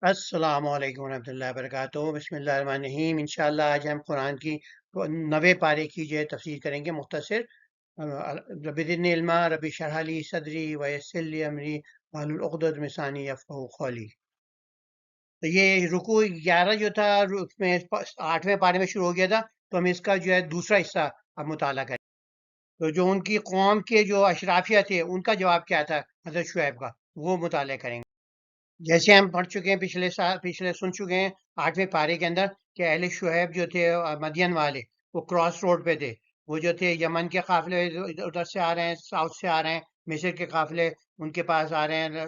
السلام علیکم ورحمۃ اللہ وبرکاتہ، بسم اللہ الرحمن الرحیم۔ انشاءاللہ آج ہم قرآن کی 90 پارے کی جو ہے تفسیر کریں گے مختصر۔ رب زدنی علما، رب اشرح لی صدری ویسر لی امری واحلل عقدۃ من لسانی یفقہوا قولی۔ تو یہ رکوع 11 جو تھا اس میں 8ویں پارے میں شروع ہو گیا تھا، تو ہم اس کا جو ہے دوسرا حصہ اب مطالعہ کریں۔ تو جو ان کی قوم کے جو اشرافیہ تھے ان کا جواب کیا تھا حضرت شعیب کا، وہ مطالعہ کریں گے۔ جیسے ہم پڑھ چکے ہیں پچھلے سن چکے ہیں 8ویں پارے کے اندر کہ اہل شعیب جو تھے مدین والے، وہ کراس روڈ پہ تھے۔ وہ جو تھے یمن کے قافلے ادھر سے آ رہے ہیں، ساؤتھ سے آ رہے ہیں، مصر کے قافلے ان کے پاس آ رہے ہیں،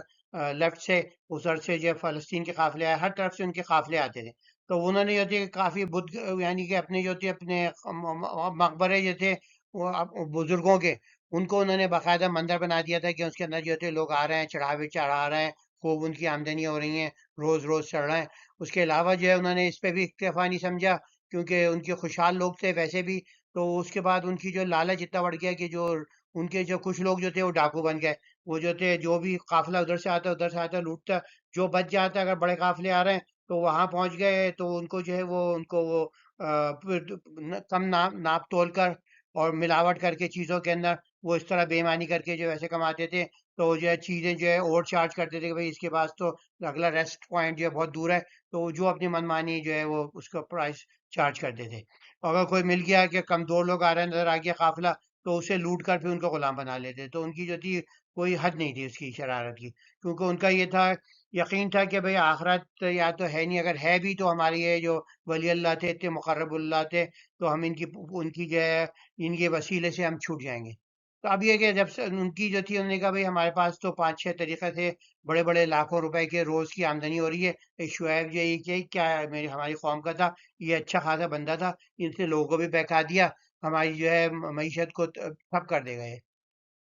لیفٹ سے ادھر سے جو فلسطین کے قافلے آئے، ہر طرف سے ان کے قافلے آتے تھے۔ تو انہوں نے جو تھے کافی یعنی کہ اپنے جو تھے اپنے مقبرے جو تھے وہ بزرگوں کے، ان کو انہوں نے باقاعدہ مندر بنا دیا تھا کہ اس کے اندر جو تھے لوگ آ رہے ہیں، چڑھاوے چڑھا رہے ہیں، خوب ان کی آمدنی ہو رہی ہیں، روز روز چڑھ رہے ہیں۔ اس کے علاوہ جو ہے انہوں نے اس پہ بھی اکتفا نہیں سمجھا، کیونکہ ان کے خوشحال لوگ تھے ویسے بھی۔ تو اس کے بعد ان کی جو لالچ اتنا بڑھ گیا کہ جو ان کے جو کچھ لوگ جو تھے وہ ڈاکو بن گئے۔ وہ جو تھے جو بھی قافلہ ادھر سے آتا لوٹتا، جو بچ جاتا اگر بڑے قافلے آ رہے ہیں تو وہاں پہنچ گئے تو ان کو جو ہے وہ ان کو وہ کم ناپ تول کر اور ملاوٹ کر کے چیزوں کے اندر وہ اس طرح بے ایمانی کر کے جو ایسے کماتے تھے۔ تو جو ہے چیزیں جو ہے اوور چارج کرتے تھے کہ بھائی اس کے پاس تو اگلا ریسٹ پوائنٹ جو ہے بہت دور ہے، تو جو اپنی منمانی جو ہے وہ اس کا پرائس چارج کرتے تھے۔ اگر کوئی مل گیا کہ کمزور لوگ آ رہے ہیں، نظر آ گیا قافلہ، تو اسے لوٹ کر پھر ان کو غلام بنا لیتے۔ تو ان کی جو تھی کوئی حد نہیں تھی اس کی شرارت کی، کیونکہ ان کا یہ تھا، یقین تھا کہ بھئی آخرت یا تو ہے نہیں، اگر ہے بھی تو ہمارے یہ جو ولی اللہ تھے، اتنے مقرب اللہ تھے، تو ہم ان کی جو ہے ان کے وسیلے سے ہم چھوٹ جائیں گے۔ تو اب یہ کہ جب سے ان کی جو تھی، انہوں نے کہا بھئی ہمارے پاس تو 5-6 طریقے تھے، بڑے بڑے لاکھوں روپے کے روز کی آمدنی ہو رہی ہے۔ شعیب جو یہ کہ کیا ہے، ہماری قوم کا تھا، یہ اچھا خاصا بندہ تھا، ان سے لوگوں کو بھی بہکا دیا، ہماری جو ہے معیشت کو ٹھپ کر دے گئے۔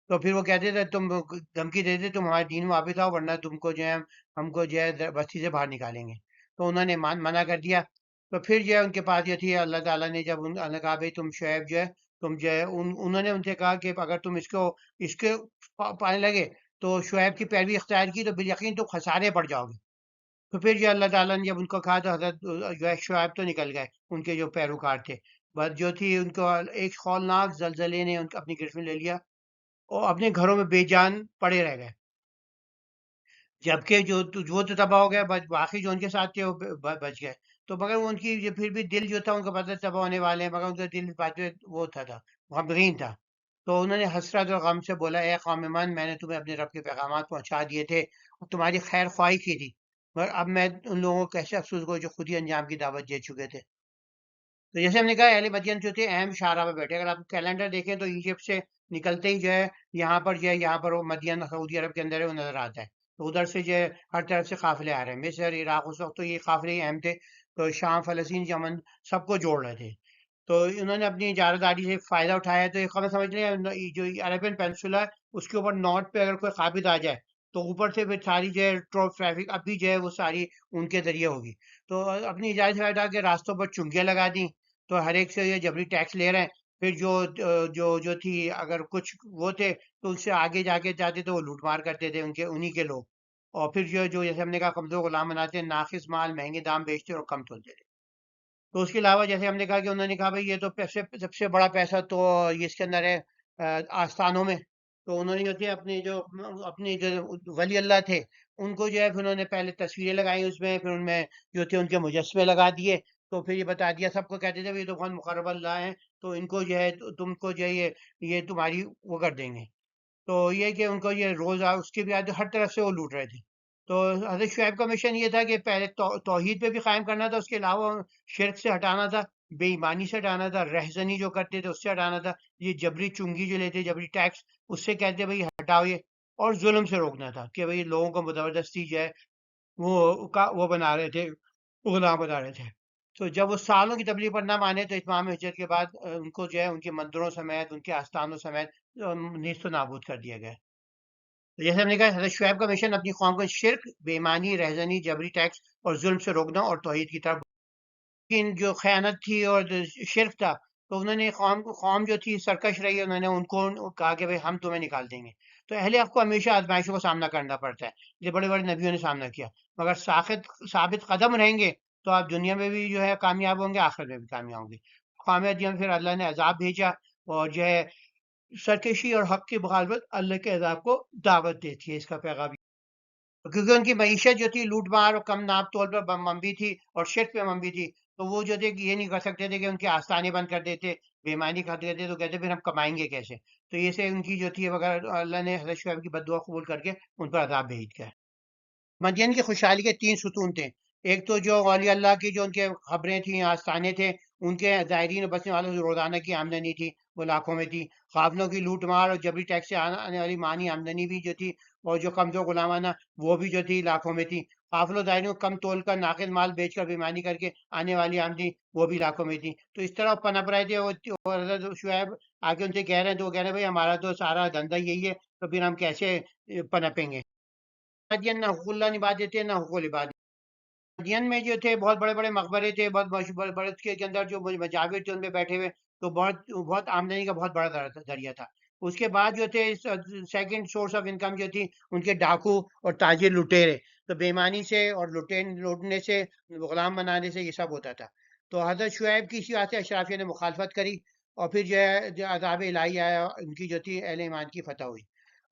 تو پھر وہ کہتے تھے تم دھمکی دیتے تم ہمارے دین میں واپس آؤ، ورنہ تم کو جو ہے ہم کو جو ہے بستی سے باہر نکالیں گے۔ تو انہوں نے منع کر دیا۔ تو پھر جو ہے ان کے پاس جو تھی اللہ تعالیٰ نے جب انہوں نے کہا بھائی تم شعیب جو ہے تم جو ہے انہوں نے ان سے کہا کہ اگر تم اس کے پانے لگے تو شعیب کی پیروی اختیار کی تو بالیقین تم خسارے پڑ جاؤ گے۔ تو پھر جو اللہ تعالیٰ نے جب ان کو کہا تو حضرت جو ہے شعیب تو نکل گئے، ان کے جو پیروکار تھے، بس جو تھی ان کو ایک ہولناک زلزلے نے ان کو اپنی گرفت میں لے لیا اور اپنے گھروں میں بے جان پڑے رہ گئے۔ جبکہ وہ تو تباہ ہو گیا، باقی جو ان کے ساتھ تھے وہ بچ گئے۔ تو مگر ان کی پھر بھی دل جو تھا ان کو پتہ تباہ ہونے والے ہیں، مگر ان کا دل بات وہ تھا غمگین تھا۔ تو انہوں نے حسرت اور غم سے بولا اے قوم من، میں نے تمہیں اپنے رب کے پیغامات پہنچا دیے تھے اور تمہاری خیر خواہی کی تھی، مگر اب میں ان لوگوں کو کیسے افسوس کروں جو خود ہی انجام کی دعوت دے چکے تھے۔ تو جیسے ہم نے کہا اہل مدین جو تھے اہم شاہراہ پہ بیٹھے، اگر آپ کیلنڈر دیکھیں تو ایجپٹ سے نکلتے ہی جو ہے یہاں پر جو ہے یہاں پر وہ مدین سعودی عرب کے اندر ہے وہ نظر آتا ہے۔ تو ادھر سے جو ہے ہر طرف سے قافلے آ رہے ہیں، مصر عراق اس وقت تو یہ قافلے ہی اہم تھے، تو شام فلسطین یمن سب کو جوڑ رہے تھے۔ تو انہوں نے اپنی اجارہ داری سے فائدہ اٹھایا، تو یہ خبر سمجھ لیں جو عربین پینسولا ہے اس کے اوپر نارتھ پہ اگر کوئی قابض آ جائے تو اوپر سے پھر ساری جو ہے ٹریفک اب بھی جو ہے وہ ساری ان کے ذریعے ہوگی۔ تو اپنی اجارے سے فائدہ کے راستوں پر چنگیاں لگا دیں، تو ہر ایک سے یہ جبری ٹیکس لے رہے ہیں۔ پھر جو تھی اگر کچھ وہ تھے تو اس سے آگے جا کے جاتے تو وہ لوٹ مار کرتے تھے انہی کے لوگ، اور پھر جو جیسے ہم نے کہا کمزور غلام بناتے ہیں، ناقص مال مہنگے دام بیچتے اور کم تولتے تھے۔ تو اس کے علاوہ جیسے ہم نے کہا کہ انہوں نے کہا بھائی یہ تو سب سے بڑا پیسہ تو یہ اس کے اندر ہے آستانوں میں۔ تو انہوں نے جو تھے اپنے جو ولی اللہ تھے ان کو جو ہے پھر انہوں نے پہلے تصویریں لگائی اس میں، پھر ان میں جو تھے ان کے مجسمے لگا دیے، تو پھر یہ بتا دیا سب کو، کہتے تھے یہ تو بہت مقرب اللہ ہیں، تو ان کو جو ہے تم کو جو ہے یہ تمہاری وہ کر دیں گے۔ تو یہ کہ ان کو یہ روز اس کے بھی آتے ہر طرف سے وہ لوٹ رہے تھے۔ تو حضرت شعیب کا مشن یہ تھا کہ پہلے توحید پہ بھی قائم کرنا تھا، اس کے علاوہ شرک سے ہٹانا تھا، بے ایمانی سے ہٹانا تھا، رہزنی جو کرتے تھے اس سے ہٹانا تھا، یہ جبری چنگی جو لیتے جبری ٹیکس اس سے کہتے بھائی ہٹاؤ یہ، اور ظلم سے روکنا تھا کہ بھائی لوگوں کو زبردستی جو ہے وہ بنا رہے تھے، غلام بنا رہے تھے۔ تو جب وہ سالوں کی تبلیغ پر نہ مانے تو اتمام ہجرت کے بعد ان کو جو ہے ان کے مندروں سمیت ان کے آستانوں سمیت نیست و نابود کر دیا گیا۔ تو جیسے ہم نے کہا حضرت شعیب کا مشن اپنی قوم کو شرک، بے ایمانی، رہزنی، جبری ٹیکس اور ظلم سے روکنا اور توحید کی طرف، لیکن جو خیانت تھی اور شرک تھا تو انہوں نے قوم جو تھی سرکش رہی، انہوں نے ان کو کہا کہ بھائی ہم تمہیں نکال دیں گے۔ تو اہل حق کو ہمیشہ آزمائشوں کا سامنا کرنا پڑتا ہے، یہ بڑے بڑے نبیوں نے سامنا کیا، مگر ثابت قدم رہیں گے تو آپ دنیا میں بھی جو ہے کامیاب ہوں گے، آخرت میں بھی کامیاب ہوں گے۔ کامیابی میں پھر اللہ نے عذاب بھیجا، اور جو ہے سرکشی اور حق کی مخالفت اللہ کے عذاب کو دعوت دیتی ہے، اس کا پیغام، کیونکہ ان کی معیشت جو تھی لوٹ مار اور کم ناپ تول پر مبنی تھی اور شرک پہ مبنی تھی، تو وہ جو تھے کہ یہ نہیں کر سکتے تھے کہ ان کے آستانے بند کر دیتے، بے ایمانی کر دیتے، تو کہتے پھر ہم کمائیں گے کیسے؟ تو یہ سے ان کی جو تھی، مگر اللہ نے حضرت شعیب کی بد دعا قبول کر کے ان پر عذاب بھیج دیا۔ مدین کی خوشحالی کے تین ستون تھے، ایک تو جو اولیاء اللہ کی جو ان کے خبریں تھیں، آستانے تھے، ان کے زائرین اور بسنے والوں سے روزانہ کی آمدنی تھی، وہ لاکھوں میں تھی، قافلوں کی لوٹ مار اور جبری ٹیکس سے آنے والی مانی آمدنی بھی جو تھی، اور جو کمزور غلامانہ وہ بھی جو تھی لاکھوں میں تھی، قافلوں زائرین کو کم تول کر ناقد مال بیچ کر بےمانی کر کے آنے والی آمدنی وہ بھی لاکھوں میں تھی، تو اس طرح پنپ رہے تھے۔ اور حضرت شعیب آگے ان سے کہہ رہے ہیں، تو وہ کہہ رہے ہیں بھائی ہمارا تو سارا دھندا یہی ہے، تو پھر ہم کیسے پنپیں گے؟ مدین نہ حقوق اللہ نبھاتے تھے نہ حقوق العباد۔ مدین میں جو تھے بہت بڑے بڑے مقبرے تھے، بہت بڑے بڑے کے اندر جو مجاور تھے ان پہ بیٹھے ہوئے، تو بہت بہت آمدنی کا بہت بڑا ذریعہ تھا۔ اس کے بعد جو تھے سیکنڈ سورس آف انکم جو تھی ان کے ڈاکو اور تاجر لٹیرے، تو بےمانی سے اور لوٹنے سے، غلام بنانے سے یہ سب ہوتا تھا۔ تو حضرت شعیب کی اسی واسطے اشرافیہ نے مخالفت کری، اور پھر جو ہے جو عذاب الہی آیا، ان کی جو تھی اہل ایمان کی فتح ہوئی،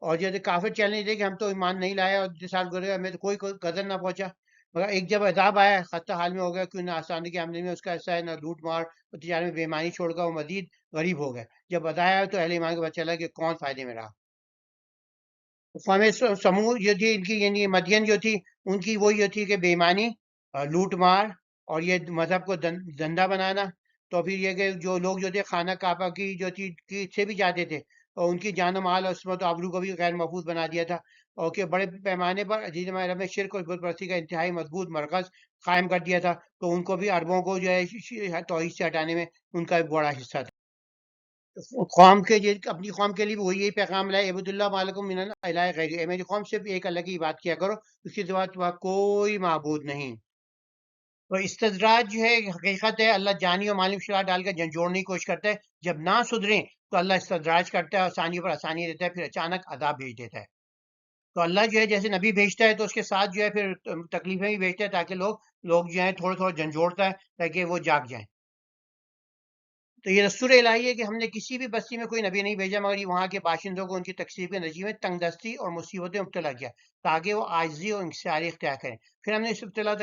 اور جو کافر چیلنج تھے کہ ہم تو ایمان نہیں لائے اور 10 سال گزرے ہمیں تو کوئی قدر نہ پہنچا، مگر ایک جب عذاب آیا خستہ حال میں ہو گیا، کیوں نہ آسانی کی آمدنی میں اس کا حصہ ہے، نہ لوٹ مار اور تجارت میں بےمانی چھوڑ کر وہ مزید غریب ہو گئے۔ جب بتایا آیا تو اہل ایمان کو پتہ چلا کہ کون فائدے میں رہا۔ قوم سمود جو تھی ان کی، یعنی مدین جو تھی ان کی وہی جو تھی کہ بےمانی، لوٹ مار، اور یہ مذہب کو دندہ بنانا۔ تو پھر یہ کہ جو لوگ جو تھے خانہ کعبہ کی جو تھی سے بھی جاتے تھے، اور ان کی جان و مال اور عصمت و آبرو کو بھی غیر محفوظ بنا دیا تھا، اور کہ بڑے پیمانے پر عزیز عرب میں شرک اور بت پرستی کا انتہائی مضبوط مرکز قائم کر دیا تھا، تو ان کو بھی عربوں کو جو ہے توحید سے ہٹانے میں ان کا ایک بڑا حصہ تھا۔ قوم کے اپنی قوم کے لیے بھی وہی پیغام لائے، عبد اللہ مالکم من الہ غیر، اے میری قوم صرف ایک اللہ کی بات کیا کرو، اس کے سوا کوئی معبود نہیں۔ تو استدراج جو ہے حقیقت ہے، اللہ جانی اور مالی مشکلات ڈال کر جھنجھوڑنے کی کوشش کرتا ہے، جب نہ سدھریں تو اللہ استدراج کرتا ہے، آسانی پر آسانی دیتا ہے، پھر اچانک عذاب بھیج دیتا ہے۔ تو اللہ جو ہے جیسے نبی بھیجتا ہے تو اس کے ساتھ جو ہے پھر تکلیفیں بھی بھیجتا ہے، تاکہ لوگ جو ہیں تھوڑا تھوڑا جھنجھوڑتا ہے تاکہ وہ جاگ جائیں۔ تو یہ دستور الہی ہے کہ ہم نے کسی بھی بستی میں کوئی نبی نہیں بھیجا، مگر وہاں کے باشندوں کو ان کی تکلیف کے نتیجے میں تنگ دستی اور مصیبتیں مبتلا کیا، تاکہ وہ عاجزی اور انکساری اختیار کریں۔ پھر ہم نے اس ابتلا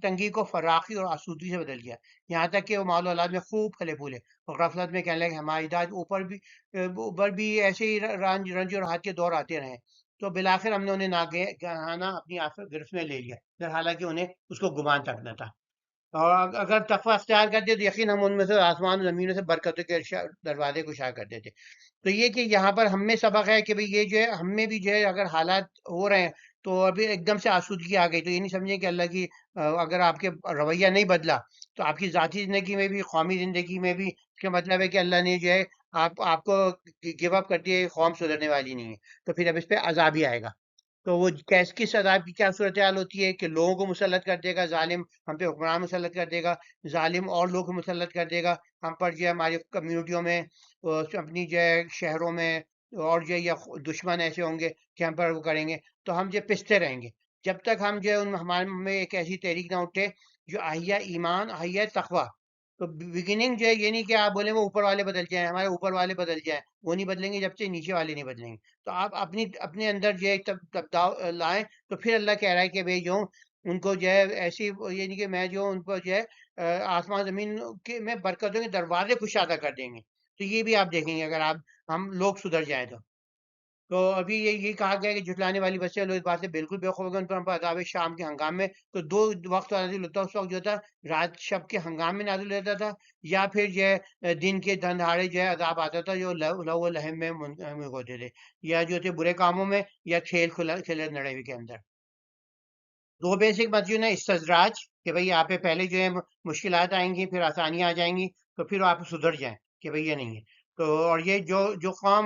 تنگی کو فراخی اور آسودگی سے بدل دیا، یہاں تک کہ وہ مال و اولاد میں خوب پھلے پھولے، اور غفلت میں کہنے لگے ہماری داد اوپر بھی ایسے ہی رنج اور ہاتھ کے دور آتے رہے، تو بالآخر ہم نے انہیں ناگہانہ اپنی گرفت میں لے لیا، حالانکہ انہیں اس کو گمان تک نہ تھا۔ اور اگر تقوی اختیار کرتے تو یقین ہم ان میں سے آسمان و زمینوں سے برکتوں کے دروازے کشا کر دیتے۔ تو یہ کہ یہاں پر ہم میں سبق ہے کہ بھئی یہ جو ہے ہم میں بھی جو ہے اگر حالات ہو رہے ہیں تو ابھی ایک دم سے آسودگی آ گئی تو یہ نہیں سمجھیں کہ اللہ کی اگر آپ کے رویہ نہیں بدلا تو آپ کی ذاتی زندگی میں بھی، قومی زندگی میں بھی، اس کا مطلب ہے کہ اللہ نے جو ہے آپ کو گیو اپ کر دیا، قوم سدھرنے والی نہیں ہے، تو پھر اب اس پہ عذاب ہی آئے گا۔ تو وہ کس عذاب کی کیا صورتحال ہوتی ہے کہ لوگوں کو مسلط کر دے گا ظالم، ہم پہ حکمران مسلط کر دے گا ظالم، اور لوگ کو مسلط کر دے گا ہم پر، جو ہے ہماری کمیونٹیوں میں، اپنی جو ہے شہروں میں، اور جو ہے یا دشمن ایسے ہوں گے کہ ہم پر وہ کریں گے، تو ہم جو پستے رہیں گے جب تک ہم جو ہے ہمارے میں ایک ایسی تحریک نہ اٹھے جو احیا ایمان، احیا تقوی۔ تو بگننگ جو ہے یہ نہیں کہ آپ بولیں وہ اوپر والے بدل جائیں، ہمارے اوپر والے بدل جائیں، وہ نہیں بدلیں گے جب سے نیچے والے نہیں بدلیں گے۔ تو آپ اپنے اندر جو ہے تبدیلی لائیں، تو پھر اللہ کہہ رہا ہے کہ بھئی جو ان کو جو ہے ایسی، یہ نہیں کہ میں جو ان کو جو ہے آسمان زمین کے میں برکتوں کے دروازے کشادہ کر دیں گے، تو یہ بھی آپ دیکھیں گے اگر ہم لوگ سدھر جائیں تو ابھی یہ کہا گیا کہ جھٹلانے والی بسیں لوگ اس بات سے بالکل بے خوف، ان پر ہم پر عذاب شام کے ہنگام میں، تو دو وقت نازل ہوتا ہے، اس وقت جو تھا رات شب کے ہنگام میں نازل ہوتا تھا، یا پھر جو ہے دن کے دھندہاڑے جو ہے عذاب آتا تھا جو لہو و لہم میں ہوتے تھے، یا جو تھے برے کاموں میں، یا کھیلے نڑے ہوئے کے اندر۔ دو بیسک مدیون ہے استدراج، کہ بھئی آپ پہ پہلے جو ہے مشکلات آئیں گی، پھر آسانیاں آ جائیں گی، تو پھر آپ سدھر جائیں کہ بھئی یہ نہیں ہے۔ تو اور یہ جو قوم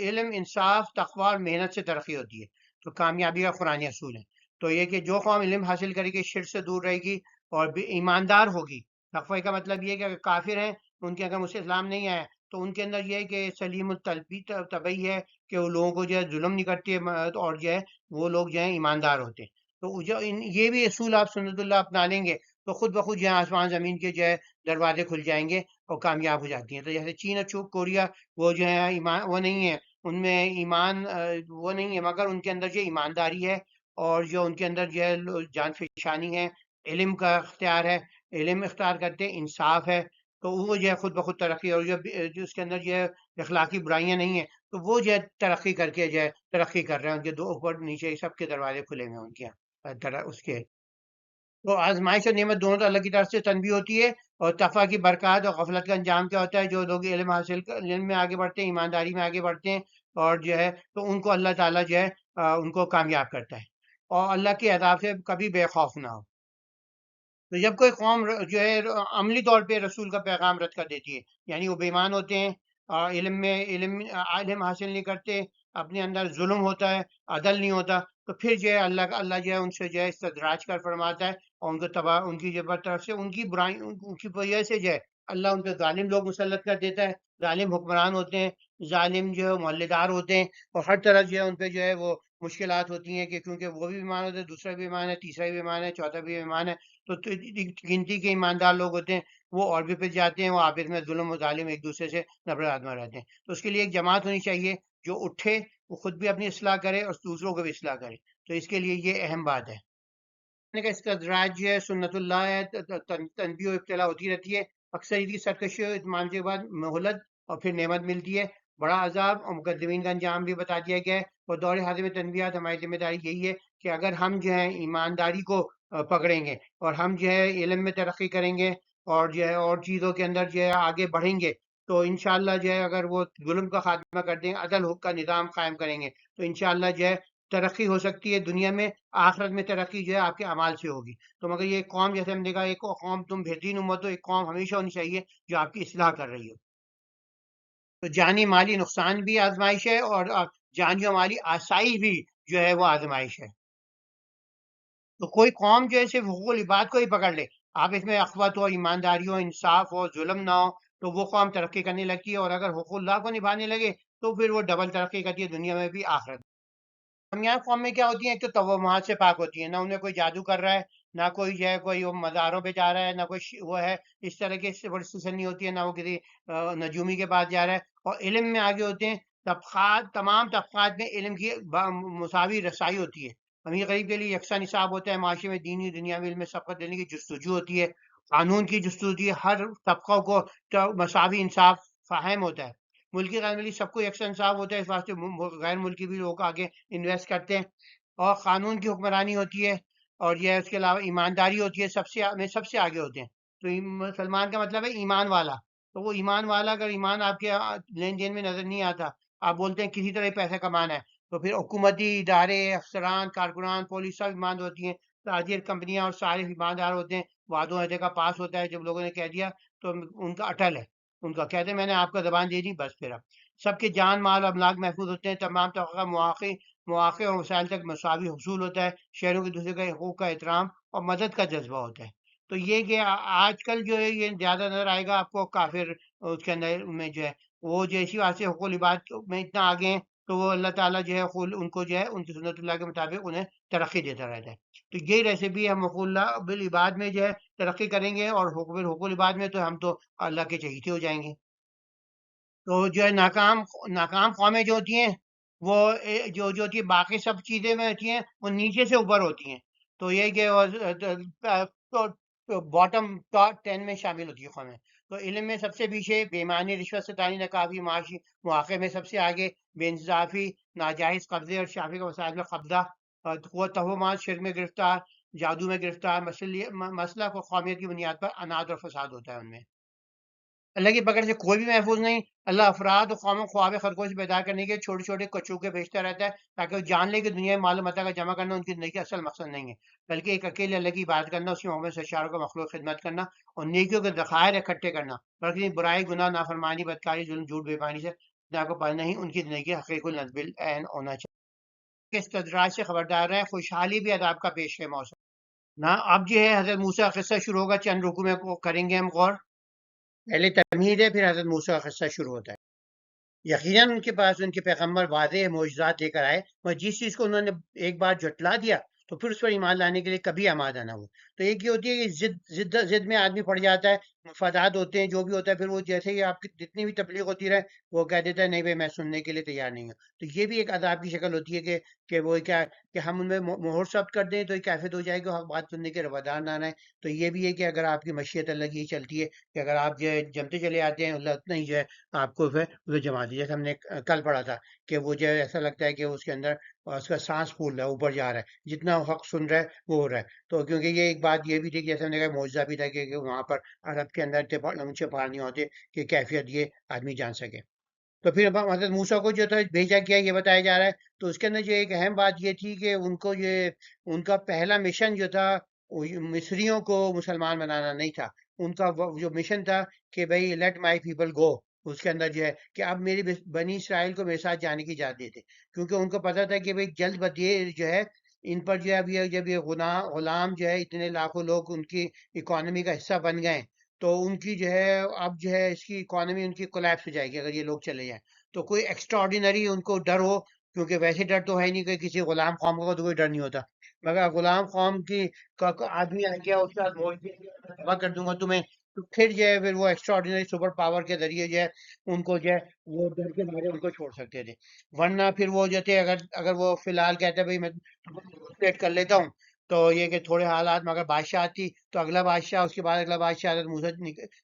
علم، انصاف، تقوی اور محنت سے ترقی ہوتی ہے، تو کامیابی کا قرآنی اصول ہے۔ تو یہ کہ جو قوم علم حاصل کرے گی، شرک سے دور رہے گی اور بھی ایماندار ہوگی، تقوی کا مطلب یہ ہے کہ اگر کافر ہیں ان کے اگر اسلام نہیں آیا تو ان کے اندر یہ ہے کہ سلیم الطبعی ہے کہ وہ لوگوں کو جو ہے ظلم نہیں کرتے، اور جو ہے وہ لوگ جو ہیں ایماندار ہوتے ہیں۔ تو یہ بھی اصول آپ سنت اللہ اپنا لیں گے تو خود بخود جو ہے آسمان زمین کے جو ہے دروازے کھل جائیں گے اور کامیاب ہو جاتی ہیں۔ تو جیسے چین اور کوریا، وہ جو ہے ایمان وہ نہیں ہے، ان میں ایمان وہ نہیں ہے، مگر ان کے اندر جو ایمانداری ہے، اور جو ان کے اندر جو ہے جان فشانی ہے، علم کا اختیار ہے، علم اختیار کرتے ہیں، انصاف ہے، تو وہ جو ہے خود بخود ترقی، اور جو اس کے اندر جو ہے اخلاقی برائیاں نہیں ہیں، تو وہ جو ہے ترقی کر کے جو ہے ترقی کر رہے ہیں، ان کے دو اوپر نیچے سب کے دروازے کھلے ہوئے ہیں ان کے اس کے۔ تو آزمائش اور نعمت دونوں تو اللہ کی طرف سے تنبیہ ہوتی ہے، اور تقویٰ کی برکات اور غفلت کا انجام کیا ہوتا ہے؟ جو لوگ علم میں آگے بڑھتے ہیں، ایمانداری میں آگے بڑھتے ہیں، اور جو ہے تو ان کو اللہ تعالیٰ جو ہے ان کو کامیاب کرتا ہے، اور اللہ کے عذاب سے کبھی بے خوف نہ ہو۔ تو جب کوئی قوم جو ہے عملی طور پہ رسول کا پیغام رد کر دیتی ہے، یعنی وہ بے ایمان ہوتے ہیں، علم حاصل نہیں کرتے، اپنے اندر ظلم ہوتا ہے، عدل نہیں ہوتا، تو پھر جو ہے اللہ جو ہے ان سے جو ہے استدراج کر فرماتا ہے، اور ان کو تباہ، ان کی جو طرف سے ان کی برائی، ان کی وجہ سے جو ہے اللہ ان پہ ظالم لوگ مسلط کر دیتا ہے، ظالم حکمران ہوتے ہیں، ظالم جو ہے محلے دار ہوتے ہیں، اور ہر طرح جو ہے ان پہ جو ہے وہ مشکلات ہوتی ہیں، کہ کیونکہ وہ بھی ایمان ہوتے ہیں، دوسرا بھی ایمان ہے، تیسرا بھی ایمان ہے، چوتھا بھی ایمان ہے، تو گنتی کے ایماندار لوگ ہوتے ہیں، وہ اور بھی پھر جاتے ہیں، وہ آپس میں ظلم و ظالم ایک دوسرے سے نفرت آزما رہتے ہیں۔ تو اس کے لیے ایک جماعت ہونی چاہیے جو اٹھے، وہ خود بھی اپنی اصلاح کرے اور دوسروں کو بھی اصلاح کرے، تو اس کے لیے یہ اہم بات ہے۔ کا استدراج جو ہے سنت اللہ ہے، تنبیہ و ابتلا ہوتی رہتی ہے، اکثر اس کی سرکشی و اتمام کے بعد مہلت اور پھر نعمت ملتی ہے، بڑا عذاب اور مقدمین کا انجام بھی بتا دیا گیا ہے۔ اور دور حاضر میں تنبیہات، ہماری ذمہ داری یہی ہے کہ اگر ہم جو ہے ایمانداری کو پکڑیں گے، اور ہم جو ہے علم میں ترقی کریں گے، اور جو ہے اور چیزوں کے اندر جو ہے آگے بڑھیں گے، تو انشاءاللہ جو ہے اگر وہ ظلم کا خاتمہ کر دیں، عدل حق کا نظام قائم کریں گے، تو انشاءاللہ جو ہے ترقی ہو سکتی ہے دنیا میں، آخرت میں ترقی جو ہے آپ کے اعمال سے ہوگی۔ تو مگر یہ قوم، جیسے ہم نے کہا، ایک قوم تم بہترین امت ہو، ایک قوم ہمیشہ ہونی چاہیے جو آپ کی اصلاح کر رہی ہو۔ تو جانی مالی نقصان بھی آزمائش ہے، اور جانی و مالی آسائی بھی جو ہے وہ آزمائش ہے۔ تو کوئی قوم جو ہے صرف حقوق العباد کو ہی پکڑ لے، آپ اس میں اخوت ہو، ایمانداری ہو، انصاف ہو، ظلم نہ ہو، تو وہ قوم ترقی کرنے لگتی ہے، اور اگر حقوق اللہ کو نبھانے لگے تو پھر وہ ڈبل ترقی کرتی ہے، دنیا میں بھی آخرت۔ کامیاب قومیں کیا ہوتی ہیں؟ ایک تو توہمات سے پاک ہوتی ہیں، نہ انہیں کوئی جادو کر رہا ہے، نہ کوئی جو ہے کوئی وہ مزاروں پہ جا رہا ہے، نہ کوئی وہ ہے اس طرح کی سپرسٹیشن نہیں ہوتی ہے، نہ وہ کسی نجومی کے پاس جا رہا ہے، اور علم میں آگے ہوتے ہیں، طبقات، تمام طبقات میں علم کی مساوی رسائی ہوتی ہے، امیر غریب کے لیے یکساں نصاب ہوتا ہے، معاشرے میں دینی دنیا میں علم میں سبقت دینے کی جستجو ہوتی ہے، قانون کی جستجو ہوتی ہے، ہر طبقوں کو مساوی انصاف فراہم ہوتا ہے، ملکی غیر ملکی سب کو یکساں انصاف ہوتا ہے، اس واسطے غیر ملکی بھی لوگ آگے انویسٹ کرتے ہیں، اور قانون کی حکمرانی ہوتی ہے، اور یہ اس کے علاوہ ایمانداری ہوتی ہے، سب سے آگے ہوتے ہیں۔ تو مسلمان کا مطلب ہے ایمان والا، تو وہ ایمان والا اگر ایمان آپ کے لین دین میں نظر نہیں آتا، آپ بولتے ہیں کسی طرح پیسہ کمانا ہے، تو پھر حکومتی ادارے، افسران، کارکنان، پولیس سب ایمان ہوتی ہیں، تاجر، کمپنیاں اور سارے ایماندار ہوتے ہیں، وعدوں عہدے کا پاس ہوتا ہے، جب لوگوں نے کہہ دیا تو ان کا اٹل ہے، ان کا کہتے ہیں میں نے آپ کا زبان دے دی، بس پھر اب سب کے جان مال اور املاک محفوظ ہوتے ہیں، تمام طبقہ کا مواقع اور وسائل تک مساوی حصول ہوتا ہے، شہروں کے دوسرے کے حقوق کا احترام اور مدد کا جذبہ ہوتا ہے۔ تو یہ کہ آج کل جو ہے یہ زیادہ نظر آئے گا آپ کو کافر اس کے اندر میں جو ہے وہ جو اسی واسطے حقوق العباد میں اتنا آگے ہیں، تو وہ اللہ تعالیٰ جو ہے ان کو جو ہے ان کی سنت اللہ کے مطابق انہیں ترقی دیتا رہتا ہے۔ تو یہی ریسیپی ہم حقوق اللہ بالعباد میں جو ہے ترقی کریں گے، اور حقوق العباد میں تو ہم تو اللہ کے چہیتے ہو جائیں گے۔ تو جو ہے ناکام قومیں جو ہوتی ہیں، وہ جو ہوتی ہے باقی سب چیزیں میں ہوتی ہیں، وہ نیچے سے اوپر ہوتی ہیں، تو یہ کہ باٹم ٹاپ 10 میں شامل ہوتی ہے قومیں۔ تو علم میں سب سے پیچھے، بے ایمانی، رشوت ستانی، ناکافی، معاشی مواقع میں سب سے آگے، بے انصافی، ناجائز قبضے اور شافی کے وسائل میں قبضہ، توہمات، شرک میں گرفتار، جادو میں گرفتار، مسئلہ کو قومیت کی بنیاد پر اناد اور فساد ہوتا ہے ان میں۔ اللہ کی پکڑ سے کوئی بھی محفوظ نہیں۔ اللہ افراد و قوموں خواب خرگوش سے بیدار کرنے کے چھوٹے چھوٹے کچوکے بھیجتا رہتا ہے، تاکہ وہ جان لے کہ دنیا میں مال و متاع کا جمع کرنا ان کی زندگی کا اصل مقصد نہیں ہے، بلکہ ایک اکیلے اللہ کی بات کرنا، اس کی محبت سے اشاروں کو مخلوق خدمت کرنا، اور نیکیوں کے ذخائر اکٹھے کرنا، بلکہ برائی، گناہ، نافرمانی، بدکاری، ظلم، جھوٹ، بے ایمانی سے خدا کو پالنا ہی ان کی زندگی حقیق النصب العین ہونا چاہیے۔ کہ استدراج سے خبردار رہے، خوشحالی بھی عذاب کا پیش ہے موسم نہ۔ اب جو ہے حضرت موسیٰ کا قصہ شروع ہوگا، چند رکوع میں کریں گے ہم غور۔ پہلے تمہید ہے، پھر حضرت موسیٰ کا قصہ شروع ہوتا ہے۔ یقیناً ان کے پاس ان کے پیغمبر واضح معجزات لے کر آئے، مگر جس چیز کو انہوں نے ایک بار جھٹلا دیا تو پھر اس پر ایمان لانے کے لیے کبھی آمادہ نہ ہو۔ تو ایک یہ ہوتی ہے کہ ضد میں آدمی پڑ جاتا ہے، مفادات ہوتے ہیں، جو بھی ہوتا ہے، پھر وہ جیسے ہی آپ کی جتنی بھی تبلیغ ہوتی رہے وہ کہہ دیتا ہے نہیں بھائی میں سننے کے لیے تیار نہیں ہوں۔ تو یہ بھی ایک عذاب کی شکل ہوتی ہے کہ وہ کیا کہ ہم ان میں مہر ثبت کر دیں تو یہ کیفیت ہو جائے گا، حق بات سننے کے روادار نہ رہیں۔ تو یہ بھی ہے کہ اگر آپ کی مشیت اللہ یہ چلتی ہے کہ اگر آپ جو ہے جمتے چلے آتے ہیں، اللہ اتنا ہی جو ہے آپ کو پھر اسے جما دیجیے۔ جیسے ہم نے کل پڑھا تھا کہ وہ جو ہے ایسا لگتا ہے کہ اس کے اندر اس کا سانس پھول رہا ہے، اوپر جا رہا ہے، جتنا وہ حق سن رہا ہے وہ ہو رہا ہے۔ تو کیونکہ یہ ایک بات یہ بھی تھی کہ جیسے ہم نے کہا معجزہ بھی تھا کہ وہاں پر عرب کے اندر اونچے پہاڑ نہیں ہوتے کہ کیفیت یہ آدمی جان سکے۔ تو پھر اب حضرت موسیٰ کو جو تھا بھیجا کیا یہ بتایا جا رہا ہے۔ تو اس کے اندر جو ایک اہم بات یہ تھی کہ ان کو یہ ان کا پہلا مشن جو تھا وہ مصریوں کو مسلمان بنانا نہیں تھا۔ ان کا جو مشن تھا کہ بھئی لیٹ مائی پیپل گو، اس کے اندر جو ہے کہ اب میری بنی اسرائیل کو میرے ساتھ جانے کی اجازت دے دے، کیونکہ ان کو پتا تھا کہ بھئی جلد بدیر جو ہے ان پر جو ہے اب یہ جب یہ غلام جو ہے اتنے لاکھوں لوگ ان کی اکانومی کا حصہ بن گئے ہیں، تو ان کی جو ہے اب جو ہے اس کی اکانومی ان کی کولیپس ہو جائے گی اگر یہ لوگ چلے جائیں۔ تو کوئی ایکسٹرا آرڈینری ان کو ڈر ہو، کیونکہ ویسے ڈر تو ہے نہیں کہ کسی غلام قوم کا تو کوئی ڈر نہیں ہوتا، مگر غلام قوم کی آدمی آ گیا اس کے ساتھ تباہ کر دوں گا تمہیں، تو پھر جو ہے پھر وہ ایکسٹرا آرڈینری سپر پاور کے ذریعے جو ہے ان کو جو ہے وہ ڈر کے مارے ان کو چھوڑ سکتے تھے۔ ورنہ پھر وہ جو تھے اگر وہ فی الحال کہتے بھائی میں نیگوشیٹ کر لیتا ہوں، تو یہ کہ تھوڑے حالات میں اگر بادشاہ آتی تو اگلا بادشاہ اس کے بعد اگلا بادشاہ حضرت موسیٰ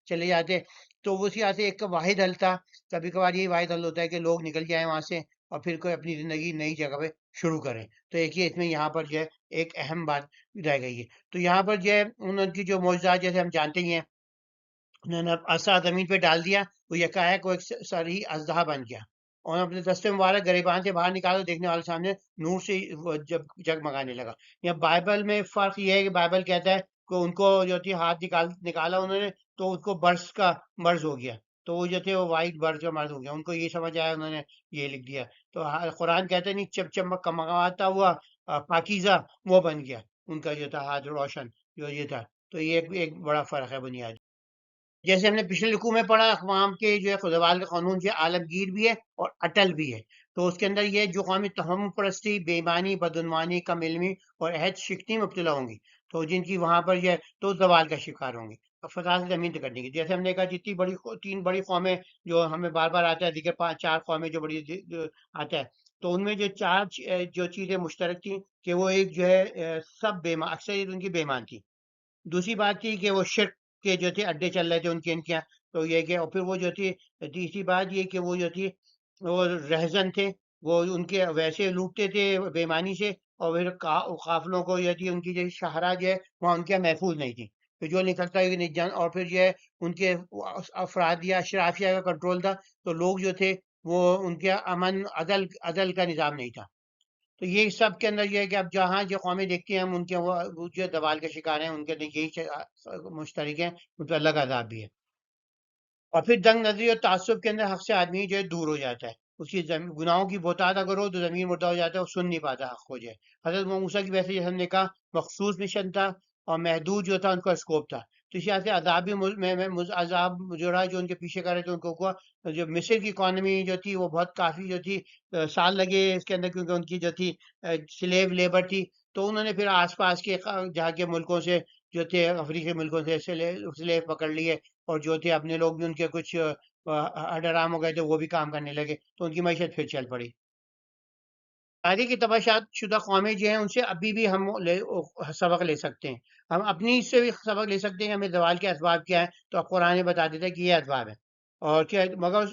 چلے جاتے، تو وہ اسی سے ایک واحد حل تھا۔ کبھی کبھار یہی واحد حل ہوتا ہے کہ لوگ نکل جائیں وہاں سے اور پھر کوئی اپنی زندگی نئی جگہ پہ شروع کریں۔ تو ایک یہ اس میں یہاں پر جو ہے ایک اہم بات رہ گئی ہے۔ تو یہاں پر جو ہے ان کی جو معجزات جیسے ہم جانتے ہی ہیں، انہوں نے عصا زمین پہ ڈال دیا، وہ یکایک وہ ایک سرہی اژدہا بن گیا، اور اپنے دستے مبارک گریبان سے باہر نکالا، دیکھنے والے سامنے نور سے وہ جب جگمگانے لگا۔ یا بائبل میں فرق یہ ہے کہ بائبل کہتا ہے کہ ان کو جو تھی ہاتھ نکالا انہوں نے تو اس کو برس کا مرض ہو گیا، تو وہ جو تھے وہ وائٹ برس کا مرض ہو گیا، ان کو یہ سمجھ آیا، انہوں نے یہ لکھ دیا۔ تو قرآن کہتے نہیں چمک کمکماتا ہوا پاکیزہ وہ بن گیا، ان کا جو تھا ہاتھ روشن جو یہ تھا۔ تو یہ ایک بڑا فرق ہے بنیادی۔ جیسے ہم نے پچھلے رکوع میں پڑھا، اقوام کے جو ہے خداوند کا قانون جو ہے عالمگیر بھی ہے اور اٹل بھی ہے۔ تو اس کے اندر یہ جو قومی تہمت پرستی، بے ایمانی، بدعنوانی، کم علمی اور عہد شکنی مبتلا ہوں گی، تو جن کی وہاں پر جو ہے تو زوال کا شکار ہوں گی اور فساد زمین کرنے کی۔ جیسے ہم نے کہا جتنی بڑی تین بڑی قومیں جو ہمیں بار بار آتا ہے ذکر، چار قومیں جو بڑی آتا ہے، تو ان میں جو چار جو چیزیں مشترک تھیں کہ وہ ایک جو ہے سب بے ایمان، اکثریت ان کی بے ایمان تھی۔ دوسری بات تھی کہ وہ شرک کے جو تھے اڈے چل رہے تھے ان کے یہاں، تو یہ کہ اور پھر وہ جو تھی تیسری بات یہ کہ وہ جو تھی وہ رہزن تھے، وہ ان کے ویسے لوٹتے تھے بے ایمانی سے، اور پھر قافلوں کو جو تھی ان کی جو شاہراہ جو ہے وہاں ان کے یہاں محفوظ نہیں تھی، پھر جو نکلتا ہے نہیں جان، اور پھر جو ہے ان کے افراد یا اشرافیہ کا کنٹرول تھا، تو لوگ جو تھے وہ ان کے امن عدل کا نظام نہیں تھا۔ تو یہ سب کے اندر یہ ہے کہ اب جہاں جو قومیں دیکھتی ہیں ہم ان کے وہ جو دوال کے شکار ہیں، ان کے اندر یہی مشترک ہیں، ان پہ اللہ کا عذاب بھی ہے۔ اور پھر دنگ نظری اور تعصب کے اندر حق سے آدمی جو ہے دور ہو جاتا ہے، اس کی گناہوں کی بہتات اگر ہو تو زمین مردہ ہو جاتا ہے، وہ سن نہیں پاتا حق کو جو ہے۔ حضرت موسیٰ کی ویسے جیسے ہم نے کہا مخصوص مشن تھا اور محدود جو تھا ان کا اسکوپ تھا، تو اس وجہ سے عذاب بھی عذاب جو رہا جو ان کے پیچھے کر رہے تھے ان کو ہوا۔ جو مصر کی اکانومی جو تھی وہ بہت کافی جو تھی سال لگے اس کے اندر، کیونکہ ان کی جو تھی سلیو لیبر تھی، تو انہوں نے پھر آس پاس کے جہاں کے ملکوں سے جو تھے افریقی ملکوں سے سلیو پکڑ لیے، اور جو تھے اپنے لوگ بھی ان کے کچھ ہڈرام ہو گئے تھے وہ بھی کام کرنے لگے، تو ان کی معیشت پھر چل پڑی۔ ساری کی تباشات شدہ قومیں جو ہیں ان سے ابھی بھی ہم سبق لے سکتے ہیں، ہم اپنی اس سے بھی سبق لے سکتے ہیں کہ ہمیں زوال کے اسباب کیا ہے، تو اب قرآن بتا دیتا ہے کہ یہ اسباب ہے۔ اور کیا مگر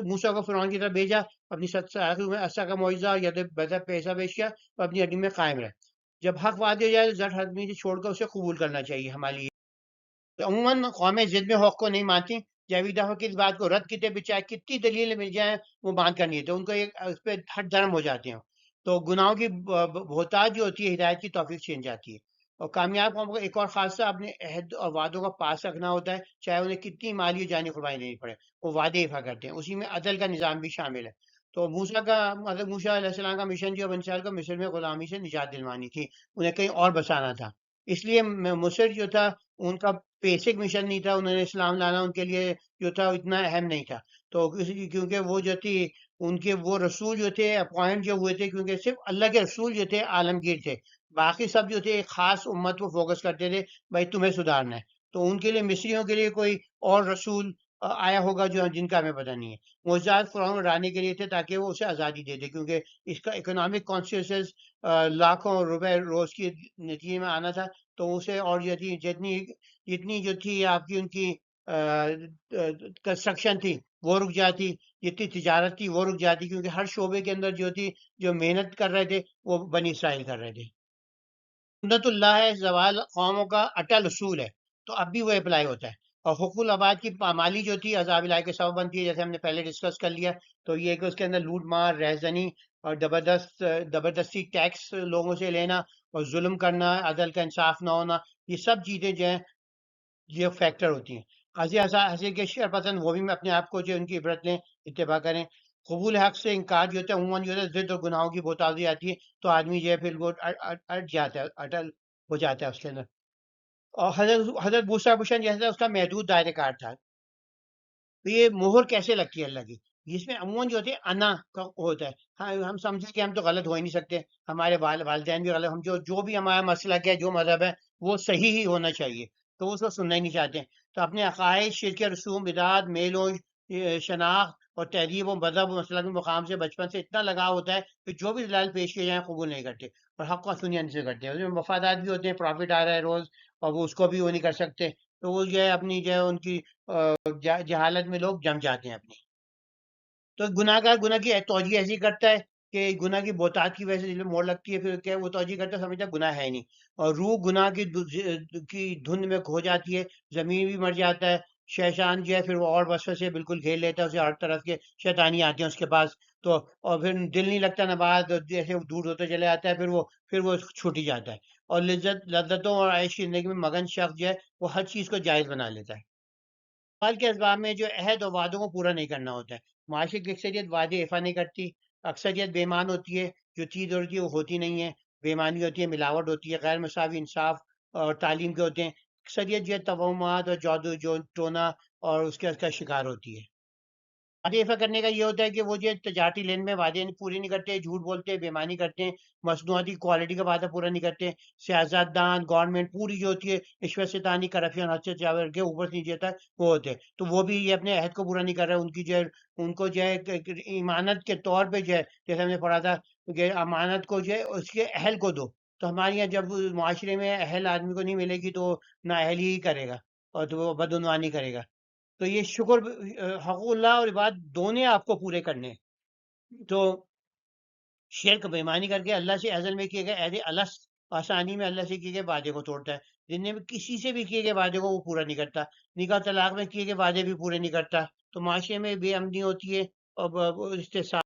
موسیٰ کو فرعون کی طرف بھیجا اپنی ساتھیوں میں عصا کا معجزہ یا تو بدر پیسہ پیش کیا اور اپنی ہڈی میں قائم رہے۔ جب حق واضح ہو جائے تو زٹ حتمی سے چھوڑ کر اسے قبول کرنا چاہیے ہمارے لیے۔ تو عموماً قومیں ضد میں حق کو نہیں مانتی، جب ایک دفعہ کس بات کو رد کیتے بچائے کتنی دلیلیں مل جائیں وہ مان کر نہیں، تو ان کو ایک اس پہ ہٹ دھرم ہو جاتے ہیں، تو گناہوں کی بہتات جو ہوتی ہے ہدایت کی توفیق چھین جاتی ہے۔ اور کامیاب قوم کا ایک اور خاصہ اپنے عہد اور وعدوں کا پاس رکھنا ہوتا ہے، چاہے انہیں کتنی مالی جانی قربانی دینی پڑے، وہ وعدے دفاع کرتے ہیں، اسی میں عدل کا نظام بھی شامل ہے۔ تو موسیٰ کا حضرت موسیٰ علیہ السلام کا مشن جو بنی اسرائیل کو مصر میں غلامی سے نجات دلوانی تھی، انہیں کہیں اور بسانا تھا، اس لیے مصر جو تھا ان کا بیسک مشن نہیں تھا، انہوں نے اسلام لانا ان کے لیے جو تھا اتنا اہم نہیں تھا. تو کیونکہ وہ جو تھی ان کے وہ رسول جو تھے اپوائنٹ جو ہوئے تھے، کیونکہ صرف اللہ کے رسول جو تھے عالمگیر تھے، باقی سب جو تھے ایک خاص امت کو فوکس کرتے تھے، بھائی تمہیں سدھارنا ہے. تو ان کے لیے مصریوں کے لیے کوئی اور رسول آیا ہوگا جو جن کا ہمیں پتہ نہیں ہے. معجزات فرعون لانے کے لیے تھے تاکہ وہ اسے آزادی دے دے، کیونکہ اس کا اکنامک کانسیکوینسز لاکھوں روپے روز کی نتیجے میں آنا تھا. تو اسے اور جتنی جتنی جو تھی آپ کی ان کی کنسٹرکشن تھی وہ رک جاتی، جتنی تجارت تھی وہ رک جاتی، کیونکہ ہر شعبے کے اندر جو تھی جو محنت کر رہے تھے وہ بنی اسرائیل کر رہے تھے. سنت اللہ ہے، زوال قوموں کا اٹل اصول ہے، تو اب بھی وہ اپلائی ہوتا ہے. اور حقوق العباد کی پامالی جو تھی عذاب الہی کے سبب بنتی ہے، جیسے ہم نے پہلے ڈسکس کر لیا. تو یہ کہ اس کے اندر لوٹ مار، رہزنی اور زبردستی ٹیکس لوگوں سے لینا اور ظلم کرنا، عدل کا انصاف نہ ہونا، یہ سب چیزیں جو ہیں یہ فیکٹر ہوتی ہیں. قاضی حسین کے شعر پسند وہ بھی میں اپنے آپ کو جو ان کی عبرت لیں، اتباع کریں. قبول حق سے انکار جو ہوتا ہے عموماً جو ہے ضد اور گناہوں کی بہتازی آتی ہے، تو آدمی جو ہے پھر وہ اٹ جاتا ہے، اٹل ہو جاتا ہے اس کے اندر. اور حضرت موسیٰ بشن جیسا اس کا محدود دائرہ کار تھا. تو یہ مہر کیسے لگتی ہے اللہ کی؟ جس میں عموماً جو ہوتے ہیں انا کا ہوتا ہے. ہاں ہم سمجھیں کہ ہم تو غلط ہو ہی نہیں سکتے، ہمارے والدین بھی غلط، ہم جو بھی ہمارا مسلک ہے، جو مذہب ہے وہ صحیح ہی ہونا چاہیے، تو وہ اس کو سننا ہی نہیں چاہتے ہیں. تو اپنے عقائد، شرک، رسوم، بدعات، میل و شناخت اور تہذیب و مذہب و مسلک مقام سے بچپن سے اتنا لگاؤ ہوتا ہے کہ جو بھی دلائل پیش کیے جائیں قبول نہیں کرتے اور حق و سنین سے کرتے ہیں. اس میں مفادات بھی ہوتے ہیں، پروفٹ آ رہا ہے روز اور وہ اس کو بھی وہ نہیں کر سکتے، تو وہ جو ہے اپنی جو ہے ان کی جہالت میں لوگ جم جاتے ہیں اپنی. تو گناہ گار گناہ کی توجہ ایسی کرتا ہے کہ گناہ کی بہتات کی وجہ سے دل میں موڑ لگتی ہے، پھر کیا وہ توجہ کرتا ہے، سمجھتا ہے گناہ ہے ہی نہیں، اور روح گناہ کی دھند میں کھو جاتی ہے، زمین بھی مر جاتا ہے. شیطان جو ہے پھر وہ اور وسوسے بالکل گھیر لیتا ہے اسے، ہر طرف کے شیطانی آتے ہیں اس کے پاس. تو اور پھر دل نہیں لگتا نماز، جیسے وہ دور ہوتا چلے جاتا ہے، پھر وہ چھوٹ ہی جاتا ہے. اور لذتوں اور عیش کی زندگی میں مگن شخص جو ہے وہ ہر چیز کو جائز بنا لیتا ہے. مال کے اسباب میں جو عہد و وعدوں کو پورا نہیں کرنا ہوتا ہے. معاشرے کی اکثریت وعدے ایفا نہیں کرتی، اکثریت بے ایمان ہوتی ہے، جو چیز ہوتی ہے وہ ہوتی نہیں ہے، بے ایمانی ہوتی ہے، ملاوٹ ہوتی ہے، غیر مساوی انصاف اور تعلیم کے ہوتے ہیں. اکثریت جو ہے توہمات اور جادو جو ٹونا اور اس کا شکار ہوتی ہے. وعدے ایفا کرنے کا یہ ہوتا ہے کہ وہ جو تجارتی لین میں وعدے پورے نہیں کرتے، جھوٹ بولتے، بے ایمانی کرتے ہیں، مصنوعاتی کوالٹی کا وعدہ پورا نہیں کرتے. سیاست دان، گورنمنٹ پوری جو ہوتی ہے رشوت ستانی، کرپشن، حد سے زیادہ کے اوپر سے نیچے تک وہ ہوتے ہیں، تو وہ بھی یہ اپنے عہد کو پورا نہیں کر رہے. ان کی جو ہے ان کو جو ہے ایک امانت کے طور پہ جو ہے، جیسے ہم نے پڑھا تھا کہ امانت کو جو ہے اس کے اہل کو دو. تو ہمارے یہاں جب معاشرے میں اہل آدمی کو نہیں ملے گی تو نہ اہل ہی کرے گا، اور تو وہ بدعنوانی کرے گا. تو یہ شکر حقوق اللہ اور عبادت دونوں آپ کو پورے کرنے ہیں. تو شرک بےمانی کر کے اللہ سے ازل میں کیے گئے عہد الست آسانی میں اللہ سے کیے گئے وعدے کو توڑتا ہے. زندگی میں کسی سے بھی کیے گئے وعدے کو وہ پورا نہیں کرتا. نکاح طلاق میں کیے گئے وعدے بھی پورے نہیں کرتا. تو معاشرے میں بے امنی ہوتی ہے اور استحصال.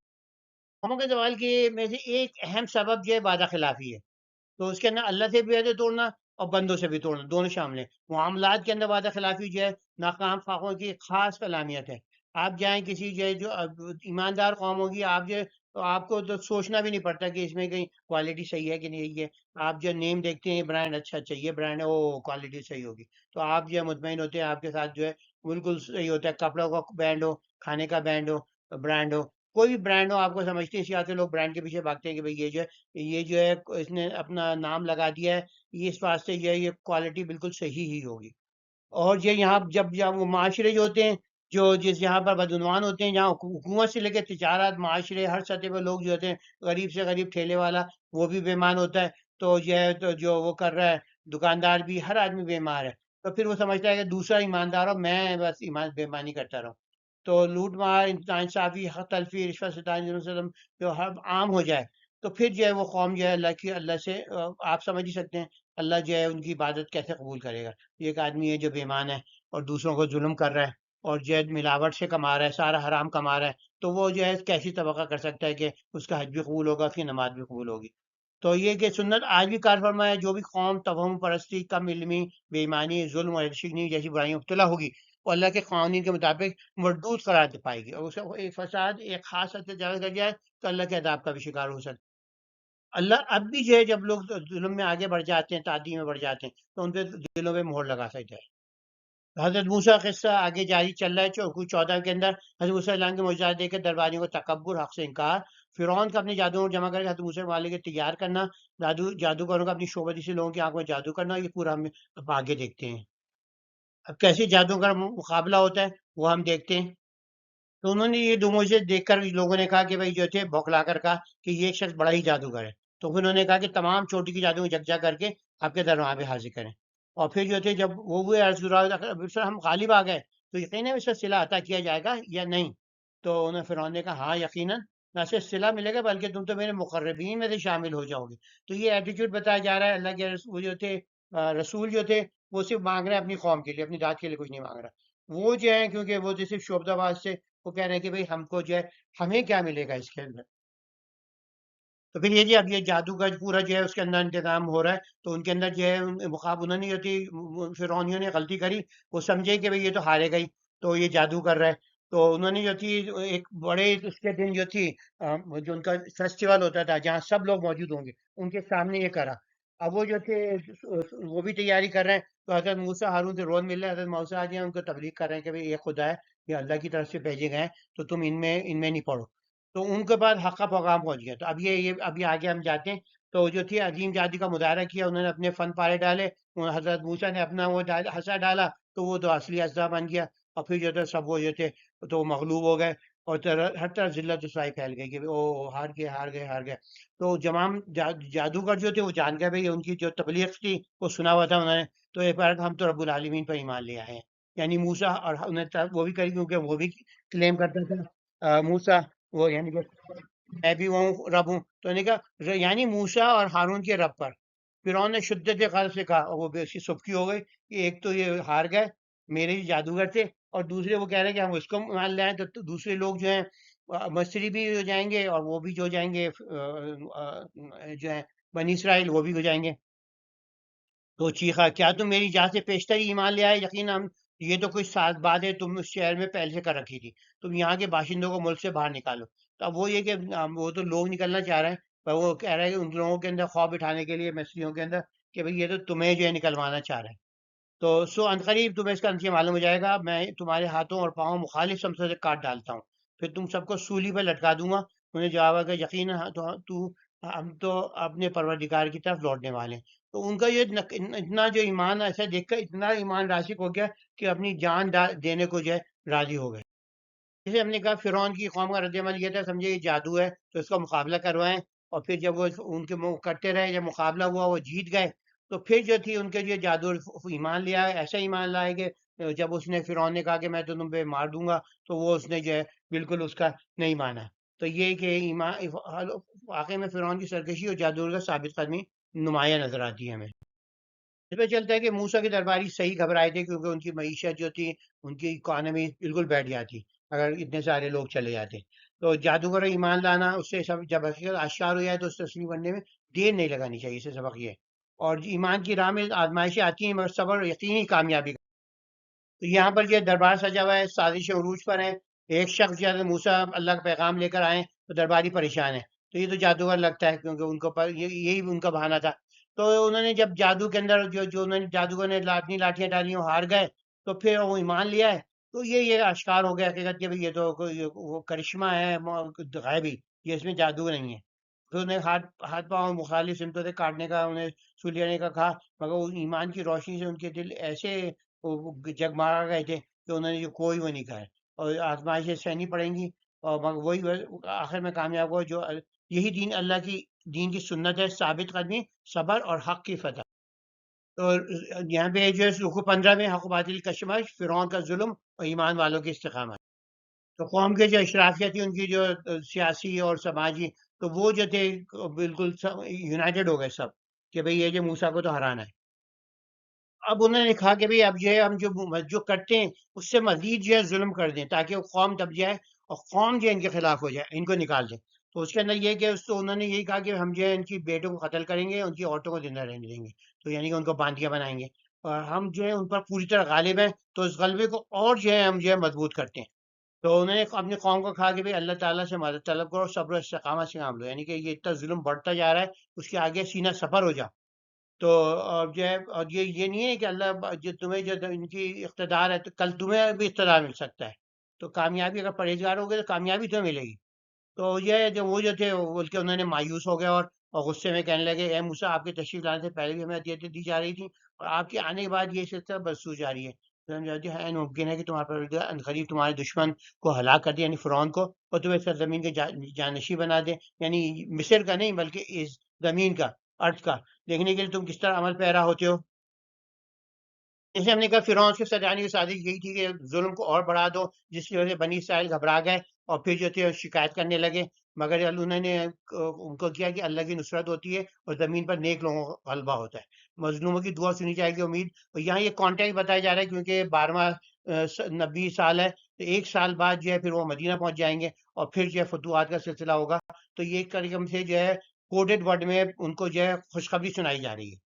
قوموں کے زوال کے میں سے ایک اہم سبب جو ہے وعدہ خلافی ہے. تو اس کے اندر اللہ سے بھی وعدے توڑنا اور بندوں سے بھی توڑنا دونوں شامل ہیں. معاملات کے اندر وعدہ خلافی جو ہے ناکام خواہوں کی ایک خاص علامت ہے. آپ جائیں کسی جو ہے جو ایماندار قوم ہوگی، آپ جو تو آپ کو تو سوچنا بھی نہیں پڑتا کہ اس میں کہیں کوالٹی صحیح ہے کہ نہیں ہے. آپ جو نیم دیکھتے ہیں برانڈ اچھا چاہیے، برانڈ ہے وہ کوالٹی صحیح ہوگی، تو آپ جو ہے مطمئن ہوتے ہیں، آپ کے ساتھ جو ہے بالکل صحیح ہوتا ہے. کپڑوں کا برانڈ ہو، کھانے کا برانڈ ہو، برانڈ ہو، کوئی بھی برانڈ ہو، آپ کو سمجھتے ہیں اسی آتے لوگ برانڈ کے پیچھے بھاگتے ہیں کہ بھئی یہ جو ہے اس نے اپنا نام لگا دیا ہے، یہ اس واسطے یہ کوالٹی بالکل صحیح ہی ہوگی. اور یہ یہاں جب وہ معاشرے جو ہوتے ہیں جس یہاں پر بدعنوان ہوتے ہیں، جہاں حکومت سے لے کے تجارت، معاشرے، ہر سطح پہ لوگ جو ہوتے ہیں، غریب سے غریب ٹھیلے والا وہ بھی بے ایمان ہوتا ہے. تو یہ ہے تو جو وہ کر رہا ہے دکاندار بھی، ہر آدمی بے ایمان ہے. تو پھر وہ سمجھتا ہے کہ دوسرا ایماندار ہو، میں بس ایمان بے ایمانی کرتا رہوں. تو لوٹ مار، ناانصافی، حق تلفی، رشوت ستانی، ظلم جو ہر عام ہو جائے، تو پھر جو ہے وہ قوم جو ہے اللہ سے آپ سمجھ ہی سکتے ہیں اللہ جو ہے ان کی عبادت کیسے قبول کرے گا. ایک آدمی ہے جو بے ایمان ہے اور دوسروں کو ظلم کر رہا ہے اور جو ہے ملاوٹ سے کما رہا ہے، سارا حرام کما رہا ہے، تو وہ جو ہے کیسی توقع کر سکتا ہے کہ اس کا حج بھی قبول ہوگا، اس کی نماز بھی قبول ہوگی. تو یہ کہ سنت آج بھی کار فرما ہے، جو بھی قوم توہم پرستی، کم علمی، بے ایمانی، ظلم اور شکنی جیسی برائیوں مبتلا ہوگی، وہ اللہ کے قوانین کے مطابق مردود قرار دے پائے گی، اور اسے ایک فساد ایک خاص حد سے زیادہ کر جائے تو اللہ کے عذاب کا بھی شکار ہو سکتا ہے. اللہ اب بھی جو ہے جب لوگ ظلم میں آگے بڑھ جاتے ہیں، تعدی میں بڑھ جاتے ہیں، تو ان پہ دلوں پہ مہر لگا سکتا ہے۔ حضرت موسیٰ کا قصہ آگے جاری چل رہا ہے، چوکو 14 کے اندر حضرت موسیٰ علیہ السلام کے معجزات دیکھ کے درباریوں کو تکبر، حق سے انکار، فرعون کا اپنے جادوگروں کو جمع کر کے حضرت موسیٰ والے کے تیار کرنا، جادوگروں کا اپنی شعبدی سے لوگوں کی آنکھوں میں جادو کرنا، یہ پورا ہم اب آگے دیکھتے ہیں۔ اب کیسے جادوگر مقابلہ ہوتا ہے وہ ہم دیکھتے ہیں۔ تو انہوں نے یہ دو معجزے دیکھ کر لوگوں نے کہا کہ بھائی جو تھے بھوکلا کر کہا کہ یہ ایک شخص بڑا ہی جادوگر ہے۔ تو پھر انہوں نے کہا کہ تمام چوٹی کی جادو یکجا کر کے آپ کے دربار پہ حاضر کریں۔ اور پھر جو تھے جب وہ ہوئے عرض سر ہم غالب آ گئے تو یقیناً اس کا صلہ عطا کیا جائے گا یا نہیں؟ تو انہوں نے فرعون نے کہا ہاں یقیناً نہ صرف صلہ ملے گا بلکہ تم تو میرے مقربین میں سے شامل ہو جاؤ گے۔ تو یہ ایٹیٹیوڈ بتایا جا رہا ہے اللہ کے رسول جو تھے، رسول جو تھے وہ صرف مانگ رہے ہیں اپنی قوم کے لیے، اپنی ذات کے لیے کچھ نہیں مانگ رہا۔ وہ جو ہے کیونکہ وہ جو صرف شعبدہ باز سے وہ کہہ رہے ہیں کہ بھئی ہم کو جو ہے ہمیں کیا ملے گا اس کے اندر۔ تو پھر یہ جی اب یہ جادو کا پورا جو ہے اس کے اندر انتظام ہو رہا ہے، تو ان کے اندر جو ہے انہوں نے جو تھی فرعونیوں نے غلطی کری، وہ سمجھے کہ بھئی یہ تو ہارے گئی تو یہ جادو کر رہا ہے، تو انہوں نے جو تھی ایک بڑے اس کے دن جو تھی جو ان کا فیسٹیول ہوتا تھا جہاں سب لوگ موجود ہوں گے ان کے سامنے یہ کرا۔ اب وہ جو تھے وہ بھی تیاری کر رہے ہیں، تو حضرت موسیٰ ہارون سے روز مل رہے ہیں، حضرت موسیٰ آ جائیں ان کو تبلیغ کر رہے ہیں کہ بھئی یہ خدا ہے، یہ اللہ کی طرف سے بھیجے گئے ہیں، تو تم ان میں نہیں پڑھو۔ تو ان کے بعد حق کا پیغام پہنچ گیا۔ تو ابھی آگے ہم جاتے ہیں، تو جو تھی عظیم جادو کا مظاہرہ کیا، انہوں نے اپنے فن پارے ڈالے، حضرت موسیٰ نے اپنا وہ ہنسا ڈالا، تو وہ تو اصلی ہنسا بن گیا، اور پھر جو تھے سب وہ جو تھے تو وہ مغلوب ہو گئے، اور ہر طرف ذلت و رسوائی پھیل گئی کہ او ہار گئے ہار گئے ہار گئے۔ تو تمام جادوگر جو تھے وہ جان گئے بھئی ان کی جو تبلیغ تھی وہ سنا ہوا تھا انہوں نے، تو ایک بار ہم تو رب العالمین پر ایمان لے آئے ہیں۔ یعنی موسیٰ، اور انہیں وہ بھی کری کیونکہ وہ بھی کلیم کرتا تھا موسیٰ، وہ یعنی کہ میں بھی وہ ہوں رب ہوں، تو انہوں نے کہا یعنی موسیٰ اور ہارون کے رب پر۔ فرعون نے شدت قلب سے کہا، اور وہ بے سی سبکی ہو گئی کہ ایک تو یہ ہار گئے میرے ہی جادوگر تھے، اور دوسرے وہ کہہ رہے ہیں کہ ہم اس کو مان لے آئیں، تو دوسرے لوگ جو ہیں مصری بھی ہو جائیں گے، اور وہ بھی جو جائیں گے جو ہیں بنی اسرائیل وہ بھی ہو جائیں گے۔ تو چیخا کیا تم میری جان سے پیشتر ہی ایمان لے آئے؟ یقینا ہم یہ تو کوئی سات بات ہے تم اس شہر میں پہلے سے کر رکھی تھی، تم یہاں کے باشندوں کو ملک سے باہر نکالو۔ تو اب وہ یہ کہ وہ تو لوگ نکلنا چاہ رہے ہیں، پر وہ کہہ رہے ہیں کہ ان لوگوں کے اندر خوف بٹھانے کے لیے مصریوں کے اندر کہ بھئی یہ تو تمہیں جو ہے نکلوانا چاہ رہے ہیں۔ تو عنقریب تمہیں اس کا نتیجہ معلوم ہو جائے گا، میں تمہارے ہاتھوں اور پاؤں مخالف سمتوں سے کاٹ ڈالتا ہوں، پھر تم سب کو سولی پر لٹکا دوں گا۔ انہیں جواب ہے کہ یقینا ہم تو اپنے پروردگار کی طرف لوٹنے والے ہیں۔ تو ان کا یہ اتنا جو ایمان ایسا دیکھ کر اتنا ایمان راسخ ہو گیا کہ اپنی جان دینے کو جو ہے راضی ہو گئے۔ جیسے ہم نے کہا فرعون کی قوم کا رد عمل یہ تھا، سمجھے یہ جادو ہے تو اس کا مقابلہ کروائیں، اور پھر جب وہ ان کے کرتے رہے، جب مقابلہ ہوا وہ جیت گئے، تو پھر جو تھی ان کے جو جادو ایمان لیا، ایسا ایمان لائے کہ جب اس نے فرعون نے کہا کہ میں تو تم پہ مار دوں گا، تو وہ اس نے جو ہے بالکل اس کا نہیں مانا۔ تو یہ کہ ایمان واقعی میں فرعون کی سرکشی اور جادو کا ثابت قدمی نمایاں نظر آتی ہے ہمیں۔ اس پہ چلتا ہے کہ موسیٰ کے درباری صحیح گھبرائے تھے کیونکہ ان کی معیشت جو تھی، ان کی اکانومی بالکل بیٹھ جاتی اگر اتنے سارے لوگ چلے جاتے۔ تو جادوگر ایمان لانا اس سے سب جب حقیقت آشکار ہو جائے تو اس تسلیم کرنے میں دیر نہیں لگانی چاہیے، اس سے سبق یہ ہے۔ اور ایمان کی راہ میں آزمائشیں آتی ہیں مگر صبر اور یقینی کامیابی کا۔ تو یہاں پر یہ دربار سجا ہوا ہے، سازش عروج پر ہے، ایک شخص جو ہے موسیٰ اللہ کا پیغام لے کر آئے تو درباری پریشان ہے، تو یہ تو جادوگر لگتا ہے کیونکہ ان کو یہی ان کا بہانہ تھا۔ تو انہوں نے جب جادو کے اندر جو انہوں نے جادوگر نے اپنی لاٹیاں ڈالی وہ ہار گئے، تو پھر وہ ایمان لیا ہے، تو یہ آشکار ہو گیا حقیقت کہ یہ تو وہ کرشمہ ہے غیبی، یہ اس میں جادو نہیں ہے۔ پھر انہیں ہاتھ پاؤں مخالف سمتوں سے کاٹنے کا، انہیں سلینے کا کہا، مگر وہ ایمان کی روشنی سے ان کے دل ایسے جگمگا گئے تھے کہ انہوں نے کوئی وہ نہیں کہا، اور آزمائشیں سہنی پڑیں گی، اور مگر وہی آخر میں کامیاب ہو جو یہی دین اللہ کی دین کی سنت ہے، ثابت قدمی، صبر اور حق کی فتح۔ تو یہاں پہ جو ہے رکوع 15 میں حق و باطل کا کشمکش، فرعون کا ظلم اور ایمان والوں کی استقامت۔ تو قوم کے جو اشرافیہ تھی ان کی جو سیاسی اور سماجی، تو وہ جو تھے بالکل یونائٹڈ ہو گئے سب کہ بھئی یہ جو موسیٰ کو تو ہرانا ہے۔ اب انہوں نے کہا کہ بھئی اب جو ہے ہم جو کرتے ہیں اس سے مزید جو ہے ظلم کر دیں تاکہ وہ قوم دب جائے، اور قوم جو ہے ان کے خلاف ہو جائے، ان کو نکال دیں۔ تو اس کے اندر یہ کہ انہوں نے یہی کہا کہ ہم جو ہے ان کی بیٹوں کو قتل کریں گے، ان کی عورتوں کو زندہ رہنے دیں گے، تو یعنی کہ ان کو باندیاں بنائیں گے، اور ہم جو ہے ان پر پوری طرح غالب ہیں، تو اس غلبے کو اور جو ہے ہم جو ہے مضبوط کرتے ہیں۔ تو انہوں نے اپنی قوم کو کہا کہ بھئی اللہ تعالیٰ سے مدد طلب کرو، صبر و استقامت سے کام لو، یعنی کہ یہ اتنا ظلم بڑھتا جا رہا ہے، اس کے آگے سینہ سپر ہو جاؤ۔ تو جو ہے، اور یہ نہیں ہے کہ اللہ جو تمہیں جو ان کی اقتدار ہے تو کل تمہیں بھی اقتدار مل سکتا ہے، تو کامیابی اگر پرہیزگار ہوگے تو کامیابی تمہیں ملے گی۔ تو یہ جو وہ جو تھے وہ بول کے انہوں نے مایوس ہو گئے، اور غصے میں کہنے لگے اے موسیٰ، آپ کے تشریف لانے سے پہلے بھی ہمیں ہدیتیں دی جا رہی تھیں، اور آپ کے آنے کے بعد یہ سلسلہ بدسور جاری ہے۔ تو ہم کہتے ہیں ممکن ہے کہ تمہارے پروردگار عنقریب تمہارے دشمن کو ہلاک کر دے، یعنی فرعون کو، اور تمہیں سرزمین کے جانشین بنا دے، یعنی مصر کا نہیں بلکہ اس زمین کا، ارض کا، دیکھنے کے لیے تم کس طرح عمل پیرا ہوتے ہو۔ جیسے ہم نے کہا فرعون کی سرجانی کی سازش یہی تھی کہ ظلم کو اور بڑھا دو، جس کی وجہ سے بنی اسرائیل گھبرا گئے اور پھر جو تھے شکایت کرنے لگے، مگر انہوں نے ان کو کیا کہ اللہ کی نصرت ہوتی ہے اور زمین پر نیک لوگوں کا غلبہ ہوتا ہے، مظلوموں کی دعا سنی جائے گی امید۔ اور یہاں یہ کانٹیکٹ بتایا جا رہا ہے کیونکہ 12واں نبی سال ہے، تو ایک سال بعد جو ہے پھر وہ مدینہ پہنچ جائیں گے، اور پھر جو ہے فتوحات کا سلسلہ ہوگا۔ تو یہ ایک طریقے سے جو ہے کوڈڈ ورڈ میں ان کو جو ہے خوشخبری سنائی جا رہی ہے۔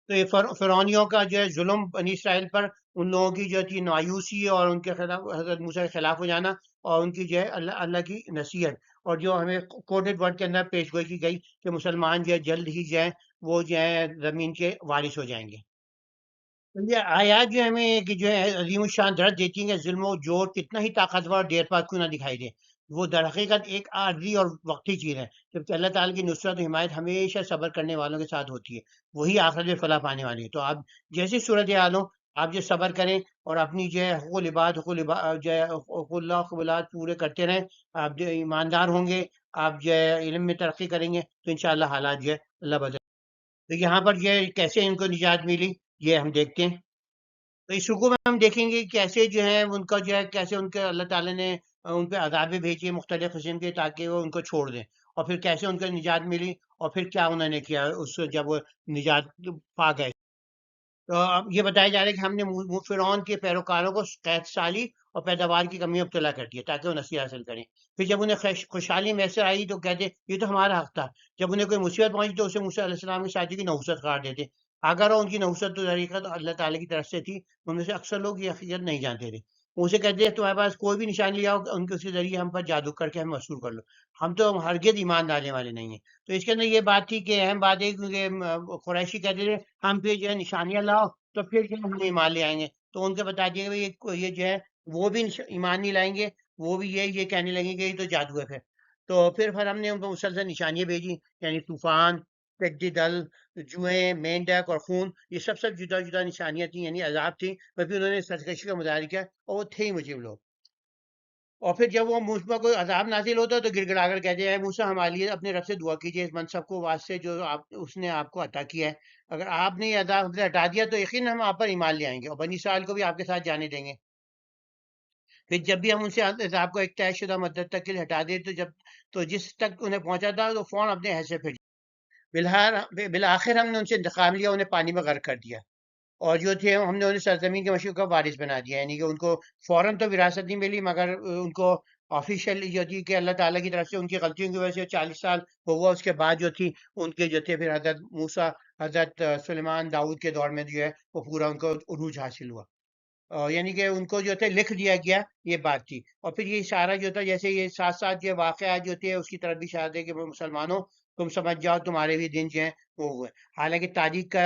تو یہ فرعونیوں کا جو ہے ظلم بنی اسرائیل پر، ان لوگوں کی جو تھی مایوسی اور ان کے خلاف حضرت موسیٰ کے خلاف ہو جانا، اور ان کی جو ہے اللہ کی نصیحت، اور جو ہمیں کوڈڈ ورڈ کے اندر پیش گوئی کی گئی کہ مسلمان جو ہے جلد ہی جو ہے وہ جو ہے زمین کے وارث ہو جائیں گے۔ تو یہ آیات جو ہمیں کہ جو ہے عظیم الشان درد دیتی ہیں کہ ظلم و جور کتنا ہی طاقتور اور دیر پا کیوں نہ دکھائی دے، وہ در حقیقت ایک عارضی اور وقتی چیز ہے، جبکہ اللہ تعالیٰ کی نصرت و حمایت ہمیشہ صبر کرنے والوں کے ساتھ ہوتی ہے، وہی آخرت میں فلاح پانے والی ہے۔ تو آپ جیسی صورت حال ہو، آپ جو صبر کریں اور اپنی جو ہے حقوق العباد جو ہے حقوق اللہ قبولات پورے کرتے رہیں، آپ جو ایماندار ہوں گے، آپ جو ہے علم میں ترقی کریں گے، تو انشاءاللہ حالات جو ہے اللہ بدل۔ تو یہاں پر یہ کیسے ان کو نجات ملی، یہ ہم دیکھتے ہیں۔ تو اس رکوع میں ہم دیکھیں گے کہ کیسے جو ہے ان کا جو ہے کیسے ان کے اللہ تعالیٰ نے ان پہ عذابیں بھیجی مختلف قسم کے تاکہ وہ ان کو چھوڑ دیں، اور پھر کیسے ان کو نجات ملی، اور پھر کیا انہوں نے کیا اس جب وہ نجات پا گئے۔ تو اب یہ بتایا جا رہا ہے کہ ہم نے فرعون کے پیروکاروں کو قحط سالی اور پیداوار کی کمی میں مبتلا کر دیا تاکہ وہ نصیحت حاصل کریں۔ پھر جب انہیں خوشحالی میسر آئی تو کہتے یہ تو ہمارا حق تھا، جب انہیں کوئی مصیبت پہنچی تو اسے موسیٰ علیہ السلام کی ساتھی کی نحوست قرار دیتے، اگر ان کی نحوست تو حقیقت اللہ تعالیٰ کی طرف سے تھی، ان میں سے اکثر لوگ یہ حقیقت نہیں جانتے تھے۔ وہ اسے کہتے ہیں تمہارے پاس کوئی بھی نشانی لے آؤ ان کے ذریعے ہم پر جادو کر کے ہم مسحور کر لو، ہم تو ہرگز ایمان ڈالنے والے نہیں ہیں۔ تو اس کے اندر یہ بات تھی کہ اہم بات ہے کیونکہ قریشی کہتے تھے ہم پہ جو ہے نشانیاں لاؤ تو پھر جو ہے ہم ایمان لے آئیں گے، تو ان کے بتا دیا کہ یہ جو ہے وہ بھی ایمان نہیں لائیں گے، وہ بھی یہ کہنے لگیں گے یہ تو جادو ہے۔ پھر ہم نے ان کو مسلسل نشانیاں بھیجی، یعنی طوفان، پگڈی دل، جوئیں، مینڈک اور خون، یہ سب جدا جدا نشانیاں تھیں، یعنی عذاب تھی، پر پھر انہوں نے سرکشی کا مظاہرہ کیا، اور وہ تھے ہی مجرم لوگ۔ اور پھر جب وہ مجھ پر کوئی عذاب نازل ہوتا ہے تو گڑ گڑا کر کہتے ہیں موسیٰ ہمارے لیے اپنے رب سے دعا کیجیے اس منصب کو واسطے جو اس نے آپ کو عطا کیا ہے، اگر آپ نے یہ عذاب ہم سے ہٹا دیا تو یقین ہم آپ پر ایمان لے آئیں گے اور بنی اسرائیل کو بھی آپ کے ساتھ جانے دیں گے۔ پھر جب بھی ہم ان سے عذاب کو ایک طے شدہ مدت تک کے لیے ہٹا دیں تو جس تک انہیں پہنچا تھا تو فوراً اپنے حصے پھر بالآخر ہم نے ان سے انتقام لیا، انہیں پانی میں غرق کر دیا، اور جو تھے ہم نے انہیں سرزمین کے مشرق کا وارث بنا دیا، یعنی کہ ان کو فوراً تو وراثت نہیں ملی، مگر ان کو آفیشیل جو تھی کہ اللہ تعالیٰ کی طرف سے ان کی غلطیوں کی وجہ سے 40 سال ہوا، اس کے بعد جو تھی ان کے جو تھے پھر حضرت موسیٰ، حضرت سلیمان، داؤد کے دور میں جو ہے وہ پورا ان کو عروج حاصل ہوا، یعنی کہ ان کو جو تھے لکھ دیا گیا، یہ بات تھی۔ اور پھر یہ اشارہ جو تھا جیسے یہ ساتھ ساتھ یہ واقعات جو تھے اس کی طرف بھی اشارہ ہے کہ وہ مسلمانوں تم سمجھ جاؤ تمہارے بھی دن جو ہیں وہ ہوئے، حالانکہ تاریخ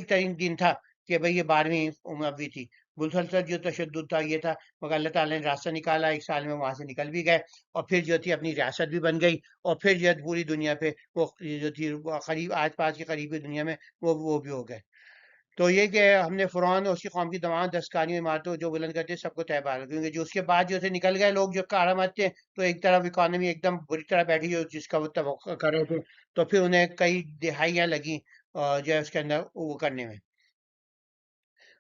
ترین دن تھا کہ بھئی یہ 12ویں اموی تھی، مسلسل جو تشدد تھا یہ تھا، مگر اللہ تعالیٰ نے راستہ نکالا، ایک سال میں وہاں سے نکل بھی گئے، اور پھر جو تھی اپنی ریاست بھی بن گئی، اور پھر جو پوری دنیا پہ وہ جو تھی قریب آس پاس کی قریبی دنیا میں وہ بھی ہو گئے۔ تو یہ کہ ہم نے فرعون اور اس کی قوم کی تمام دستکاریوں عمارتوں جو بلند کرتے سب کو تہبار کر، کیونکہ جو اس کے بعد جو تھے نکل گئے لوگ جو کارآمد تھے، تو ایک طرف اکانومی ایک دم بری طرح بیٹھی جو جس کا وہ توقع کر رہے تھے، تو پھر انہیں کئی دہائیاں لگیں جو ہے اس کے اندر وہ کرنے میں۔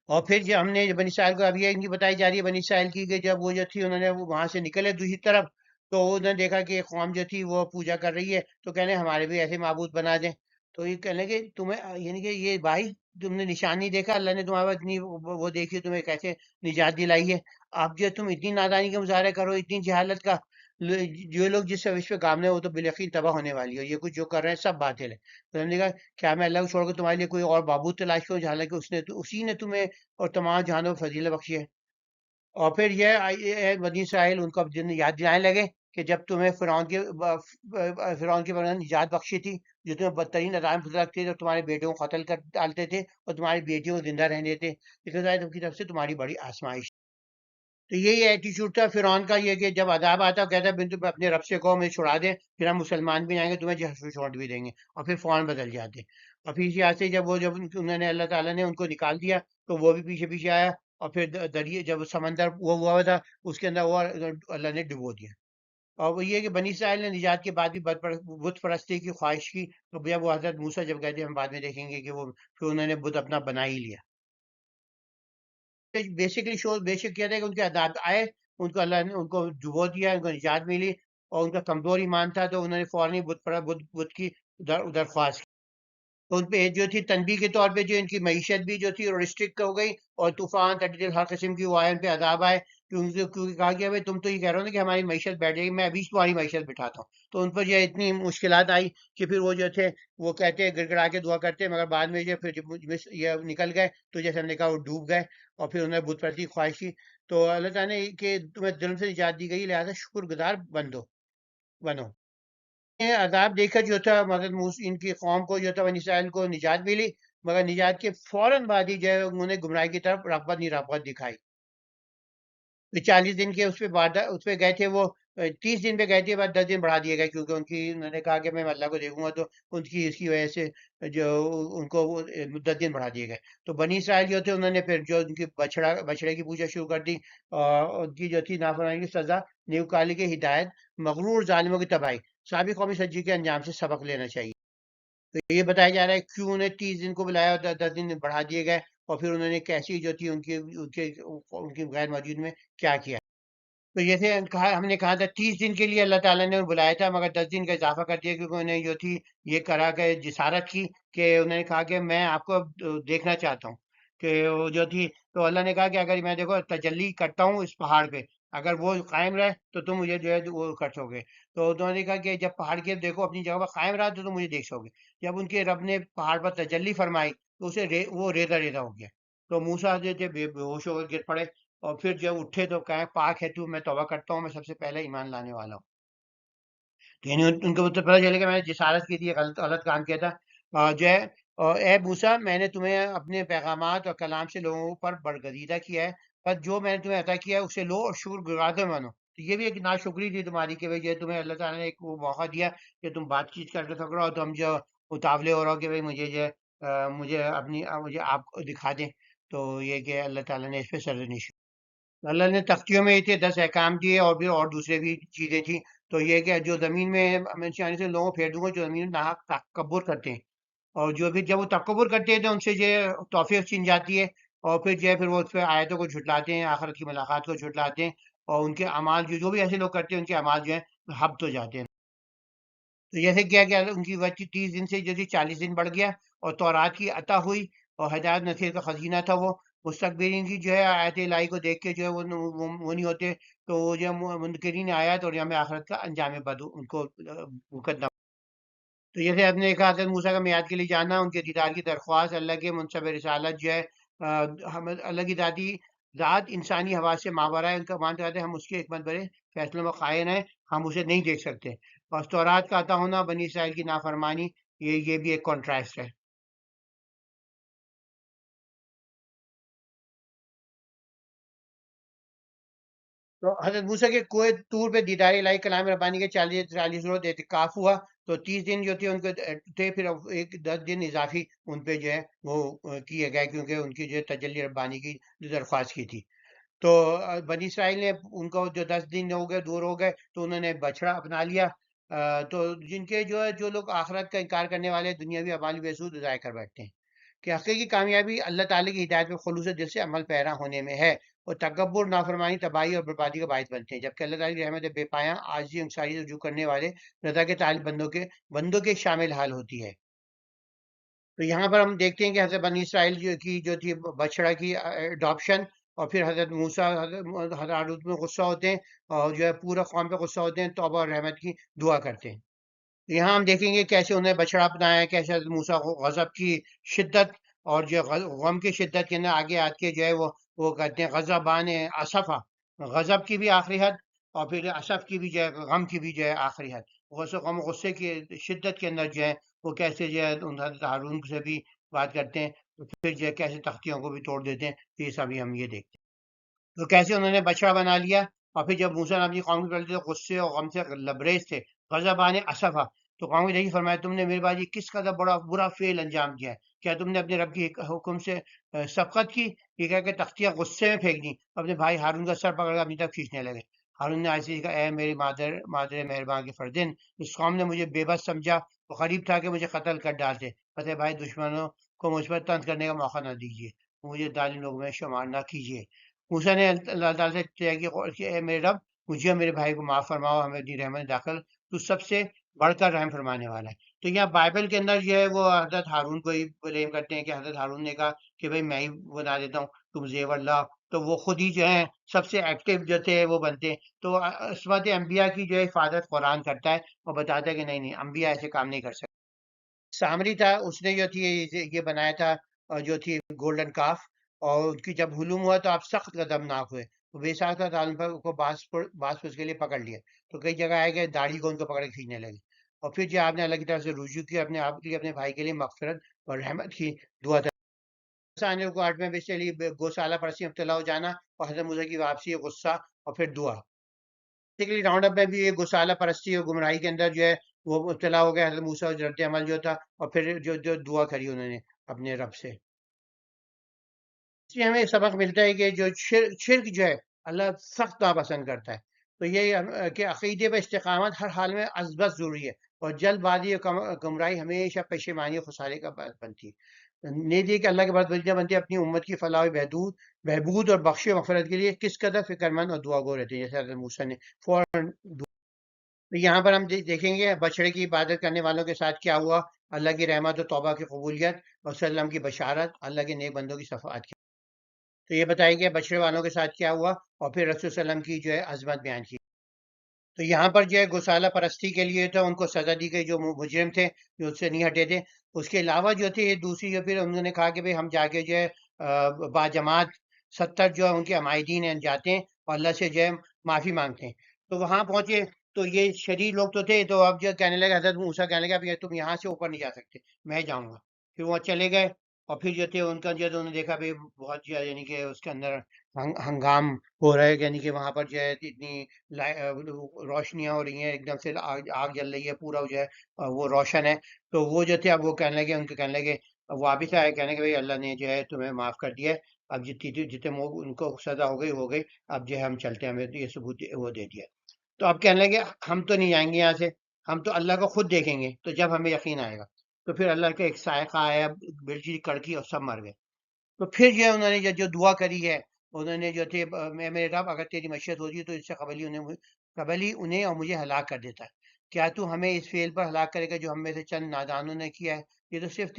اور پھر جو ہم نے بنی اسرائیل کو اب یہ ان کی بتائی جا رہی ہے بنی اسرائیل کی کہ جب وہ جو تھی انہوں نے وہاں سے نکلے دوسری طرف، تو انہوں نے دیکھا کہ قوم جو تھی وہ پوجا کر رہی ہے، تو کہنے ہمارے بھی ایسے معبود بنا دیں۔ تو یہ کہنے کہ تمہیں یعنی کہ یہ بھائی تم نے نشان نہیں دیکھا، اللہ نے تمہارے پاس اتنی وہ دیکھی تمہیں کیسے نجات دلائی ہے، اب جو تم اتنی نادانی کا مظاہرہ کرو اتنی جہالت کا، جو لوگ جس روش پہ کام ہے وہ تو بالاخیر تباہ ہونے والی ہے، یہ کچھ جو کر رہے ہیں سب باطل ہے۔ تو ہم نے کہا کیا میں اللہ کو چھوڑ کے تمہارے لیے کوئی اور معبود تلاش کروں، حالانکہ اسی نے تمہیں اور تمام جہانوں کو فضیلت بخشی ہے۔ اور پھر یہ بنی اسرائیل ان کو اب یاد دلانے لگے کہ جب تمہیں فرعون کی نجات بخشی تھی، جو تمہیں بدترین عذاب میں رکھتے تھے اور تمہارے بیٹوں کو قتل کر ڈالتے تھے اور تمہاری بیٹیوں کو زندہ رہنے دیتے، لیکن تم کی طرف سے تمہاری بڑی آزمائش. تو یہی ایٹیچیوڈ تھا فرعون کا، یہ کہ جب عذاب آتا کہتا ہے بن اپنے رب سے کہو مجھے چھڑا دے، پھر ہم مسلمان بھی آئیں گے تمہیں چھوڑ بھی دیں گے، اور پھر فوراً بدل جاتے. اور پھر اسی سے جب انہوں نے اللہ تعالیٰ نے ان کو نکال دیا تو وہ بھی پیچھے پیچھے آیا، اور پھر دریا جب سمندر وہ ہوا تھا اس کے اندر وہ اللہ نے ڈبو دیا. اور وہ یہ کہ بنی اسرائیل نے نجات کے بعد بھی بت پرستی کی خواہش کی، تو بھیا وہ حضرت موسیٰ جب گئے تھے ہم بعد میں دیکھیں گے کہ وہ پھر انہوں نے بت اپنا بنا ہی لیا. بیسکلی بیسک کیا تھا کہ ان کے عذاب آئے، ان کو اللہ نے ان کو ڈبو دیا، ان کو نجات ملی، اور ان کا کمزور ایمان تھا تو انہوں نے فوراً بت کی درخواست کی. تو ان پہ جو تھی تنبیہ کے طور پہ جو ان کی معیشت بھی جو تھی ریسٹرکٹ ہو گئی، اور طوفان ہر قسم کی وہ آئے، ان پہ عذاب آئے، کیونکہ کہا کہ بھائی تم تو یہ کہہ رہے ہو نا کہ ہماری معیشت بیٹھ جائے گی، میں ابھی تمہاری معیشت بٹھاتا ہوں. تو ان پر جو اتنی مشکلات آئی کہ پھر وہ جو تھے وہ کہتے گڑ گڑا کے دعا کرتے، مگر بعد میں جو پھر جب یہ نکل گئے تو جیسے ہم نے کہا وہ ڈوب گئے، اور پھر انہوں نے بت پرستی کی خواہش کی. تو اللہ تعالیٰ نے کہ تمہیں ظلم سے نجات دی گئی لہٰذا شکر گزار بنو. عذاب دیکھا جو تھا مدد ان کی قوم کو جو تھا بنی اسرائیل کو نجات ملی، مگر نجات کے فوراً بعد ہی جو ہے انہوں نے گمراہی کی طرف رغبت نہیں رغبت دکھائی. 40 دن کے اس پہ گئے تھے وہ، 30 دن پہ گئے تھے، بعد 10 دن بڑھا دیے گئے کیونکہ انہوں نے کہا کہ میں اللہ کو دیکھوں گا، تو ان کی اس کی وجہ سے جو ان کو 10 دن بڑھا دیے گئے. تو بنی اسرائیل جو تھے انہوں نے پھر جو ان کی بچڑے کی پوجا شروع کر دی، اور ان کی جو تھی نافرمانی کی سزا نیو کالی کی ہدایت، مغرور ظالموں کی تباہی. سابق قومی سجی کے انجام سے سبق لینا چاہیے. تو یہ بتایا جا رہا ہے کیوں انہیں 30 دن کو بلایا اور 10 دن بڑھا دیے گئے، اور پھر انہوں نے کیسی جو تھی ان کی غیر موجود میں کیا کیا. تو جیسے ہم نے کہا تھا 30 دن کے لیے اللہ تعالیٰ نے بلایا تھا، مگر 10 دن کا اضافہ کر دیا کیونکہ انہیں جو تھی یہ کرا کہ جسارت کی، کہ انہوں نے کہا کہ میں آپ کو دیکھنا چاہتا ہوں کہ وہ جو تھی. تو اللہ نے کہا کہ اگر میں دیکھو تجلی کرتا ہوں اس پہاڑ پہ، اگر وہ قائم رہے تو تم مجھے جو ہے وہ کر سو گے. تو انہوں نے کہا کہ جب پہاڑ کے دیکھو اپنی جگہ پر قائم رہا تو تم مجھے دیکھ سو گے. جب ان کے رب نے پہاڑ پر تجلی فرمائی تو اسے وہ ریزہ ریزہ ہو گیا. تو موسیٰ جو تھے بے ہوش ہو کر گر پڑے، اور پھر جب اٹھے تو کہیں پاک ہے تو، میں توبہ کرتا ہوں، میں سب سے پہلے ایمان لانے والا ہوں. تو یعنی ان کو تو پتہ چلے کہ میں نے جسارت کی تھی، غلط غلط کام کیا تھا. جو ہے اے موسیٰ میں نے تمہیں اپنے پیغامات اور کلام سے لوگوں پر برگزیدہ کیا ہے، پر جو میں نے تمہیں عطا کیا ہے اسے لو اور شکر گزار بنو. تو یہ بھی ایک ناشکری تھی تمہاری کہ بھائی یہ تمہیں اللہ تعالیٰ نے ایک وہ موقع دیا کہ تم بات چیت کر کے سک رہو، تو ہم جو اتاولے ہو رہا ہو کہ بھائی مجھے جو مجھے آپ کو دکھا دیں. تو یہ کہ اللہ تعالیٰ نے اس پہ سرزنش، اللہ نے تختیوں میں یہ تھے 10 احکام دیے، اور بھی اور دوسرے بھی چیزیں تھیں. تو یہ کہ جو زمین میں میں چاہنے سے لوگوں کو پھیر دوں گا جو زمین میں ناحق تکبر کرتے ہیں، اور جو بھی جب وہ تکبر کرتے ہیں تو ان سے جو ہے توفیق چھن جاتی ہے، اور پھر جو ہے پھر وہ اس پہ آیتوں کو جھٹلاتے ہیں، آخرت کی ملاقات کو جھٹلاتے ہیں، اور ان کے اعمال جو بھی ایسے لوگ کرتے ہیں ان کے اعمال جو ہیں حبط ہو جاتے ہیں. تو جیسے کیا گیا ان کی وجہ 30 دن سے جو تھی 40 دن بڑھ گیا، اور تورات کی عطا ہوئی، اور ہدایت نصیحت کا خزینہ تھا وہ. مستقبرین کی جو ہے آیت الہی کو دیکھ کے جو ہے وہ نہیں ہوتے، تو وہ جو ہے منکرین آیات اور یوم آخرت کا انجام بد ان کو مقدم. تو جیسے آپ نے کہا حضرت موسیٰ کا میعاد کے لیے جانا، ان کے دیدار کی درخواست، اللہ کے منصب رسالت جو ہے اللہ کی ذاتی ذات انسانی حواس سے ماورا ہے، ان کا مانتے ہیں ہم اس کے حکمت برے فیصلوں میں قائل ہیں، ہم اسے نہیں دیکھ سکتے. اور تورات کا عطا ہونا، بنی اسرائیل کی نافرمانی، یہ بھی ایک کنٹراسٹ ہے. تو حضرت موسیٰ کے کوہ طور پہ دیدار الہی کلام ربانی کے 40 روز اعتکاف ہوا. تو 30 دن جو تھے ان کے تھے، پھر ایک 10 دن اضافی ان پہ جو ہے وہ کیے گئے کیونکہ ان کی جو ہے تجلی ربانی کی جو درخواست کی تھی. تو بنی اسرائیل نے ان کو جو 10 دن ہو گئے دور ہو گئے تو انہوں نے بچڑا اپنا لیا. تو جن کے جو ہے جو لوگ آخرت کا انکار کرنے والے دنیاوی اعمال بے سود ضائع کر بیٹھتے ہیں، کہ حقیقی کامیابی اللہ تعالیٰ کی ہدایت میں خلوص دل سے عمل پیرا ہونے میں ہے، اور تکبر نافرمانی تباہی اور بربادی کا باعث بنتے ہیں، جبکہ اللہ تعالیٰ کی رحمت بے پایاں عاجزی انکساری سے رجوع کرنے والے رضا کے طالب بندوں کے شامل حال ہوتی ہے. تو یہاں پر ہم دیکھتے ہیں کہ حضرت بنی اسرائیل جو تھی بچڑا کی اڈاپشن، اور پھر حضرت موسیٰ حضرت ہارون میں غصہ ہوتے ہیں، اور جو ہے پورا قوم پہ غصہ ہوتے ہیں، توبہ اور رحمت کی دعا کرتے ہیں. یہاں ہم دیکھیں گے کیسے انہیں بچڑا اپنایا، کیسے حضرت موسیٰ کو غضب کی شدت اور جو غم کی شدت کے اندر آگے آ کے جو ہے وہ کہتے ہیں غضبان اسفا، غضب کی بھی آخری حد، اور پھر اسف کی بھی جو ہے غم کی بھی جو ہے آخری حد، غم و غصے کی شدت کے اندر جو ہے وہ کیسے جو ہے حضرت ہارون سے بھی بات کرتے ہیں، پھر جو ہے کیسے تختیوں کو بھی توڑ دیتے ہیں، تو یہ سبھی ہم یہ دیکھتے ہیں تو کیسے انہوں نے بچڑا بنا لیا، اور پھر جب موسیٰ نے اپنی قوم کے پہلے غصے اور غم سے لبریز تھے، غضبان اسفا، تو قوم نے یہی فرمایا تم نے میرے بعد یہ کس قدر بڑا برا فعل انجام دیا ہے، کیا تم نے اپنے رب کی حکم سے سبقت کی، یہ کہہ کے تختیاں غصے میں پھینک دی، اپنے بھائی ہارون کا سر پکڑ کر اپنی طرف کھینچنے لگے۔ ہارون نے ایسے ہی کہا اے میری مادر مہربان کے فردن، اس قوم نے مجھے بے بس سمجھا، وہ قریب تھا کہ مجھے قتل کر ڈالتے، فتح بھائی دشمنوں کو مجھ پر طنز کرنے کا موقع نہ دیجیے، مجھے ظالم لوگوں میں شمار نہ کیجیے۔ موسیٰ نے اللہ تعالیٰ سے کیا کہ اے میرے رب، مجھے اور میرے بھائی کو معاف فرماؤ، ہمیں اپنی رحمت میں داخل، تو سب سے بڑھ کر رحم فرمانے والا ہے۔ تو یہاں بائبل کے اندر جو ہے وہ حضرت ہارون کو ہی بلیم کرتے ہیں کہ حضرت ہارون نے کہا کہ بھائی میں ہی بنا دیتا ہوں، تم زیور لاؤ، تو وہ خود ہی جو ہیں سب سے ایکٹیو جو تھے وہ بنتے ہیں۔ تو عصمت انبیاء کی جو ہے حفاظت قرآن کرتا ہے اور بتاتا ہے کہ نہیں نہیں، انبیاء ایسے کام نہیں کر سکتے۔ سامری تھا، اس نے جو تھی یہ بنایا تھا جو تھی گولڈن کاف، اور ان کی جب حلم ہوا تو آپ سخت قدمناک ہوئے، تو بے ساختہ تعلیم پر کو باس پوچھ کے لیے پکڑ لیا، تو کئی جگہ آئے گئے داڑھی کو ان کو پکڑ کے کھینچنے لگے، اور پھر جو آپ نے اللہ کی طرف سے رجوع کی، اپنے آپ کے لیے اپنے بھائی کے لیے مغفرت اور رحمت کی دعا آنے کو 8ویں بے چلی گوشالہ پرستی میں مبتلا ہو جانا، اور حضرت موسیٰ کی واپسی، غصہ، اور پھر دعا۔ بیسیکلی راؤنڈ اپ میں بھی یہ گوشالہ پرستی اور گمراہی کے اندر جو ہے وہ مبتلا ہو گیا حضرت موسیٰ اور رد عمل جو تھا، اور پھر جو دعا کری انہوں نے اپنے رب سے۔ اس لیے ہمیں سبق ملتا ہے کہ جو شرک جو ہے اللہ سخت ناپسند کرتا ہے، تو یہ کہ عقیدے پر استقامت ہر حال میں ازبت ضروری ہے، اور جلد بازی اور گمراہی ہمیشہ پشیمانی اور خسارے کا باعث بنتی ہے۔ نہیں دی کہ اللہ کے بعد بنتے اپنی امت کی فلاح و بہبود اور بخش و مغفرت کے لیے کس قدر فکر مند اور دعا گو رہتے ہیں، جیسے حضرت موسیٰ نے فوراً تو یہاں پر ہم دیکھیں گے بچڑے کی عبادت کرنے والوں کے ساتھ کیا ہوا، اللہ کی رحمت و توبہ کی قبولیت اور وسلم کی بشارت، اللہ کے نیک بندوں کی صفات کی، تو یہ بتائیں گے بچڑے والوں کے ساتھ کیا ہوا، اور پھر رسول صلی اللہ علیہ وسلم کی جو ہے عظمت بیان کی۔ تو یہاں پر جو ہے گوشالہ پرستی کے لیے تو ان کو سزا دی گئی، جو مجرم تھے جو اس سے نہیں ہٹے تھے۔ اس کے علاوہ جو تھے دوسری جو پھر انہوں نے کہا کہ بھئی ہم جا کے جو ہے باجماعت 70 جو ہے ان کے عمائدین ہیں جاتے ہیں اور اللہ سے جو ہے معافی مانگتے ہیں، تو وہاں پہنچے تو یہ شریر لوگ تو تھے، تو اب جو کہنے لگے حضرت موسیٰ کہنے لگا اب یہ تم یہاں سے اوپر نہیں جا سکتے، میں جاؤں گا، پھر وہ چلے گئے، اور پھر جو تھے ان کا جو انہوں نے دیکھا بھئی بہت جو ہے یعنی کہ اس کے اندر ہنگام ہو رہا ہے، یعنی کہ وہاں پر جو ہے اتنی روشنیاں ہو رہی ہیں، ایک دم سے آگ جل رہی ہے، پورا جو ہے وہ روشن ہے، تو وہ جو تھے اب وہ کہنے لگے، ان کے کہنے لگے وہ واپس آئے، کہنے کہ بھئی اللہ نے جو ہے تمہیں معاف کر دیا ہے، اب جتنے ان کو سزا ہو گئی، اب جو ہے ہم چلتے ہیں، ہمیں یہ ثبوت وہ دے دیا۔ تو اب کہنے لگے ہم تو نہیں جائیں گے یہاں سے، ہم تو اللہ کو خود دیکھیں گے، تو جب ہمیں یقین آئے گا، تو پھر اللہ کا ایک صاعقہ آیا، بجلی کڑکی اور سب مر گئے۔ تو پھر جو ہے انہوں نے جو دعا کری ہے، انہوں نے جو تھے میں میرے رب اگر تیری مشیت ہوتی ہے تو اس سے قبل ہی انہیں اور مجھے ہلاک کر دیتا ہے، کیا تو ہمیں اس فعل پر ہلاک کرے گا جو ہم میں سے چند نادانوں نے کیا ہے، یہ تو صرف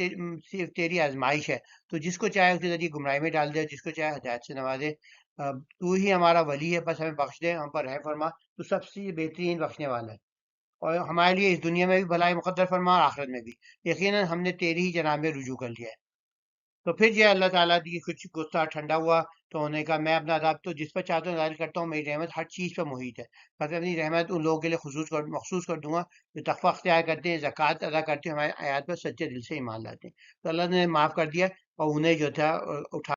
تیری آزمائش ہے، تو جس کو چاہے اس کے ذریعے گمراہی میں ڈال دے، جس کو چاہے ہدایت سے نوازے، تو ہی ہمارا ولی ہے، بس ہمیں بخش دے، ہم پر رحم فرما، تو سب سے بہترین بخشنے والا ہے، اور ہمارے لیے اس دنیا میں بھی بھلائی مقدر فرما اور آخرت میں بھی، یقیناً ہم نے تیری ہی جناب میں رجوع کر لیا ہے۔ تو پھر جو ہے اللہ تعالیٰ کی کچھ غصہ ٹھنڈا ہوا، تو انہوں نے کہا میں اپنا عذاب تو جس پر چاہتا ہوں نازل کرتا ہوں، میری رحمت ہر چیز پہ محیط ہے، بس اپنی رحمت ان لوگوں کے لیے مخصوص کر دوں گا جو تقویٰ اختیار کرتے ہیں، زکوٰۃ ادا کرتے ہیں، ہمارے آیات پر سچے دل سے ایمان لاتے ہیں، تو اللہ نے معاف کر دیا اور انہیں جو تھا اٹھا۔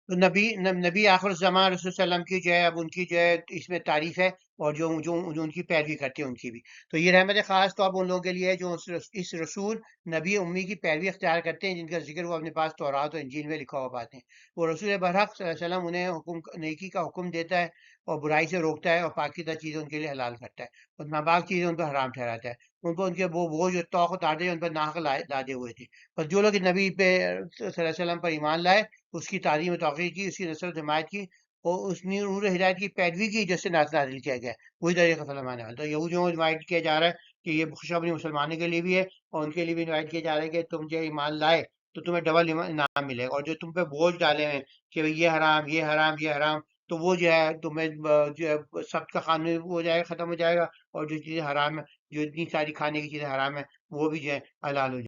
تو نبی آخر الزمان رسول صلی اللہ علیہ وسلم کی جو ہے اب ان کی جو ہے اس میں تعریف ہے، اور جو ان کی پیروی کرتے ہیں ان کی بھی، تو یہ رحمت خاص تو اب ان لوگوں کے لیے ہے جو اس رسول نبی امی کی پیروی اختیار کرتے ہیں، جن کا ذکر وہ اپنے پاس تورات اور انجیل میں لکھا ہوا پاتے ہیں۔ وہ رسول برحق صلی اللہ علیہ وسلم انہیں نیکی کا حکم دیتا ہے اور برائی سے روکتا ہے، اور پاکیزہ چیزیں ان کے لیے حلال کرتا ہے اور ناپاک چیزیں ان پر حرام ٹھہراتا ہے، ان کو ان کے وہ جو توق و تادے ان پر ناحق لادے ہوئے تھے، بس جو لوگ نبی پہ صلی اللہ علیہ وسلم پر ایمان لائے، اس کی تعظیم و توقیر کی، اس کی نصرت و حمایت کی، اور اس نور ہدایت کی پیروی کی جس سے نازل کیا گیا ہے، وہی طریقہ فرمانے والا۔ تو یہودیوں کو انوائٹ کیا جا رہا ہے کہ یہ خوشخبری مسلمانوں کے لیے بھی ہے، اور ان کے لیے بھی انوائٹ کیا جا رہا ہے کہ تم جو ایمان لائے تو تمہیں ڈبل انعام ملے گا، اور جو تم پہ بوجھ ڈالے ہیں کہ بھئی یہ حرام یہ حرام یہ حرام، تو وہ جو ہے تمہیں جو ہے سب کا قانون ہو جائے گا، ختم ہو جائے گا، اور جو چیزیں حرام ہیں، جو اتنی ساری کھانے کی چیزیں حرام ہیں، وہ بھی جو ہے حلال ہو جائے گی۔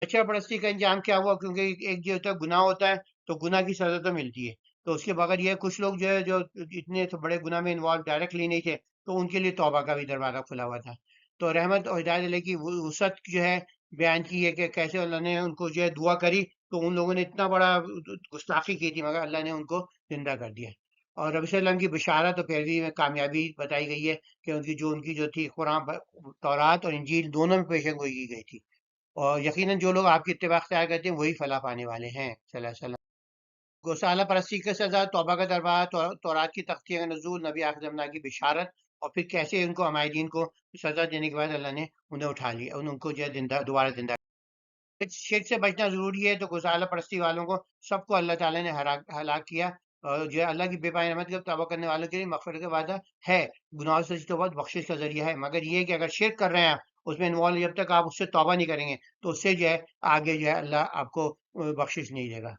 بچہ پرستی کا انجام کیا ہوا؟ کیونکہ ایک جو ہوتا ہے گناہ ہوتا ہے تو گناہ کی سزا تو ملتی ہے، تو اس کے بغیر یہ کچھ لوگ جو ہے جو اتنے تو بڑے گناہ میں انوالو ڈائریکٹلی نہیں تھے، تو ان کے لیے توبہ کا بھی دروازہ کھلا ہوا تھا۔ تو رحمت اور ہدایت علیہ کی وسعت جو ہے بیان کی ہے کہ کیسے اللہ نے ان کو جو ہے دعا کری تو ان لوگوں نے اتنا بڑا گستاخی کی تھی مگر اللہ نے ان کو زندہ کر دیا۔ اور نبی صلی اللہ علیہ وسلم کی بشارت اور پیروی میں کامیابی بتائی گئی ہے کہ ان کی جو تھی قرآن، تورات اور انجیل دونوں میں پیشن گوئی کی گئی تھی، اور یقیناً جو لوگ آپ کی اتباع اختیار کرتے ہیں وہی فلاح پانے والے ہیں۔ صلی اللہ علیہ وسلم۔ گوسالہ پرستی کی سزا، توبہ کا دروازہ، تورات کی تختیہ کا نزول، نبی آخر زمانہ کی بشارت، اور پھر کیسے ان کو عمائدین کو سزا دینے کے بعد اللہ نے انہیں اٹھا لیا، ان کو جو ہے دوبارہ زندہ۔ شرک سے بچنا ضروری ہے، تو گوسالہ پرستی والوں کو سب کو اللہ تعالیٰ نے ہلاک کیا، اور جو ہے اللہ کی بے پائے رحمت کا توبہ کرنے والوں کے لیے مغفرت کا وعدہ ہے، گناہوں سے توبہ بخشش کا ذریعہ ہے، مگر یہ کہ اگر شرک کر رہے ہیں آپ اس میں انوالو، جب تک آپ اس سے توبہ نہیں کریں گے تو اس سے جو ہے آگے جو ہے اللہ آپ کو بخشش نہیں دے گا۔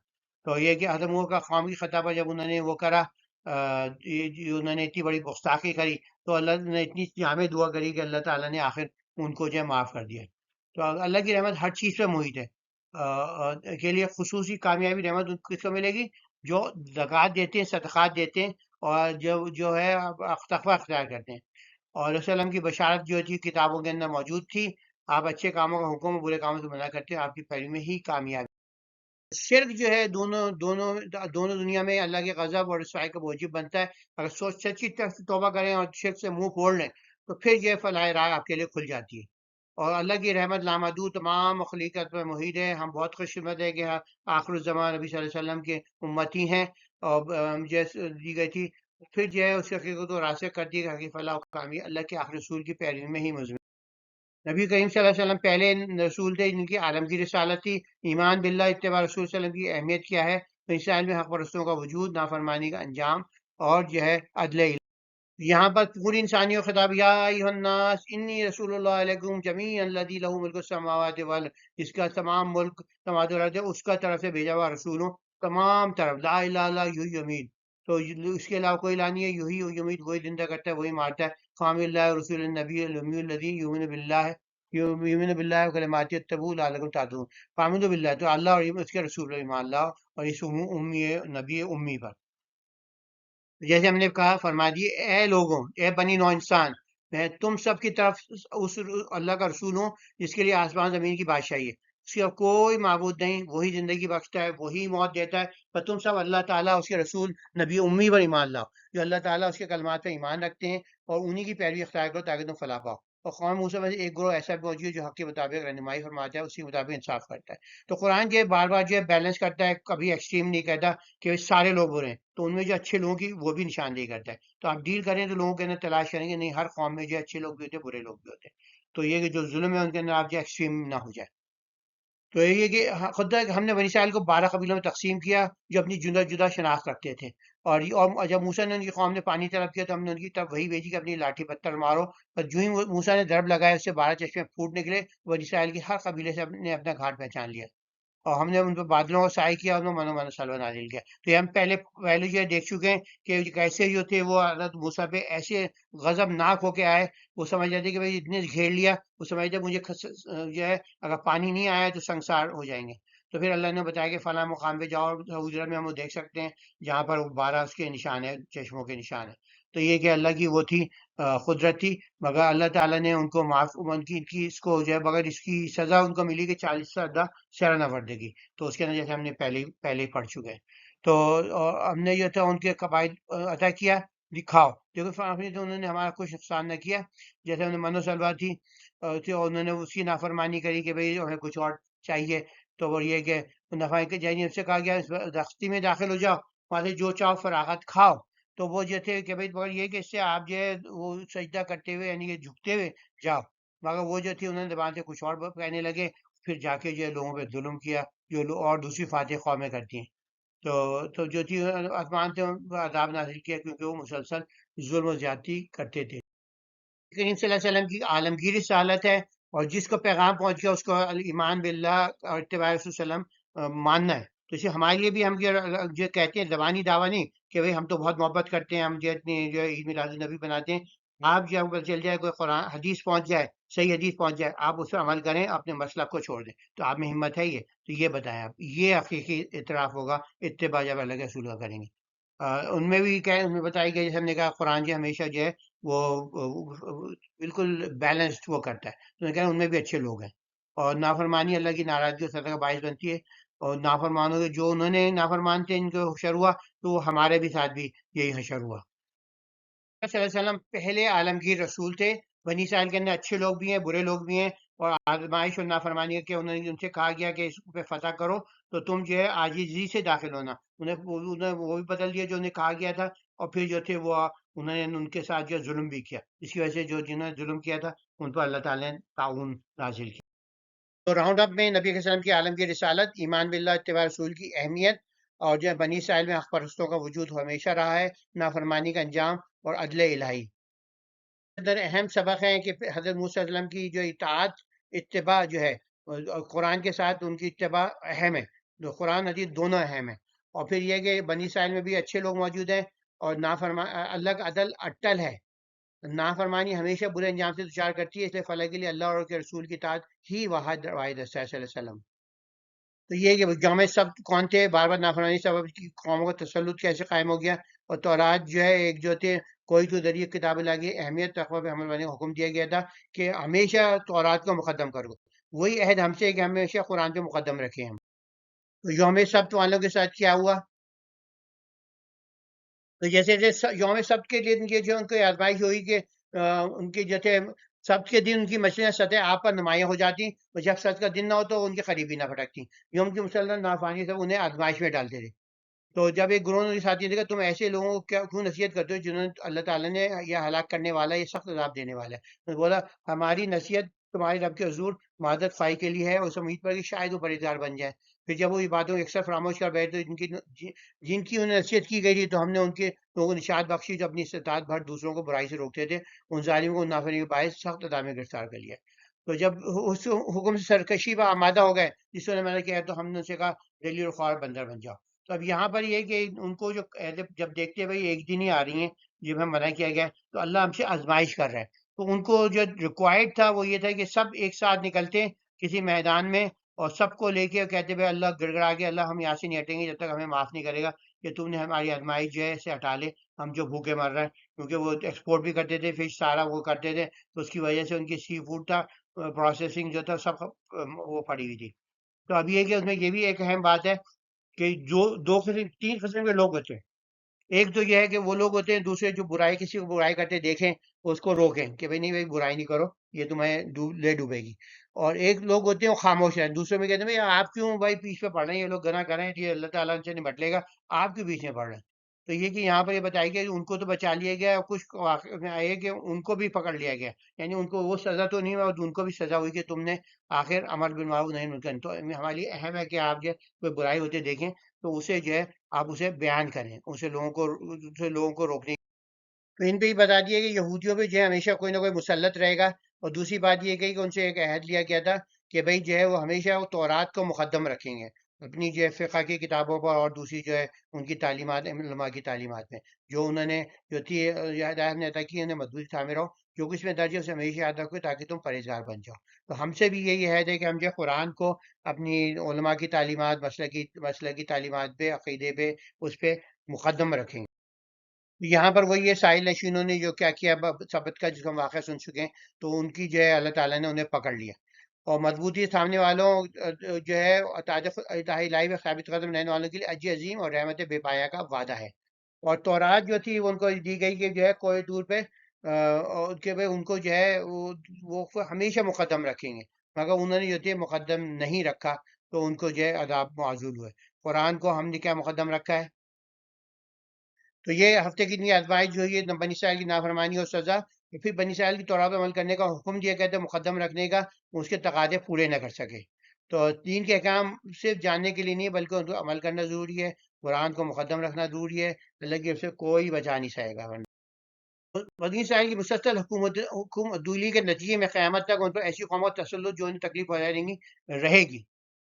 تو یہ کہ حضرت نوح کا قوم کی خطا پر جب انہوں نے وہ کرا، انہوں نے اتنی بڑی گستاخی کری، تو اللہ نے اتنی جامع دعا کری کہ اللہ تعالیٰ نے آخر ان کو جو ہے معاف کر دیا۔ تو اللہ کی رحمت ہر چیز پہ محیط ہے، کے لیے خصوصی کامیابی رحمت کس کو ملے گی؟ جو زکوٰۃ دیتے ہیں، صدقات دیتے ہیں، اور جو ہے تقویٰ اختیار کرتے ہیں۔ اور رسول اللہ کی بشارت جو تھی کتابوں کے اندر موجود تھی، آپ اچھے کاموں کا حکم، برے کاموں سے منع کرتے ہیں، آپ کی پیروی میں ہی کامیابی۔ شرک جو ہے دونوں دنیا میں اللہ کے غضب اور رسوائی کا موجب بنتا ہے۔ اگر سچی طرح سے توبہ کریں اور شرک سے منہ پھوڑ لیں تو پھر یہ فلاح راہ آپ کے لیے کھل جاتی ہے، اور اللہ کی رحمت لامحدود تمام مخلوقات میں محیط ہے۔ ہم بہت خوش قسمت ہے کہ آخر الزمان نبی صلی اللہ علیہ وسلم کے امتی ہیں، اور جیسے دی گئی تھی پھر جو ہے اس حقیقت کو راسخ کر دی کہ فلاح و کامیابی اللہ کے آخر رسول کی پیروی میں ہی مضمون۔ نبی کریم صلی اللہ علیہ وسلم پہلے رسول تھے جن کی عالمگیر رسالت تھی۔ ایمان باللہ، اتباع رسول صلی اللہ علیہ وسلم کی اہمیت کیا ہے؟ تو اسرائیل میں حق پرستوں کا وجود، نافرمانی کا انجام، اور جو ہے عدل الہی۔ یہاں پر پوری انسانی و خطاب، یا ایھا الناس انی رسول اللہ علیکم جمیعا الذی لہ ملک السماوات والارض، جس کا تمام ملک سماوات و ارض ہے، اس کا طرف سے بھیجا ہوا رسول ہوں، تمام طرف، لا الہ الا اللہ، یحیی و یمیت، تو اس کے علاوہ کوئی الہ نہیں ہے، یحیی و یمیت، وہی زندہ کرتا ہے وہی مارتا ہے۔ قام اللہ رسول النبی الامی الذی یؤمن باللہ وکلماتہ یتبعوا لعلکم تہتدون۔ فآمنوا باللہ، تو اللہ اور اس کے رسول پر ایمان لاؤ، اور اس امی نبی امی پر۔ جیسے ہم نے کہا، فرما دیے اے لوگوں، اے بنی نو انسان، میں تم سب کی طرف اس اللہ کا رسول ہوں جس کے لیے آسمان زمین کی بادشاہی ہے، اس کا کوئی معبود نہیں، وہی زندگی بخشتا ہے، وہی موت دیتا ہے، پر تم سب اللہ تعالیٰ اس کے رسول نبی امی پر ایمان لاؤ، جو اللہ تعالیٰ اس کے کلمات پر ایمان رکھتے ہیں، اور انہی کی پیروی اختیار کرو تاکہ تم فلاح پاؤ۔ اور قوم موسیٰ میں سے ایک گروہ ایسا بھی موجود ہے جو حق کے مطابق رہنمائی فرماتا ہے، اسی کے مطابق انصاف کرتا ہے۔ تو قرآن جو ہے بار بار جو ہے بیلنس کرتا ہے، کبھی ایکسٹریم نہیں کہتا کہ سارے لوگ برے ہیں، تو ان میں جو اچھے لوگوں کی وہ بھی نشاندہی کرتا ہے۔ تو آپ ڈیل کریں تو لوگوں کے اندر تلاش کریں گے، نہیں، ہر قوم میں جو اچھے لوگ بھی ہوتے ہیں، برے لوگ بھی ہوتے ہیں، تو یہ کہ جو ظلم ہے ان کے اندر آپ جو ایکسٹریم نہ ہو جائے۔ تو یہ کہ خود ہم نے بنی اسرائیل کو 12 قبیلوں میں تقسیم کیا جو اپنی جدا جدا شناخت رکھتے تھے، اور جب موسیٰ نے ان کی قوم نے پانی طلب کیا تو ہم نے ان کی طرف وہی بھیجی کہ اپنی لاٹھی پتھر مارو، اور جو ہی موسیٰ نے ضرب لگایا اس سے 12 چشمے پھوٹ نکلے، بنی اسرائیل کی ہر قبیلے سے نے اپنا گھاٹ پہچان لیا، اور ہم نے ان پہ بادلوں کو سائے کیا، ان میں من و من سلوا نازل کیا۔ تو یہ ہم پہلے جو ہے دیکھ چکے ہیں کہ کیسے جو تھے وہ حضرت موسیٰ پہ ایسے غضب ناک ہو کے آئے، وہ سمجھ جاتے کہ بھائی اتنے گھیر لیا، وہ سمجھتے مجھے جو ہے اگر پانی نہیں آیا تو سنسار ہو جائیں گے۔ تو پھر اللہ نے بتایا کہ فلاں مقام پہ جاؤ، حجرت میں ہم وہ دیکھ سکتے ہیں جہاں پر 12 اس کے نشان ہے، چشموں کے نشان ہے۔ تو یہ کہ اللہ کی وہ تھی قدرت تھی، مگر اللہ تعالیٰ نے ان کو معاف، ان کی اس کو جو ہے بغیر اس کی سزا ان کو ملی کہ 40 سے زیادہ شرح نوردگی، تو اس کے اندر جیسے ہم نے پہلے ہی پڑھ چکے ہیں۔ تو ہم نے جو تھا ان کے قواعد عطا کیا، دکھاؤ دیکھو تو انہوں نے ہمارا کچھ نقصان نہ کیا، جیسے ہم نے من و سلوا تھی، انہوں نے اس کی نافرمانی کری کہ بھئی ہمیں کچھ اور چاہیے، تو وہ یہ کہ نفع کے جائیں سے کہا گیا اس رختی میں داخل ہو جاؤ، وہاں سے جو چاہو فراغت کھاؤ، تو وہ جو تھے کہ بھائی مگر یہ کہ اس سے آپ جو ہے وہ سجدہ کرتے ہوئے یعنی کہ جھکتے ہوئے جاؤ، مگر وہ جو تھی انہوں نے زبان سے کچھ اور کہنے لگے، پھر جا کے جو ہے لوگوں پہ ظلم کیا، جو اور دوسری فاتح قومیں کرتی ہیں، تو جو تھی آسمان سے عذاب نازل کیا کیونکہ وہ مسلسل ظلم و زیادتی کرتے تھے۔ کریم صلی اللہ علیہ وسلم کی عالمگیر رسالت ہے، اور جس کو پیغام پہنچ گیا اس کو ایمان باللہ اور اتباع رسول صلی اللہ علیہ وسلم ماننا ہے۔ تو اسے ہمارے لیے بھی ہم جو کہتے ہیں زبانی دعویٰ نہیں کہ بھئی ہم تو بہت محبت کرتے ہیں، ہم جو اتنی جو عید میلاد النبی بناتے ہیں، آپ جب اگر چل جائے کوئی قرآن حدیث پہنچ جائے، صحیح حدیث پہنچ جائے، آپ اس پر عمل کریں، اپنے مسلک کو چھوڑ دیں، تو آپ میں ہمت ہے یہ؟ تو یہ بتائیں آپ، یہ حقیقی اعتراف ہوگا، اتباع جب اللہ کے رسول کا کریں گے۔ ان میں بھی کیا ہے، ان میں بتائی گئی، جیسے ہم نے کہا قرآن جو ہمیشہ جو ہے وہ بالکل بیلنسڈ وہ کرتا ہے، تو میں کہا ان میں بھی اچھے لوگ ہیں، اور نافرمانی اللہ کی ناراضگی اور سزا کا باعث بنتی ہے، اور نافرمانوں کے جو انہوں نے نافرمان تھے ان کو حشر ہوا، تو وہ ہمارے بھی ساتھ بھی یہی حشر ہوا۔ صلی اللہ علیہ وسلم پہلے عالمگیر رسول تھے، بنی اسرائیل کے اندر اچھے لوگ بھی ہیں، برے لوگ بھی ہیں، اور آزمائش اور نافرمانی کے انہوں نے ان سے کہا گیا کہ اس پہ فتح کرو، تو تم جو ہے عاجزی سے داخل ہونا، انہیں وہ بھی بدل دیا جو انہیں کہا گیا تھا، اور پھر جو تھے وہ انہوں نے ان کے ساتھ جو ظلم بھی کیا، اس کی وجہ سے جو جنہوں نے ظلم کیا تھا ان پر اللہ تعالیٰ نے تعاون نازل کیا۔ تو راؤنڈ اپ میں نبی علیہ السلام کی عالمگیر رسالت، ایمان باللہ، اتباع رسول کی اہمیت، اور جو ہے بنی اسرائیل میں حق پرستوں کا وجود ہمیشہ رہا ہے، نافرمانی کا انجام، اور عدل الہی۔ اندر اہم سبق ہے کہ حضرت موسیٰ علیہ السلام کی جو اطاعت، اتباع جو ہے، اور قرآن کے ساتھ ان کی اتباع اہم ہے، جو قرآن حدیث دونوں اہم ہیں، اور پھر یہ کہ بنی اسرائیل میں بھی اچھے لوگ موجود ہیں، اور اللہ کا عدل اٹل ہے، نافرمانی ہمیشہ برے انجام سے دچار کرتی ہے، اس لیے فلاح کے لیے اللہ اور اس کے رسول کی اطاعت ہی واحد رائد ہے، صلی اللہ علیہ وسلم۔ تو یہ کہ جامع سبت کون تھے، بار بار نافرمانی سبب کی قوموں کا تسلط کیسے قائم ہو گیا، اور تورات جو ہے ایک جو تھے کوئی تو ذریعہ کتاب اللہ کی اہمیت تقوی پہ عمل کرنے کا حکم دیا گیا تھا کہ ہمیشہ تورات کو مقدم کرو، وہی عہد ہم سے ہے کہ ہمیشہ قرآن پہ مقدم رکھیں ہم۔ تو یوم سبت والوں کے ساتھ کیا ہوا؟ تو جیسے جیسے یوم سبت کے دن کے جو ان کو آزمائش ہوئی کہ ان کی جیسے سبت کے دن ان کی مچھلیاں سطح آپ پر نمایاں ہو جاتی، اور جب سبت کا دن نہ ہو تو ان کے قریب بھی نہ پھٹکتی، یوم کی مسلسل نافرمانی سے انہیں آزمائش میں ڈالتے تھے۔ تو جب ایک گروہ نے ساتھی نے دیکھا تم ایسے لوگوں کو کیوں نصیحت کرتے ہو جنہوں نے اللہ تعالیٰ نے یہ ہلاک کرنے والا ہے، یہ سخت عذاب دینے والا ہے، تو بولا ہماری نصیحت تمہارے رب کے حضور مدد خواہی کے لیے ہے، اور اس امید پر کہ شاید وہ پرہیزگار بن جائے۔ پھر جب وہ یہ باتوں کو اکثر فراموش کر بیٹھے تو جن کی انہیں نصیحت کی گئی تھی، تو ہم نے ان کے لوگوں کو نشات بخشی جو اپنی استطاعت بھر دوسروں کو برائی سے روکتے تھے، ان ظالموں کو نافرمانی کے باعث سخت عذاب میں گرفتار کر لیا۔ تو جب اس حکم سے سرکشی پر آمادہ ہو گئے جس نے میں نے کیا، تو ہم نے ان سے کہا ڈیلی اور خوار بندر بن جاؤ۔ تو اب یہاں پر یہ کہ ان کو جو جب دیکھتے ہیں بھائی ایک دن ہی آ رہی ہیں جب ہم منع کیا گیا ہے، تو اللہ ہم سے آزمائش کر رہا ہے، تو ان کو جو ریکوائرڈ تھا وہ یہ تھا کہ سب ایک ساتھ نکلتے کسی میدان میں، اور سب کو لے کے کہتے بھائی اللہ گڑ گڑا کے اللہ ہم یہاں سے نہیں ہٹیں گے جب تک ہمیں معاف نہیں کرے گا کہ تم نے ہماری آزمائش جو ہے سے ہٹا لے، ہم جو بھوکے مر رہے ہیں، کیونکہ وہ ایکسپورٹ بھی کرتے تھے فش سارا وہ کرتے تھے، تو اس کی وجہ سے ان کی سی فوڈ تھا، پروسیسنگ جو تھا سب وہ پڑی ہوئی تھی۔ تو اب یہ کہ اس میں یہ بھی ایک اہم بات ہے کہ جو دو قسم تین قسم کے لوگ ہوتے ہیں، ایک تو یہ ہے کہ وہ لوگ ہوتے ہیں دوسرے جو برائی کسی کو برائی کرتے دیکھیں اس کو روکیں کہ بھائی نہیں بھائی برائی نہیں کرو، یہ تمہیں لے ڈوبے گی، اور ایک لوگ ہوتے ہیں وہ خاموش ہیں، دوسرے میں کہتے ہیں بھائی آپ کیوں بھائی پیچھے پہ پڑ رہے ہیں، یہ لوگ گناہ کر رہے ہیں، یہ اللہ تعالیٰ ان سے نمٹ لے گا، آپ کیوں پیچھے پڑ رہے ہیں؟ تو یہ کہ یہاں پر یہ بتایا گیا کہ ان کو تو بچا لیا گیا، اور کچھ واقع میں آئے کہ ان کو بھی پکڑ لیا گیا، یعنی ان کو وہ سزا تو نہیں ہوا، ان کو بھی سزا ہوئی کہ تم نے آخر امر بالمعروف نہی منکر، تو ہمارے لیے اہم ہے کہ آپ جو کوئی برائی ہوتے دیکھیں تو اسے جو ہے آپ اسے بیان کریں، اسے لوگوں کو روکنے۔ تو ان پہ ہی بتا دیا کہ یہودیوں پہ جو ہے ہمیشہ کوئی نہ کوئی مسلط رہے گا، اور دوسری بات یہ کہی کہ ان سے ایک عہد لیا گیا تھا کہ بھائی جو ہے وہ ہمیشہ وہ تورات کو مقدم رکھیں گے اپنی جو ہے فقہ کی کتابوں پر، اور دوسری جو ہے ان کی تعلیمات علماء کی تعلیمات میں جو انہوں نے جو تھی ہدایت نے عطا کی، انہیں مضبوطی تھامے رہو، جو کچھ میں درج ہے اسے ہمیشہ یاد رکھو تاکہ تم پرہیزگار بن جاؤ۔ تو ہم سے بھی یہی عہد ہے کہ ہم جو ہے قرآن کو اپنی علماء کی تعلیمات، مسلکی تعلیمات پہ، عقیدے پہ، اس پہ مقدم رکھیں گے۔ یہاں پر وہی ہے ساحل نشینوں نے جو کیا کیا سبت کا، جس کو ہم واقعہ سن چکے ہیں، تو ان کی جو ہے اللہ تعالیٰ نے انہیں پکڑ لیا، اور مضبوطی سامنے والوں جو ہے اتحاد الہی میں ثابت قدم رہنے والوں کے لیے اجر عظیم اور رحمت بے پایا کا وعدہ ہے۔ اور تورات جو تھی وہ ان کو دی گئی کہ جو ہے کوئی دور پہ اور کہ بھائی ان کو جو ہے وہ ہمیشہ مقدم رکھیں گے، مگر انہوں نے جو تھی مقدم نہیں رکھا، تو ان کو جو ہے عذاب معزول ہوئے۔ قرآن کو ہم نے کیا مقدم رکھا ہے؟ تو یہ ہفتے کی اتنی آزمائش جو ہے بنی اسرائیل کی نافرمانی اور سزا، تو پھر بنی اسرائیل کی توراہ پہ عمل کرنے کا حکم دیا گیا تھا مقدم رکھنے کا، اس کے تقاضے پورے نہ کر سکے۔ تو دین کے احکام صرف جاننے کے لیے نہیں بلکہ ان کو عمل کرنا ضروری ہے، قرآن کو مقدم رکھنا ضروری ہے، اللہ کی طرف سے کوئی بچا نہیں سکے گا۔ بنی اسرائیل کی مسلسل حکومت عدولی کے نتیجے میں قیامت تک ان پر ایسی قوم و تسلط جو انہیں تکلیف پہنچائے گی رہے گی،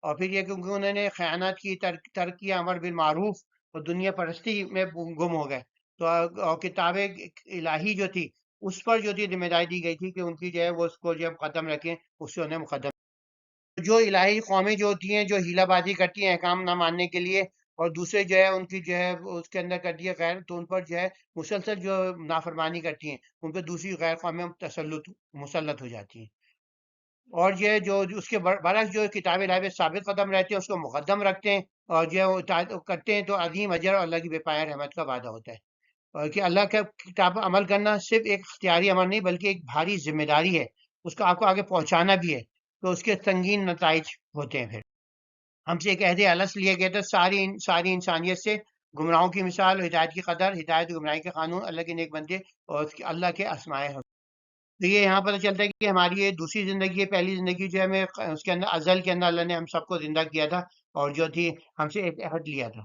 اور پھر یہ کیونکہ انہوں نے خیانت کی، ترک کیا امر بالمعروف، اور دنیا پرستی میں گم ہو گئے، تو اور کتاب الہی جو تھی اس پر جو تھی ذمہ داری دی گئی تھی کہ ان کی جو ہے وہ اس کو جو ہے مقدم رکھیں، اس سے انہیں مقدم. جو الہی قومیں جو ہوتی ہیں جو ہیلا بازی کرتی ہیں احکام نہ ماننے کے لیے، اور دوسرے جو ہے ان کی جو ہے اس کے اندر کرتی ہے غیر، تو ان پر جو ہے مسلسل جو نافرمانی کرتی ہیں ان پہ دوسری غیر قومیں مسلط ہو جاتی ہیں. اور یہ جو اس کے برعکس جو کتاب الہی پہ ثابت قدم رہتے ہیں اس کو مقدم رکھتے ہیں اور جو ہے وہ اطاعت کرتے ہیں، تو عظیم اجر اور اللہ کی بے پناہ رحمت کا وعدہ ہوتا ہے. اور کہ اللہ کا کتاب پر عمل کرنا صرف ایک اختیاری عمل نہیں بلکہ ایک بھاری ذمہ داری ہے، اس کو آپ کو آگے پہنچانا بھی ہے، تو اس کے سنگین نتائج ہوتے ہیں. پھر ہم سے ایک عہد الست لیا گیا تھا ساری انسانیت سے، گمراہوں کی مثال اور ہدایت کی قدر، ہدایت گمراہی کے قانون، اللہ کے نیک بندے اور اس کے اللہ کے اسماء. تو یہ یہاں پتہ چلتا ہے کہ ہماری یہ دوسری زندگی ہے. پہلی زندگی جو ہے ہمیں اس کے اندر ازل کے اندر اللہ نے ہم سب کو زندہ کیا تھا اور جو تھی ہم سے ایک عہد لیا تھا.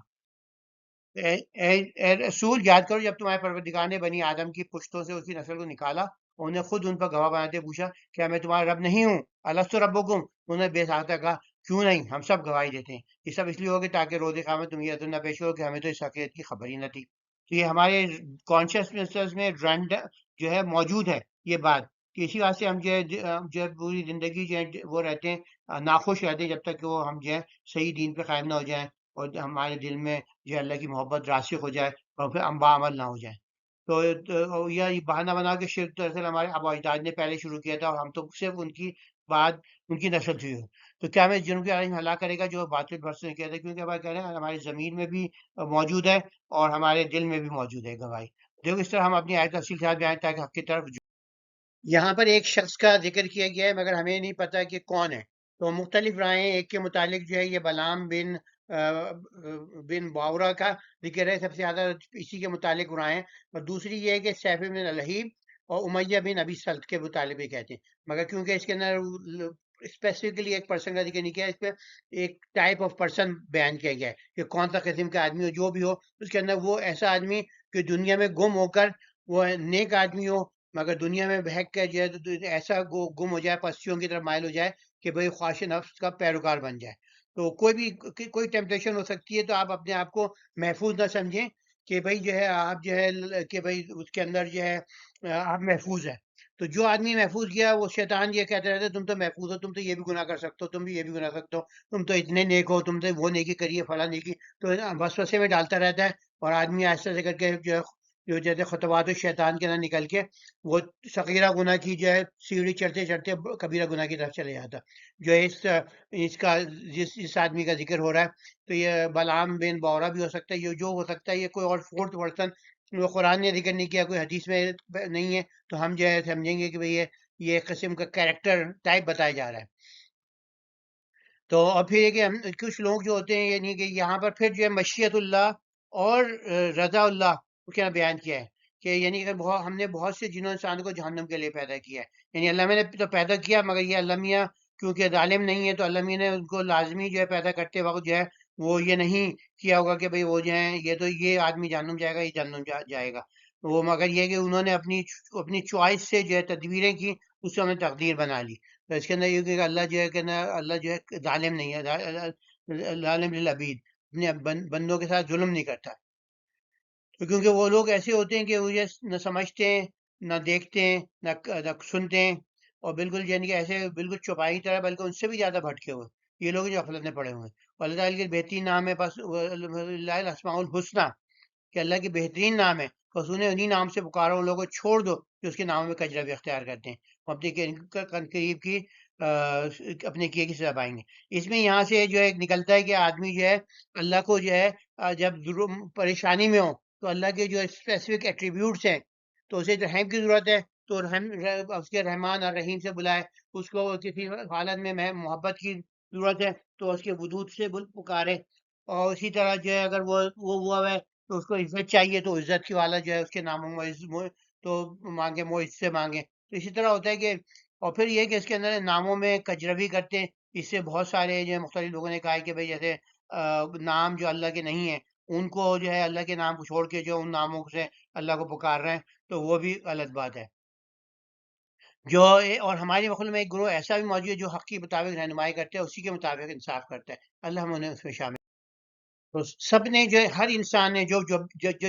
اے رسول یاد کرو جب تمہارے پروردگار نے بنی آدم کی پشتوں سے اس کی نسل کو نکالا، انہیں خود ان پر گواہ بناتے پوچھا کیا میں تمہارا رب نہیں ہوں؟ الستو ربکم، انہوں نے بے ساختہ کہا کیوں نہیں، ہم سب گواہی دیتے ہیں. یہ سب اس لیے ہوگی تاکہ روز قیامت تم یہ عدل نہ پیش ہو کہ ہمیں تو اس حقیقت کی خبر ہی نہ تھی. تو یہ ہمارے کانشیسنس میں جو ہے موجود ہے یہ بات کہ اسی واسطے ہم جو ہے پوری زندگی جو ہے وہ رہتے ہیں ناخوش رہتے ہیں جب تک کہ وہ ہم جو ہے صحیح دین پہ قائم نہ ہو جائیں اور ہمارے دل میں جو اللہ کی محبت راسخ ہو جائے اور پھر ہم باعمل نہ ہو جائیں. تو یہ بہانہ بنا کے شرک دراصل ہمارے آبا اجداد نے پہلے شروع کیا تھا اور ہم تو صرف ان کی بعد ان کی نسل تھی. تو کیا ہمیں جرم کے عالم ہلاک کرے گا جو باطل بھرس نے کیا تھا، کیونکہ ہمارے کہہ رہے ہیں ہماری زمین میں بھی موجود ہے اور ہمارے دل میں بھی موجود ہے گواہی. دیکھو اس طرح ہم اپنی آیت تفصیل کے ساتھ بیان تاکہ حق کی طرف. یہاں پر ایک شخص کا ذکر کیا گیا ہے مگر ہمیں نہیں پتا کہ کون ہے. تو مختلف رائے، ایک کے متعلق جو ہے یہ بلام بن باورا کا ذکر ہے، سب سے زیادہ اسی کے متعلق رائے ہیں. اور دوسری یہ ہے کہ سیف بن الحیب اور امیہ بن ابی سلط کے متعلق بھی کہتے ہیں، مگر کیونکہ اس کے اندر اسپیسیفکلی ایک پرسن کا ذکر نہیں کیا، اس پہ ایک ٹائپ آف پرسن بیان کیا گیا ہے کہ کون سا قسم کا آدمی ہو جو بھی ہو اس کے اندر وہ ایسا آدمی کہ دنیا میں گم ہو کر وہ نیک آدمی ہو مگر دنیا میں بہک کر جو ہے ایسا گم ہو جائے، پستیوں کی طرف مائل ہو جائے کہ بھئی خواہش نفس کا پیروکار بن جائے. تو کوئی ٹیمپٹیشن ہو سکتی ہے، تو آپ اپنے آپ کو محفوظ نہ سمجھیں کہ بھئی جو ہے آپ جو ہے کہ بھئی اس کے اندر جو ہے آپ محفوظ ہیں. تو جو آدمی محفوظ گیا وہ شیطان یہ کہتے رہتے تم تو محفوظ ہو، تم تو یہ بھی گناہ کر سکتے ہو، تم بھی یہ بھی گناہ کر سکتے ہو، تم تو اتنے نیک ہو، تم تو وہ نیکی کریے فلاں نیکی. تو وسوسے میں ڈالتا رہتا ہے اور آدمی آہستہ سے کر کے جو جیسے خطوات الشیطان کے اندر نکل کے وہ صغیرہ گناہ کی جو ہے سیڑھی چڑھتے چڑھتے کبیرہ گناہ کی طرف چلے جاتا. جو اس کا جس آدمی کا ذکر ہو رہا ہے تو یہ بلعام بن باورا بھی ہو سکتا ہے، یہ جو ہو سکتا ہے یہ کوئی اور فورتھ پرسن وہ قرآن نے ذکر نہیں کیا، کوئی حدیث میں نہیں ہے، تو ہم جو ہے سمجھیں گے کہ بھئی یہ ایک قسم کا کیریکٹر ٹائپ بتایا جا رہا ہے. تو اور پھر یہ کہ کچھ لوگ جو ہوتے ہیں یعنی کہ یہاں پر پھر جو ہے مشیت اللہ اور رضا اللہ کیا بیان کیا ہے کہ یعنی کہ ہم نے بہت سے جنوں انسان کو جہنم کے لیے پیدا کیا ہے. یعنی اللہ میں نے تو پیدا کیا مگر یہ اللہ میاں کیونکہ ظالم نہیں ہے تو اللہ میاں نے ان کو لازمی جو ہے پیدا کرتے وقت جو ہے وہ یہ نہیں کیا ہوگا کہ بھئی وہ جو ہے یہ تو یہ آدمی جہنم جائے گا، یہ جہنم جائے گا. وہ مگر یہ کہ انہوں نے اپنی چوائس سے جو ہے تدبیریں کی، اس سے ہمیں تقدیر بنا لی. تو اس کے اندر یہ کہ اللہ جو ہے کہ اللہ جو ہے ظالم نہیں ہے، ظالم للعبید، اپنے بندوں کے ساتھ ظلم نہیں کرتا. تو کیونکہ وہ لوگ ایسے ہوتے ہیں کہ وہ یہ نہ سمجھتے ہیں، نہ دیکھتے ہیں، نہ سنتے ہیں، اور بالکل یعنی کہ ایسے بالکل چوپائی کی طرح بلکہ ان سے بھی زیادہ بھٹکے ہوئے یہ لوگ جو غفلت میں پڑے ہوئے ہیں. اور اللہ تعالیٰ کے بہترین نام ہے بس اللہ الاسماء الحسنی کہ اللہ کی بہترین نام ہے، بس انہیں انہی نام سے پکارو، ان لوگوں کو چھوڑ دو جو اس کے ناموں میں کجرا بھی اختیار کرتے ہیں، وہ اپنے قریب کی اپنے کیے کی سزا پائیں گے. اس میں یہاں سے جو ہے نکلتا ہے کہ آدمی جو ہے اللہ کو جو ہے جب پریشانی میں ہو تو اللہ کے جو اسپیسیفک ایٹریبیوٹس ہیں، تو اسے رحم کی ضرورت ہے تو اس کے رحمان اور رحیم سے بلائے. اس کو کسی حالت میں محبت کی ضرورت ہے تو اس کے ودود سے پکارے. اور اسی طرح جو ہے اگر وہ ہوا ہے تو اس کو عزت چاہیے تو عزت کی والا جو ہے اس کے ناموں میں تو مانگے، معز سے مانگے. تو اسی طرح ہوتا ہے کہ اور پھر یہ کہ اس کے اندر ناموں میں کجروی کرتے ہیں. اس سے بہت سارے جو ہے مختلف لوگوں نے کہا ہے کہ بھئی جیسے نام جو اللہ کے نہیں ہیں ان کو جو ہے اللہ کے نام کو چھوڑ کے جو ان ناموں سے اللہ کو پکار رہے ہیں تو وہ بھی غلط بات ہے. اور ہماری مخلوق میں ایک گروہ ایسا بھی موجود ہے جو حق کے مطابق رہنمائی کرتے ہیں، اسی کے مطابق انصاف کرتا ہے. اللہ ہم انہیں اس میں شامل. تو سب نے جو ہے ہر انسان نے جو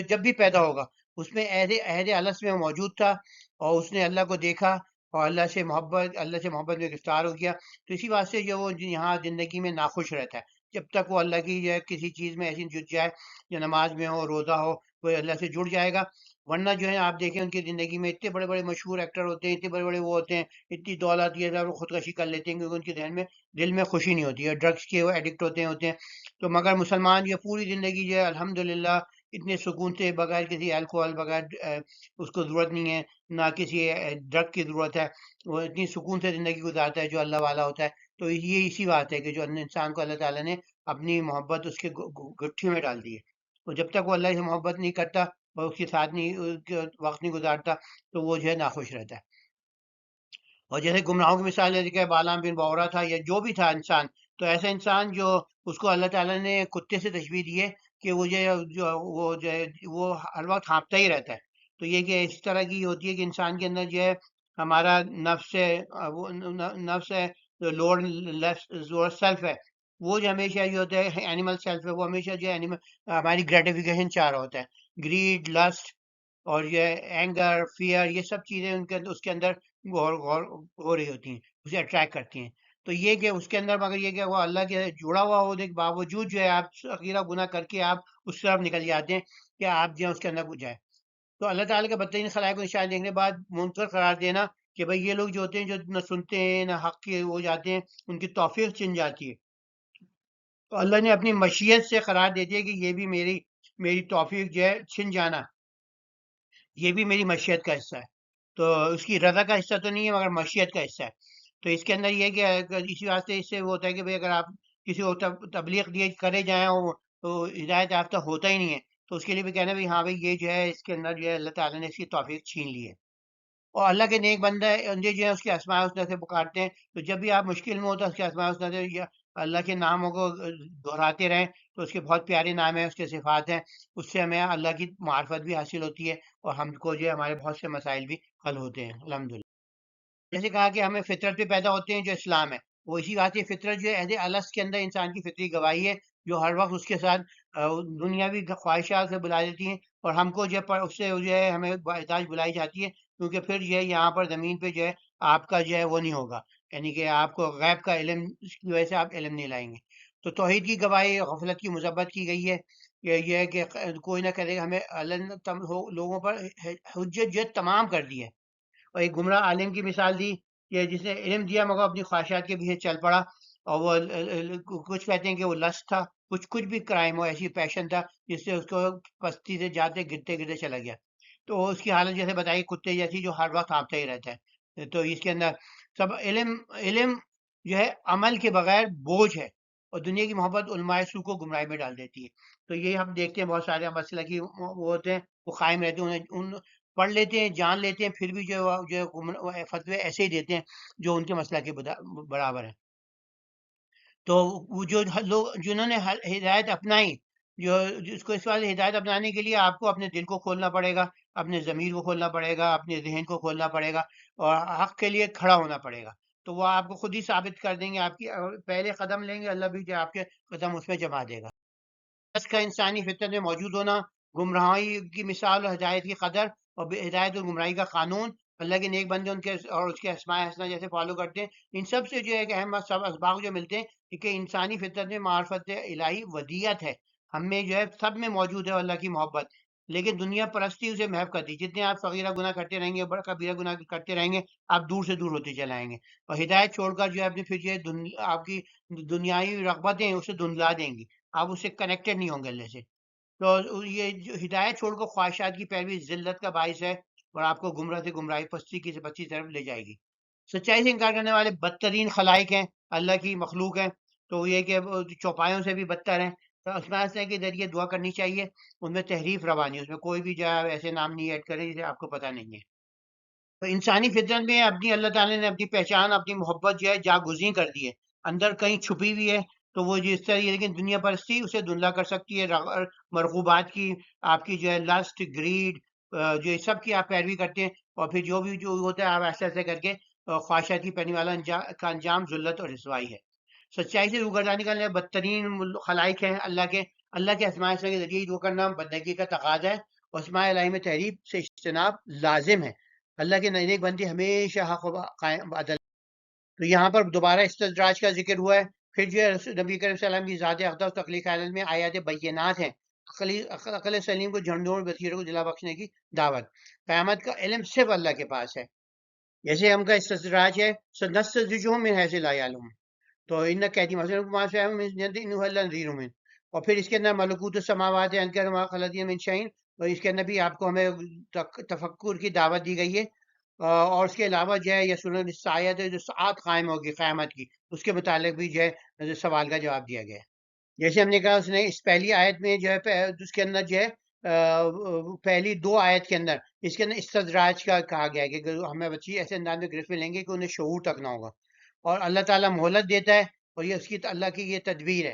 جب بھی پیدا ہوگا اس میں عہد الست میں موجود تھا، اور اس نے اللہ کو دیکھا اور اللہ سے محبت میں گرفتار ہو گیا. تو اسی واسطے جو وہ یہاں زندگی میں ناخوش رہتا ہے. جب تک وہ اللہ کی جو ہے کسی چیز میں ایسی جٹ جائے، جو نماز میں ہو، روزہ ہو، وہ اللہ سے جڑ جائے گا. ورنہ جو ہے آپ دیکھیں ان کی زندگی میں اتنے بڑے بڑے مشہور ایکٹر ہوتے ہیں، اتنے بڑے بڑے وہ ہوتے ہیں، اتنی دولت یہ سب خودکشی کر لیتے ہیں کیونکہ ان کے ذہن میں دل میں خوشی نہیں ہوتی ہے، ڈرگس کے وہ ایڈکٹ ہوتے ہیں. تو مگر مسلمان یہ پوری زندگی جو ہے الحمدللہ اتنے سکون سے، بغیر کسی الکوہل، بغیر اس کو ضرورت نہیں ہے، نہ کسی ڈرگ کی ضرورت ہے، وہ اتنی سکون سے زندگی گزارتا ہے جو اللہ والا ہوتا ہے. تو یہ اسی بات ہے کہ جو انسان کو اللہ تعالیٰ نے اپنی محبت اس کے گٹھی میں ڈال دی ہے. تو جب تک وہ اللہ سے محبت نہیں کرتا اور اس کے ساتھ نہیں وقت نہیں گزارتا تو وہ جو ہے ناخوش رہتا ہے. اور جیسے گمراہوں کی مثال ہے کہ بالام بن بورا تھا یا جو بھی تھا انسان، تو ایسا انسان جو اس کو اللہ تعالیٰ نے کتے سے تشبیہ دی ہے کہ وہ وہ ہر وقت ہانپتا ہی رہتا ہے. تو یہ کہ اس طرح کی ہوتی ہے کہ انسان کے اندر جو ہے ہمارا نفس ہے، وہ نفس ہے، لوور سیلف ہے، وہ جو ہمیشہ جو ہوتا ہے اینیمل سیلف ہے، وہ ہمیشہ جو ہے ہماری گریٹیفیکیشن چاہ رہا ہوتا ہے. گریڈ، لسٹ اور یہ اینگر، فیئر، یہ سب چیزیں اس کے اندر غور غور ہو رہی ہوتی ہیں، اسے اٹریکٹ کرتی ہیں. تو یہ کہ اس کے اندر مگر یہ کہ وہ اللہ کے جڑا ہوا ہونے کے باوجود جو ہے آپ صغیرہ گناہ کر کے آپ اس طرف نکل جاتے ہیں کہ آپ جو ہے اس کے اندر گھس جائیں. تو اللہ تعالیٰ کے بدترین خلائق کو نشان دیکھنے کے بعد منکر قرار دینا کہ بھئی یہ لوگ جو ہوتے ہیں جو نہ سنتے ہیں نہ حق کے ہو جاتے ہیں، ان کی توفیق چھن جاتی ہے. تو اللہ نے اپنی مشیت سے قرار دے دیا کہ یہ بھی میری توفیق جو ہے چھن جانا، یہ بھی میری مشیت کا حصہ ہے. تو اس کی رضا کا حصہ تو نہیں ہے مگر مشیت کا حصہ ہے. تو اس کے اندر یہ کہ اسی واسطے اس سے وہ ہوتا ہے کہ بھئی اگر آپ کسی کو تبلیغ دیے کرے جائیں اور تو ہدایت یافتہ ہوتا ہی نہیں ہے، تو اس کے لیے بھی کہنا بھئی ہاں بھئی یہ جو ہے اس کے اندر جو ہے اللہ تعالیٰ نے اس کی توفیق چھین لی ہے. اور اللہ کے نیک بندے جو ہیں اس کے اسماء الحسنی سے پکارتے ہیں. تو جب بھی آپ مشکل میں ہوتا ہے اس کے اسماء الحسنی سے یا اللہ کے ناموں کو دہراتے رہیں، تو اس کے بہت پیارے نام ہیں، اس کے صفات ہیں، اس سے ہمیں اللہ کی معرفت بھی حاصل ہوتی ہے اور ہم کو جو ہے ہمارے بہت سے مسائل بھی حل ہوتے ہیں الحمدللہ. جیسے کہا کہ ہمیں فطرت پہ پیدا ہوتے ہیں جو اسلام ہے، وہ اسی بات ہے. فطرت جو ہے عہد الست کے اندر انسان کی فطری گواہی ہے جو ہر وقت اس کے ساتھ دنیاوی خواہشات سے بلا دیتی ہیں، اور ہم کو جو ہے اس سے جو ہے ہمیں احتاج بلائی جاتی ہے کیونکہ پھر جو ہے یہاں پر زمین پہ جو ہے آپ کا جو ہے وہ نہیں ہوگا، یعنی کہ آپ کو غیب کا علم کی وجہ سے آپ علم نہیں لائیں گے. تو توحید کی گواہی غفلت کی مذمت کی گئی ہے. یہ ہے کہ کوئی نہ کرے گا، ہمیں اللہ نے لوگوں پر حجت جو ہے تمام کر دی ہے. اور ایک گمراہ عالم کی مثال دی کہ جس نے علم دیا مگر اپنی خواہشات کے پیچھے چل پڑا، اور وہ کچھ کہتے ہیں کہ وہ لسٹ تھا، کچھ بھی کرائم ہو، ایسی پیشن تھا جس سے اس کو پستی سے جاتے گرتے گرتے چلا گیا. تو اس کی حالت جیسے بتائی کتے جیسی جو ہر وقت ہانپتا ہی رہتا ہے. تو اس کے اندر سب علم جو ہے عمل کے بغیر بوجھ ہے، اور دنیا کی محبت علماء سو کو گمراہی میں ڈال دیتی ہے. تو یہ ہم دیکھتے ہیں بہت سارے مسئلہ کی وہ ہوتے ہیں، وہ قائم رہتے ہیں، ان پڑھ لیتے ہیں، جان لیتے ہیں، پھر بھی جو فتوے ایسے ہی دیتے ہیں جو ان کے مسئلہ کے برابر ہے. تو وہ جو لوگ جنہوں نے ہدایت اپنائی، جس کو اس والے ہدایت اپنانے کے لیے آپ کو اپنے دل کو کھولنا پڑے گا، اپنے ضمیر کو کھولنا پڑے گا، اپنے ذہن کو کھولنا پڑے گا، اور حق کے لیے کھڑا ہونا پڑے گا. تو وہ آپ کو خود ہی ثابت کر دیں گے، آپ کی پہلے قدم لیں گے اللہ بھی جو آپ کے قدم اس میں جما دے گا. اس کا انسانی فطرت میں موجود ہونا، گمراہی کی مثال اور ہدایت کی قدر، اور ہدایت اور گمراہی کا قانون، اللہ کے نیک بندے ان کے اور اس کے اسماء الحسنی جیسے فالو کرتے ہیں، ان سب سے جو ہے کہ اہم سب اسباق جو ملتے ہیں کہ انسانی فطرت میں معرفت الہی ودیت ہے. ہم میں جو ہے سب میں موجود ہے اللہ کی محبت، لیکن دنیا پرستی اسے محو کر دی. جتنے آپ صغیرہ گناہ کرتے رہیں گے، بڑا کبیرہ گناہ کرتے رہیں گے، آپ دور سے دور ہوتے چلے آئیں گے. اور ہدایت چھوڑ کر جو ہے اپنی پھر جو ہے آپ کی دنیاوی رغبتیں اسے دھندلا دیں گی، آپ اس سے کنیکٹڈ نہیں ہوں گے اللہ سے. تو یہ جو ہدایت چھوڑ کر خواہشات کی پیروی ذلت کا باعث ہے اور آپ کو گمراہ سے گمراہی، پستی کی سے پستی طرف لے جائے گی. سچائی سے انکار کرنے والے بدترین خلائق ہیں، اللہ کی مخلوق ہیں. تو یہ کہ چوپایوں سے بھی بدتر ہیں. تو اسماء الحسنی کے ذریعے دعا کرنی چاہیے، ان میں تحریف روا نہیں، اس میں کوئی بھی جو ہے ایسے نام نہیں ایڈ کرے جسے آپ کو پتہ نہیں ہے. تو انسانی فطرت میں اپنی اللہ تعالیٰ نے اپنی پہچان، اپنی محبت جو ہے جاگزین کر دی ہے، اندر کہیں چھپی ہوئی ہے. تو وہ جس طرح لیکن دنیا پرستی اسے دھندلا کر سکتی ہے. مرغوبات کی، آپ کی جو ہے لسٹ، گریڈ، جو سب کی آپ پیروی کرتے ہیں، اور پھر جو ہوتا ہے آپ ایسے ایسے کر کے خواہشات کی پیروی والا کا انجام ذلت اور رسوائی ہے. سچائی سے روگردانی کرنے بدترین خلائق ہیں اللہ کے اسماء الحسنی کے ذریعے دعا کرنا بندگی کا تقاضا ہے، اسماء الہی میں تحریف سے اجتناب لازم ہے۔ اللہ کے نیک بندے ہمیشہ حق و قائم عدل۔ تو یہاں پر دوبارہ استدراج کا ذکر ہوا ہے۔ پھر جو ہے نبی کریم صلی اللہ علیہ وسلم کی ذات اقدس تخلیق عالم میں آیات بینات ہیں، عقل سلیم کو جھنڈوں اور بصیرت کو دلا بخشنے کی دعوت۔ قیامت کا علم صرف اللہ کے پاس ہے۔ جیسے ہم کا استدراج ہے، سنستدرجہم من حیث لا یعلمون، تو ان قیدی مثلا ما فیہم من جنت انہ الا نذیر من، اور پھر اس کے اندر ملکوت السماوات ہے انکر ما خلقنا من شیء، اور اس کے اندر بھی آپ کو ہمیں تفکر کی دعوت دی گئی ہے۔ اور اس کے علاوہ جو ہے یہ سنن الساعۃ جو ساعت قائم ہوگی قیامت کی، اس کے متعلق بھی جو ہے سوال کا جواب دیا گیا ہے۔ جیسے ہم نے کہا اس نے اس پہلی آیت میں جو ہے اس کے اندر جو ہے پہلی دو آیت کے اندر اس کے اندر استدراج کا کہا گیا ہے کہ ہمیں بچی ایسے انداز میں گرفت میں لیں گے کہ انہیں شعور تک نہ ہوگا، اور اللہ تعالیٰ مہلت دیتا ہے، اور یہ اس کی اللہ کی یہ تدبیر ہے۔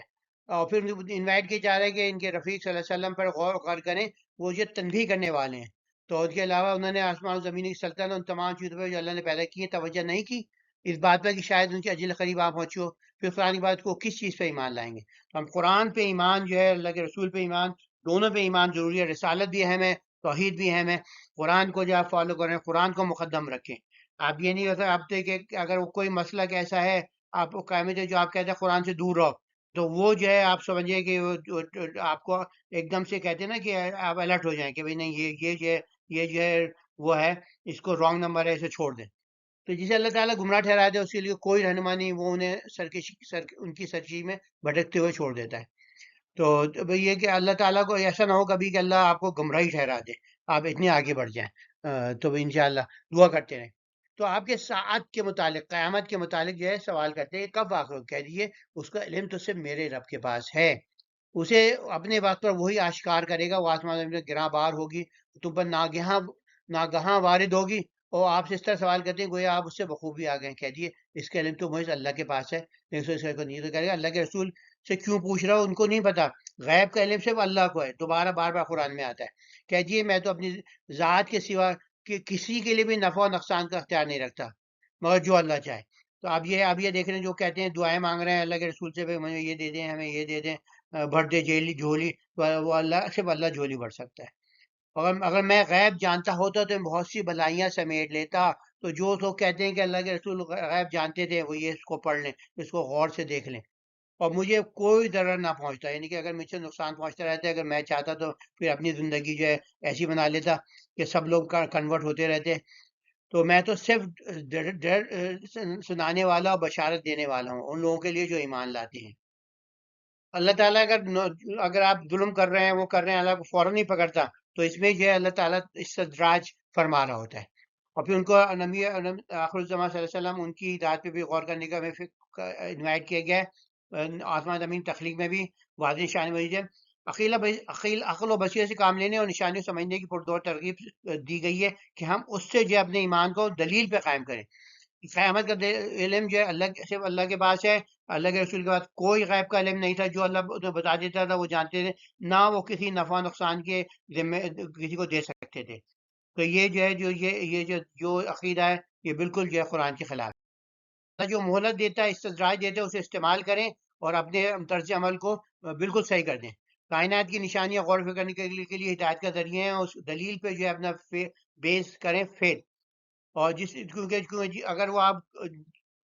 اور پھر انوائٹ کیا جا رہا ہے کہ ان کے رفیق صلی اللہ علیہ وسلم پر غور کریں، وہ یہ تنبیہ کرنے والے ہیں۔ تو اس کے علاوہ انہوں نے آسمان و زمین کی سلطنت ان تمام چیزوں پہ جو اللہ نے پیدا کی ہے توجہ نہیں کی اس بات پر کہ شاید ان کے اجل قریب آپ پہنچے ہو۔ پھر قرآن کی بات کو کس چیز پہ ایمان لائیں گے؟ تو ہم قرآن پہ ایمان جو ہے، اللہ کے رسول پہ ایمان، دونوں پہ ایمان ضروری ہے۔ رسالت بھی اہم ہے، توحید بھی اہم ہے۔ قرآن کو جو آپ فالو کریں، قرآن کو مقدم رکھیں۔ آپ یہ نہیں ہوتا آپ کہ اگر کوئی مسئلہ ایسا ہے آپ کو قیامت جو آپ کہتے ہیں قرآن سے دور رہو، تو وہ جو ہے آپ سمجھیں کہ آپ کو ایک دم سے کہتے ہیں نا کہ آپ الرٹ ہو جائیں کہ بھائی نہیں یہ جو ہے وہ ہے، اس کو رانگ نمبر ہے، اسے چھوڑ دیں۔ تو جسے اللہ تعالیٰ گمراہ ٹھہرا دے اس کے لیے کوئی رہنما نہیں، وہ انہیں ان کی سرکشی میں بھٹکتے ہوئے چھوڑ دیتا ہے۔ تو بھئی یہ کہ اللہ تعالیٰ کو ایسا نہ ہو کبھی کہ اللہ آپ کو گمراہی ٹھہرا دے، آپ اتنے آگے بڑھ جائیں۔ تو انشاءاللہ دعا کرتے رہیں۔ تو آپ کے ساعت کے متعلق، قیامت کے متعلق جو ہے سوال کرتے ہیں کب واقع ہو؟ کہہ دیجیے اس کا علم تو صرف میرے رب کے پاس ہے، اسے اپنے وقت پر وہی آشکار کرے گا۔ وہ آسمان زمین میں گراں بار ہوگی، تم پر ناگہاں وارد ہوگی، اور آپ سے اس طرح سوال کرتے ہیں گویا آپ اس سے بخوبی آ گئے۔ کہہ دیے اس کا علم تو محض اللہ کے پاس ہے، لیکن اس کو نہیں تو کرے گا اللہ کے رسول سے کیوں پوچھ رہا ہو؟ ان کو نہیں پتا، غیب کا علم صرف اللہ کو ہے۔ دوبارہ بار بار قرآن میں آتا ہے۔ کہہ دیے میں تو اپنی ذات کے سوا کہ کسی کے لیے بھی نفع و نقصان کا اختیار نہیں رکھتا مگر جو اللہ چاہے۔ تو اب یہ دیکھ رہے ہیں جو کہتے ہیں دعائیں مانگ رہے ہیں اللہ کے رسول سے، ہمیں یہ دے دیں، ہمیں یہ دے دیں، بھر دے جھولی، وہ اللہ صرف اللہ جھولی بھر سکتا ہے۔ اگر میں غیب جانتا ہوتا تو بہت سی بلائیاں سمیٹ لیتا۔ تو جو لوگ کہتے ہیں کہ اللہ کے رسول غیب جانتے تھے، وہ یہ اس کو پڑھ لیں، اس کو غور سے دیکھ لیں، اور مجھے کوئی ضرر نہ پہنچتا، یعنی کہ اگر مجھ سے نقصان پہنچتا رہتا ہے، اگر میں چاہتا تو پھر اپنی زندگی جو ہے ایسی بنا لیتا کہ سب لوگ کنورٹ ہوتے رہتے۔ تو میں تو صرف ڈر سنانے والا اور بشارت دینے والا ہوں ان لوگوں کے لیے جو ایمان لاتے ہیں۔ اللہ تعالیٰ اگر آپ ظلم کر رہے ہیں، وہ کر رہے ہیں، اللہ کو فوراً نہیں پکڑتا، تو اس میں جو ہے اللہ تعالیٰ استدراج فرما رہا ہوتا ہے۔ اور پھر ان کو نبی آخر الزمان صلی اللہ علیہ وسلم ان کی ذات پہ بھی غور کرنے کا ہمیں انوائٹ کیا گیا ہے۔ آسمان زمین تخلیق میں بھی واضح نشانی وجہ ہے، عقل و بصیرت سے کام لینے اور نشانیوں سمجھنے کی پرزور ترغیب دی گئی ہے کہ ہم اس سے جو ہے اپنے ایمان کو دلیل پہ قائم کریں۔ قیامت کا علم جو ہے صرف اللہ کے پاس ہے، اللہ کے رسول کے پاس کوئی غیب کا علم نہیں تھا۔ جو اللہ انہیں بتا دیتا تھا وہ جانتے تھے، نہ وہ کسی نفع نقصان کے ذمہ کسی کو دے سکتے تھے۔ تو یہ جو ہے جو عقیدہ ہے یہ بالکل جو ہے قرآن کے خلاف ہے۔ جو مہلت دیتا ہے، استدراج دیتا ہے، اسے استعمال کریں اور اپنے طرز عمل کو بالکل صحیح کر دیں۔ کائنات کی نشانیاں غور و فکر کرنے کے لیے ہدایت کا ذریعہ ہیں، اس دلیل پہ جو ہے اپنا بیس کریں فیل۔ اور کیونکہ اگر وہ آپ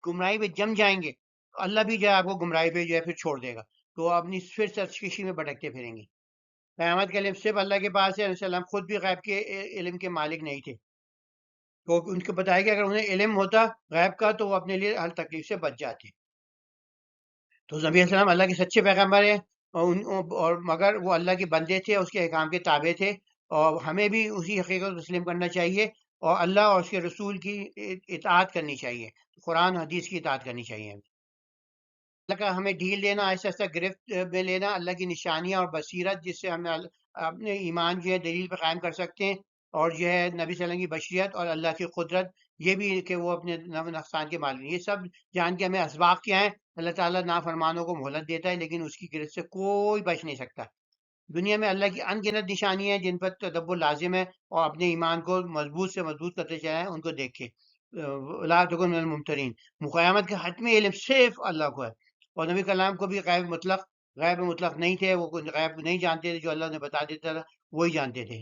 گمراہی پہ جم جائیں گے تو اللہ بھی جو ہے آپ کو گمراہی پہ جو ہے پھر چھوڑ دے گا، تو اپنی پھر سرکشی میں بھٹکتے پھریں گے۔ قیامت کا علم صرف اللہ کے پاس ہے۔ علیہ السلام خود بھی غیب کے علم کے مالک نہیں تھے، تو ان کو بتایا کہ اگر انہیں علم ہوتا غیب کا تو وہ اپنے لیے ہر تکلیف سے بچ جاتے۔ تو نبی علیہ السلام اللہ کے سچے پیغمبر ہیں، اور مگر وہ اللہ کے بندے تھے، اس کے احکام کے تابع تھے، اور ہمیں بھی اسی حقیقت کو تسلیم کرنا چاہیے اور اللہ اور اس کے رسول کی اطاعت کرنی چاہیے، قرآن حدیث کی اطاعت کرنی چاہیے۔ اللہ کا ہمیں ڈھیل لینا، آہستہ آہستہ گرفت میں لینا اللہ کی نشانیاں اور بصیرت، جس سے ہم اپنے ایمان جو ہے دلیل پہ قائم کر سکتے ہیں، اور جو ہے نبی صلی اللہ علیہ وسلم کی بشریت اور اللہ کی قدرت، یہ بھی کہ وہ اپنے نقصان کے مالک ہیں۔ یہ سب جان کے ہمیں اسباق کیا ہیں۔ اللہ تعالیٰ نافرمانوں کو مہلت دیتا ہے، لیکن اس کی گرفت سے کوئی بچ نہیں سکتا۔ دنیا میں اللہ کی ان گنت نشانیاں ہیں جن پر تدبر لازم ہے، اور اپنے ایمان کو مضبوط سے مضبوط کرتے چلائیں، ان کو دیکھیں۔ لا تکن من الممترین، قیامت کا حتمی علم صرف اللہ کو ہے، اور نبی کلام کو بھی غیب مطلق نہیں تھے، وہ غیب نہیں جانتے تھے، جو اللہ نے بتا دیتا تھا وہی جانتے تھے۔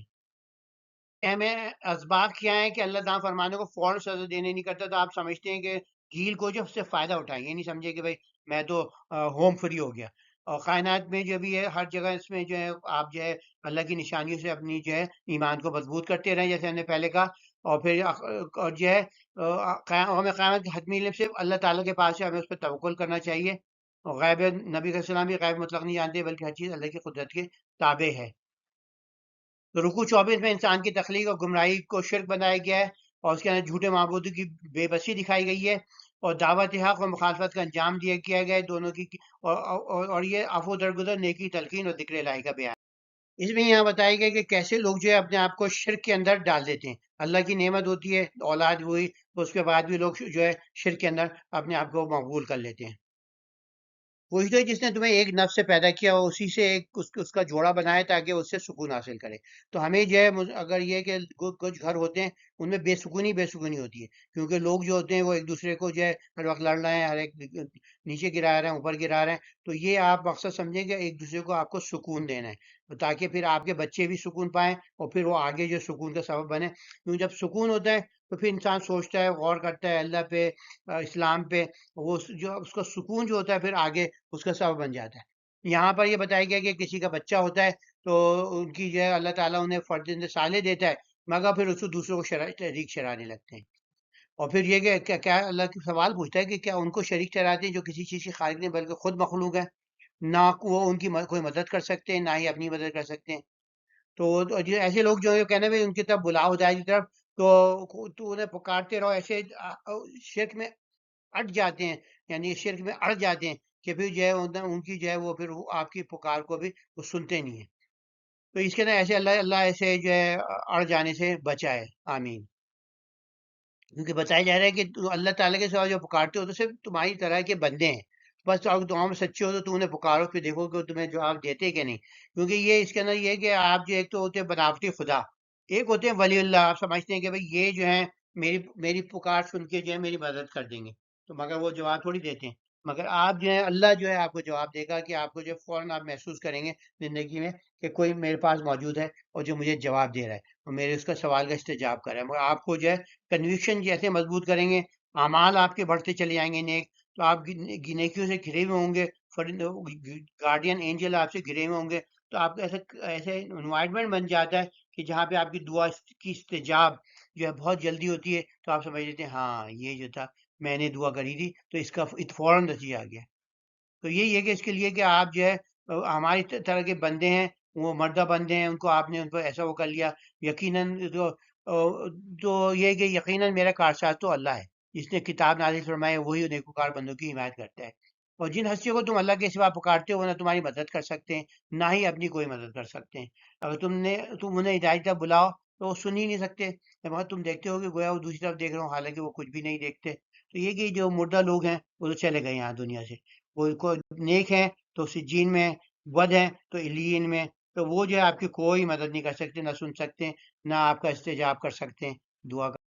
میں اسباب کیا ہیں کہ اللہ تعالیٰ فرمانے کو فوراً سزا دینے نہیں کرتا، تو آپ سمجھتے ہیں کہ جھیل کو جو اس سے فائدہ اٹھائیں، یہ نہیں سمجھے کہ بھائی میں تو ہوم فری ہو گیا. اور کائنات میں جو بھی ہے ہر جگہ اس میں جو ہے آپ جو ہے اللہ کی نشانیوں سے اپنی جو ہے ایمان کو مضبوط کرتے رہیں جیسے ہم نے پہلے کہا. اور پھر اور جو ہے ہمیں قیامت کی حتمی علم صرف اللہ تعالیٰ کے پاس ہے، ہمیں اس پہ توکل کرنا چاہیے. اور غیب نبی علیہ السلام بھی غیب مطلق نہیں جانتے بلکہ ہر چیز اللہ کی قدرت کے تابع ہے. تو رکوع 24 میں انسان کی تخلیق اور گمراہی کو شرک بنایا گیا ہے، اور اس کے اندر جھوٹے معبودوں کی بے بسی دکھائی گئی ہے، اور دعوت حق اور مخالفت کا انجام کیا گیا ہے دونوں کی. اور یہ عفو درگزر، نیکی تلقین اور ذکر الہی کا بیان. اس میں یہاں بتایا گیا کہ کیسے لوگ جو ہے اپنے آپ کو شرک کے اندر ڈال دیتے ہیں. اللہ کی نعمت ہوتی ہے، اولاد ہوئی، اس کے بعد بھی لوگ جو ہے شرک کے اندر اپنے آپ کو مقبول کر لیتے ہیں. وہی تو ہے جس نے تمہیں ایک نفس سے پیدا کیا اور اسی سے ایک اس کا جوڑا بنایا تاکہ اس سے سکون حاصل کرے. تو ہمیں جو ہے اگر یہ کہ کچھ گھر ہوتے ہیں ان میں بے سکونی ہوتی ہے، کیونکہ لوگ جو ہوتے ہیں وہ ایک دوسرے کو جو ہے ہر وقت لڑ رہے ہیں، ہر ایک نیچے گرا رہے ہیں، اوپر گرا رہے ہیں. تو یہ آپ مقصد سمجھیں کہ ایک دوسرے کو آپ کو سکون دینا ہے تاکہ پھر آپ کے بچے بھی سکون پائیں اور پھر وہ آگے جو سکون کا سبب بنے. کیونکہ جب سکون ہوتا ہے تو پھر انسان سوچتا ہے، غور کرتا ہے اللہ پہ، اسلام پہ. وہ جو اس کا سکون جو ہوتا ہے پھر آگے اس کا سبب بن جاتا ہے. یہاں پر یہ بتایا گیا کہ کسی کا بچہ ہوتا ہے تو ان کی جو ہے اللہ تعالیٰ انہیں فرزند صالح دیتا ہے، مگر پھر اس کو دوسروں کو شریک ٹھہرانے لگتے ہیں. اور پھر یہ کہ کیا اللہ کے سوال پوچھتا ہے کہ کیا ان کو شریک ٹھہراتے ہیں جو کسی چیز کی خالق نہیں بلکہ خود مخلوق ہے. نہ وہ ان کی کوئی مدد کر سکتے ہیں، نہ ہی اپنی مدد کر سکتے ہیں. تو ایسے لوگ جو ہے کہنا ان کی طرف بلاؤ ہدایت کی طرف، تو انہیں پکارتے رہو، ایسے شرک میں اٹ جاتے ہیں، یعنی شرک میں اڑ جاتے ہیں کہ پھر جو ہے ان کی جو ہے وہ پھر آپ کی پکار کو بھی وہ سنتے نہیں ہیں. تو اس کے اندر ایسے اللہ ایسے جو ہے اڑ جانے سے بچائے، آمین. کیونکہ بتایا جا رہا ہے کہ اللہ تعالیٰ کے سوا جو پکارتے ہو تو صرف تمہاری طرح کے بندے ہیں. بس تو اگر دعاؤں میں سچے ہو تو انہیں پکارو، پھر دیکھو کہ تمہیں جواب دیتے کہ نہیں. کیونکہ یہ اس کے اندر یہ ہے کہ آپ جو ایک تو ہوتے ہیں بناوٹی خدا، ایک ہوتے ہیں ولی اللہ. آپ سمجھتے ہیں کہ بھائی یہ جو ہے میری پکار سن کے جو ہے میری مدد کر دیں گے، تو مگر وہ جواب تھوڑی دیتے ہیں. مگر آپ جو ہے اللہ جو ہے آپ کو جواب دے گا کہ آپ کو جو فوراً آپ محسوس کریں گے زندگی میں کہ کوئی میرے پاس موجود ہے اور جو مجھے جواب دے رہا ہے اور میرے اس کا سوال کا استجاب کر رہا ہے. مگر آپ کو جو ہے کنوکشن جیسے مضبوط کریں گے، اعمال آپ کے بڑھتے چلے جائیں گے نیک، تو آپ نیکیوں سے گھرے ہوئے ہوں گے، گارڈین اینجل آپ سے گھرے ہوئے ہوں گے. تو آپ کا ایسے انوائرمنٹ بن جاتا ہے کہ جہاں پہ آپ کی دعا کی استجاب جو ہے بہت جلدی ہوتی ہے. تو آپ سمجھ لیتے ہیں ہاں یہ جو تھا میں نے دعا کری تھی تو اس کا فوراً نتیجہ آ گیا. تو یہی ہے کہ اس کے لیے کہ آپ جو ہے ہماری طرح کے بندے ہیں، وہ مردہ بندے ہیں، ان کو آپ نے ان کو ایسا وہ کر لیا. یقیناً تو یہ کہ یقیناً میرا کارساز تو اللہ ہے، جس نے کتاب نازل فرمائی وہی نیکوکار بندوں کی حمایت کرتا ہے. اور جن ہستیوں کو تم اللہ کے سوا پکارتے ہو نہ تمہاری مدد کر سکتے ہیں، نہ ہی اپنی کوئی مدد کر سکتے ہیں. اگر تم انہیں ہدایت طرف بلاؤ تو وہ سن ہی نہیں سکتے، مگر تم دیکھتے ہو کہ گویا وہ دوسری طرف دیکھ رہے ہو حالانکہ وہ کچھ بھی نہیں دیکھتے. تو یہ کہ جو مردہ لوگ ہیں وہ تو چلے گئے یہاں دنیا سے. وہ نیک ہیں تو سجین میں، بد ہیں تو علیین میں. تو وہ جو ہے آپ کی کوئی مدد نہیں کر سکتے، نہ سن سکتے، نہ آپ کا استجاب کر سکتے ہیں دعا کا.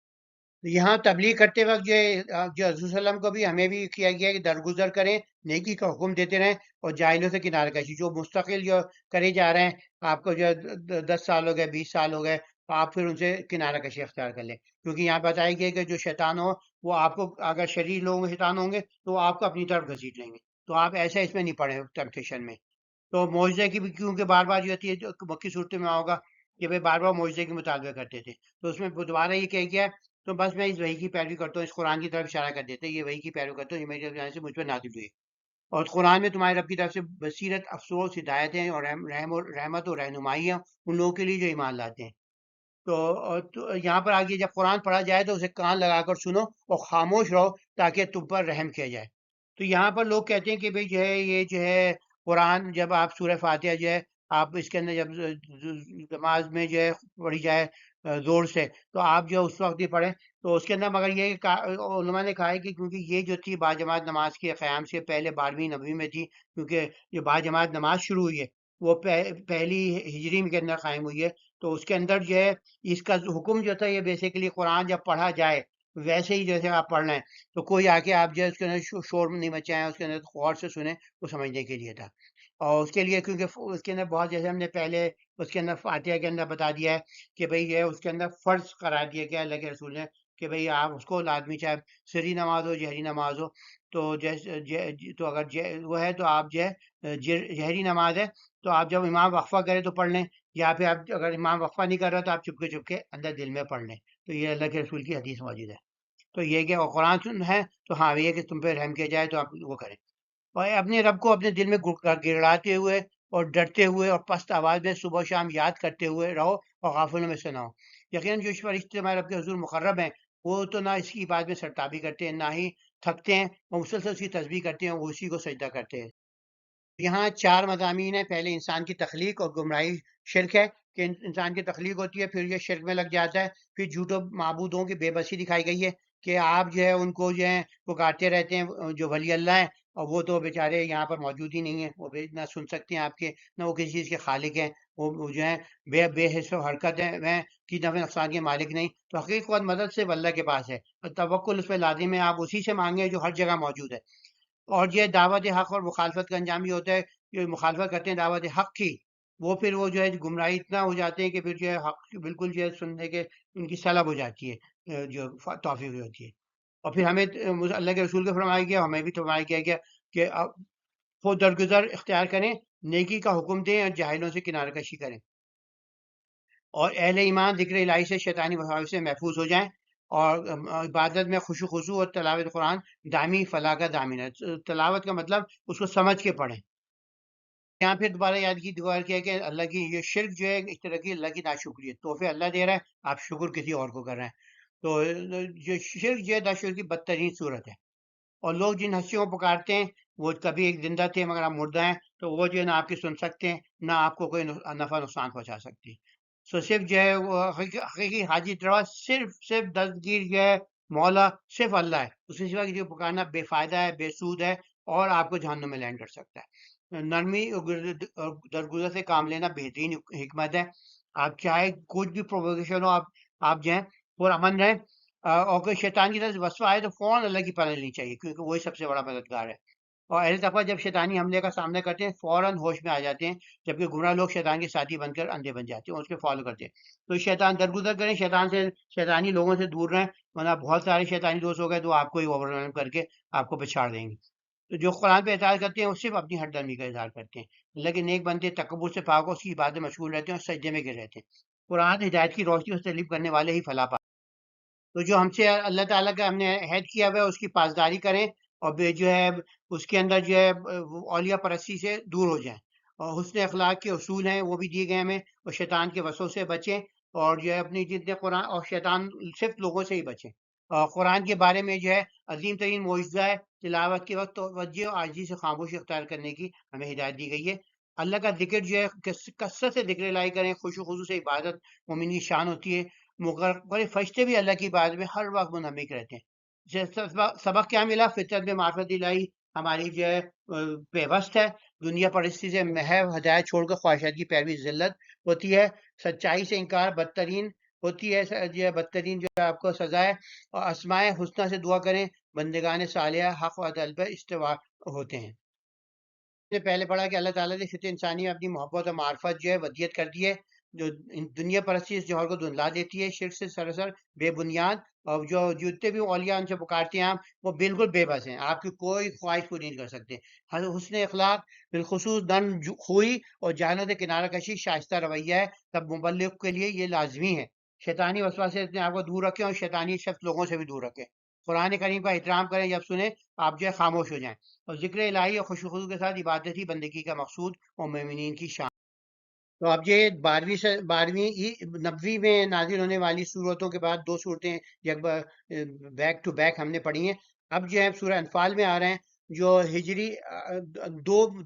یہاں تبلیغ کرتے وقت جو جو حضور صلی اللہ علیہ وسلم کو بھی ہمیں بھی کیا گیا ہے کہ درگزر کریں، نیکی کا حکم دیتے رہیں اور جاہلوں سے کنارہ کشی جو مستقل جو کرے جا رہے ہیں. آپ کو جو 10 سال ہو گئے، 20 سال ہو گئے، تو آپ پھر ان سے کنارہ کشی اختیار کر لیں. کیونکہ یہاں بتایا گیا کہ جو شیطان ہو وہ آپ کو، اگر شریر لوگوں میں شیطان ہوں گے تو وہ آپ کو اپنی طرف گھسیٹ لیں گے. تو آپ ایسا اس میں نہیں پڑے ٹیمپٹیشن میں. تو معجزے کی بھی کیونکہ بار بار جو ہوتی ہے جو مکی صورتوں میں ہوگا کہ بھائی بار بار معجزے کے مطالبے کرتے تھے، تو اس میں دوبارہ یہ کہہ گیا تو بس میں اس وحی کی پیروی کرتا ہوں، اس قرآن کی طرف اشارہ کر دیتے ہیں، یہ وحی کی پیروی کرتا ہوں، یہ میری طرف جانے سے مجھ پہ نازل ہوئی. اور قرآن میں تمہارے رب کی طرف سے بصیرت، افسوس، ہدایتیں اور رحمت اور رہنمائی ہیں ان لوگوں کے لیے جو ایمان لاتے ہیں. تو یہاں پر آگے جب قرآن پڑھا جائے تو اسے کان لگا کر سنو اور خاموش رہو تاکہ تم پر رحم کیا جائے. تو یہاں پر لوگ کہتے ہیں کہ بھئی جو ہے یہ جو ہے قرآن جب آپ سورہ فاتحہ جو ہے آپ اس کے اندر جب نماز میں جو ہے پڑھی جائے زور سے تو آپ جو اس وقت ہی پڑھیں. تو اس کے اندر مگر یہ علماء نے کہا ہے کہ کیونکہ یہ جو تھی باجماعت نماز کے قیام سے پہلے 12ویں نبوی میں تھی، کیونکہ جو باجماعت نماز شروع ہوئی ہے وہ پہلی ہجری کے اندر قائم ہوئی ہے. تو اس کے اندر جو ہے اس کا حکم جو تھا یہ بیسیکلی قرآن جب پڑھا جائے ویسے ہی جیسے آپ پڑھ لیں، تو کوئی آ کے آپ جو ہے اس کے اندر شور نہیں مچائیں، اس کے اندر غور سے سنیں، وہ سمجھنے کے لیے تھا. اور اس کے لیے کیونکہ اس کے اندر بہت، جیسے ہم نے پہلے اس کے اندر فاتحہ کے اندر بتا دیا ہے کہ بھئی یہ اس کے اندر فرض قرار دیا گیا اللہ کے رسول نے کہ بھئی آپ اس کو لازمی، چاہے سری نماز ہو جہری نماز ہو، تو جیسے تو اگر وہ ہے تو آپ جو ہے جہری نماز ہے تو آپ جب امام وقفہ کرے تو پڑھ لیں، یا پھر آپ اگر امام وقفہ نہیں کر رہا تو آپ چپ کے اندر دل میں پڑھ لیں۔ تو یہ اللہ کے رسول کی حدیث موجود ہے۔ تو یہ کہ قرآن ہے تو ہاں یہ کہ تم پہ رحم کیا جائے تو آپ وہ کریں، اور اپنے رب کو اپنے دل میں گڑگڑاتے ہوئے اور ڈرتے ہوئے اور پست آواز میں صبح و شام یاد کرتے ہوئے رہو اور غافلوں میں سے نہ ہو۔ یقیناً جو فرشتے ہمارے رب کے حضور مقرب ہیں وہ تو نہ اس کی بات میں سرتابی کرتے ہیں نہ ہی تھکتے ہیں، وہ مسلسل اس کی تسبیح کرتے ہیں، وہ اسی کو سجدہ کرتے ہیں۔ یہاں چار مضامین ہیں۔ پہلے انسان کی تخلیق اور گمراہی شرک ہے کہ انسان کی تخلیق ہوتی ہے، پھر یہ شرک میں لگ جاتا ہے، پھر جھوٹوں معبودوں کی بے بسی دکھائی گئی ہے کہ آپ جو ہے ان کو جو ہے پکارتے رہتے ہیں جو ولی اللہ ہیں، اور وہ تو بیچارے یہاں پر موجود ہی نہیں ہیں، وہ نہ سن سکتے ہیں آپ کے، نہ وہ کسی چیز کے خالق ہیں، وہ جو ہیں بے حس و حرکت ہیں کی نفع نقصان کے مالک نہیں۔ تو حقیقت مدد صرف اللہ کے پاس ہے، اور توکل اس پہ لازم ہے، آپ اسی سے مانگیں جو ہر جگہ موجود ہے۔ اور یہ دعوت حق اور مخالفت کا انجام یہ ہوتا ہے کہ مخالفت کرتے ہیں دعوت حق کی، وہ پھر وہ جو ہے گمراہی اتنا ہو جاتے ہیں کہ پھر جو ہے حق بالکل جو ہے سننے کے ان کی سلب ہو جاتی ہے، جو توفیق ہوتی ہے۔ اور پھر ہمیں اللہ کے رسول کو فرمایا گیا، ہمیں بھی فرمایا کیا گیا کہ خود درگزر اختیار کریں، نیکی کا حکم دیں اور جاہلوں سے کنارہ کشی کریں، اور اہل ایمان ذکر الہی سے شیطانی وساوس سے محفوظ ہو جائیں، اور عبادت میں خوشو خضوع اور تلاوت قرآن دائمی فلاح کا ضامن ہے۔ تلاوت کا مطلب اس کو سمجھ کے پڑھیں۔ یہاں پھر دوبارہ یاد کی دوبارہ کیا کہ اللہ کی یہ شرک جو ہے ایک طرح کی اللہ کی ناشکری ہے، تحفے اللہ دے رہا ہے، آپ شکر کسی اور کو کر رہے ہیں۔ تو جو شرک جو ہے ناشکری کی بدترین صورت ہے، اور لوگ جن ہستیوں کو پکارتے ہیں وہ کبھی ایک زندہ تھے مگر آپ مردہ ہیں، تو وہ جو ہے نہ آپ کی سن سکتے ہیں نہ آپ کو کوئی نفع نقصان پہنچا سکتے ہیں۔ سو صرف جو ہے وہ حقیقی حاجت روا صرف دستگیر جو ہے مولا صرف اللہ ہے، اس کے سوا کسی کو پکارنا بے فائدہ ہے، بے سود ہے، اور آپ کو جہنم میں لینڈ کر سکتا ہے۔ نرمی اور درگزر سے کام لینا بہترین حکمت ہے۔ آپ چاہے کچھ بھی پرووکیشن ہو، آپ جو ہے پرامن رہیں، اور کوئی شیطان کی طرف سے وسوسہ آئے تو فوراً اللہ کی پناہ لینی چاہیے، کیونکہ وہی سب سے بڑا مددگار ہے۔ اور اہل تقویٰ جب شیطانی حملے کا سامنا کرتے ہیں فوراً ہوش میں آ جاتے ہیں، جبکہ گمراہ لوگ شیطان کے ساتھی بن کر اندھے بن جاتے ہیں اور اس کے فالو کرتے ہیں۔ تو شیطان درگزر کریں، شیطانی لوگوں سے دور رہیں، ورنہ بہت سارے شیطانی دوست ہو گئے تو آپ کو ہی اوور کر کے آپ کو پچھاڑ دیں گے۔ تو جو قرآن پہ اعتراض کرتے ہیں وہ صرف اپنی ہٹ درمی کا اظہار کرتے ہیں، لیکن نیک بندے تکبر سے پاک اس کی عبادت میں مشغول رہتے ہیں اور سجدے میں گر رہتے ہیں۔ قرآن ہدایت کی روشنی سے تسلیم کرنے والے ہی فلاح پاتے ہیں۔ تو جو ہم سے اللہ تعالیٰ کا ہم نے عہد کیا ہوا ہے اس کی پاسداری کریں، اور جو ہے اس کے اندر جو ہے اولیاء پرستی سے دور ہو جائیں، اور حسن اخلاق کے اصول ہیں وہ بھی دیے گئے ہمیں، اور شیطان کے وسوں سے بچیں، اور جو ہے اپنی جتنے قرآن اور شیطان صرف لوگوں سے ہی بچیں۔ اور قرآن کے بارے میں جو ہے عظیم ترین معجزہ ہے، تلاوت کے وقت توجہ اور عاجزی سے خاموشی اختیار کرنے کی ہمیں ہدایت دی گئی ہے۔ اللہ کا ذکر جو ہے کثرت سے ذکر الہی کریں، خوشو خضوع سے عبادت مومن کی شان ہوتی ہے۔ بڑے فرشتے بھی اللہ کی بات میں ہر وقت منہمک رہتے ہیں۔ سبق کیا ملا؟ فطرت میں معرفت الہی ہماری جو ہے پیوست ہے، دنیا پرستی سے محو ہدایت چھوڑ کر خواہشات کی پیروی ذلت ہوتی ہے، سچائی سے انکار بدترین ہوتی ہے، جو ہے بدترین جو ہے آپ کو سزا ہے، اور اسماء حسنہ سے دعا کریں، بندگان صالحہ حق و عدل پر استوا ہوتے ہیں۔ نے پہلے پڑھا کہ اللہ تعالیٰ نے فطرت انسانی میں اپنی محبت اور معرفت جو ہے ودیت کر دی ہے، جو دنیا پرستی اس جوہر کو دھندلا دیتی ہے، شرک سے سراسر بے بنیاد، اور جو جتنے بھی اولیاء ان سے پکارتے ہیں آپ وہ بالکل بے بس ہیں، آپ کی کوئی خواہش پوری نہیں کر سکتے۔ حسن اخلاق بالخصوص خوئی اور جہالت کنارہ کشی شائستہ رویہ ہے، تب مبلغ کے لیے یہ لازمی ہے۔ شیطانی وسوسہ سے اپنے آپ کو دور رکھیں، اور شیطانی شخص لوگوں سے بھی دور رکھیں۔ قرآن کریم کا احترام کریں، جب سنیں آپ جو ہے خاموش ہو جائیں، اور ذکر الہی اور خوشو خضوع کے ساتھ عبادت ہی بندگی کا مقصود اور مومنین کی شان۔ تو اب یہ 12ویں میں نازل ہونے والی صورتوں کے بعد دو صورتیں بیک ٹو بیک ہم نے پڑھی ہیں۔ اب جو ہے سورہ انفال میں آ رہے ہیں، جو ہجری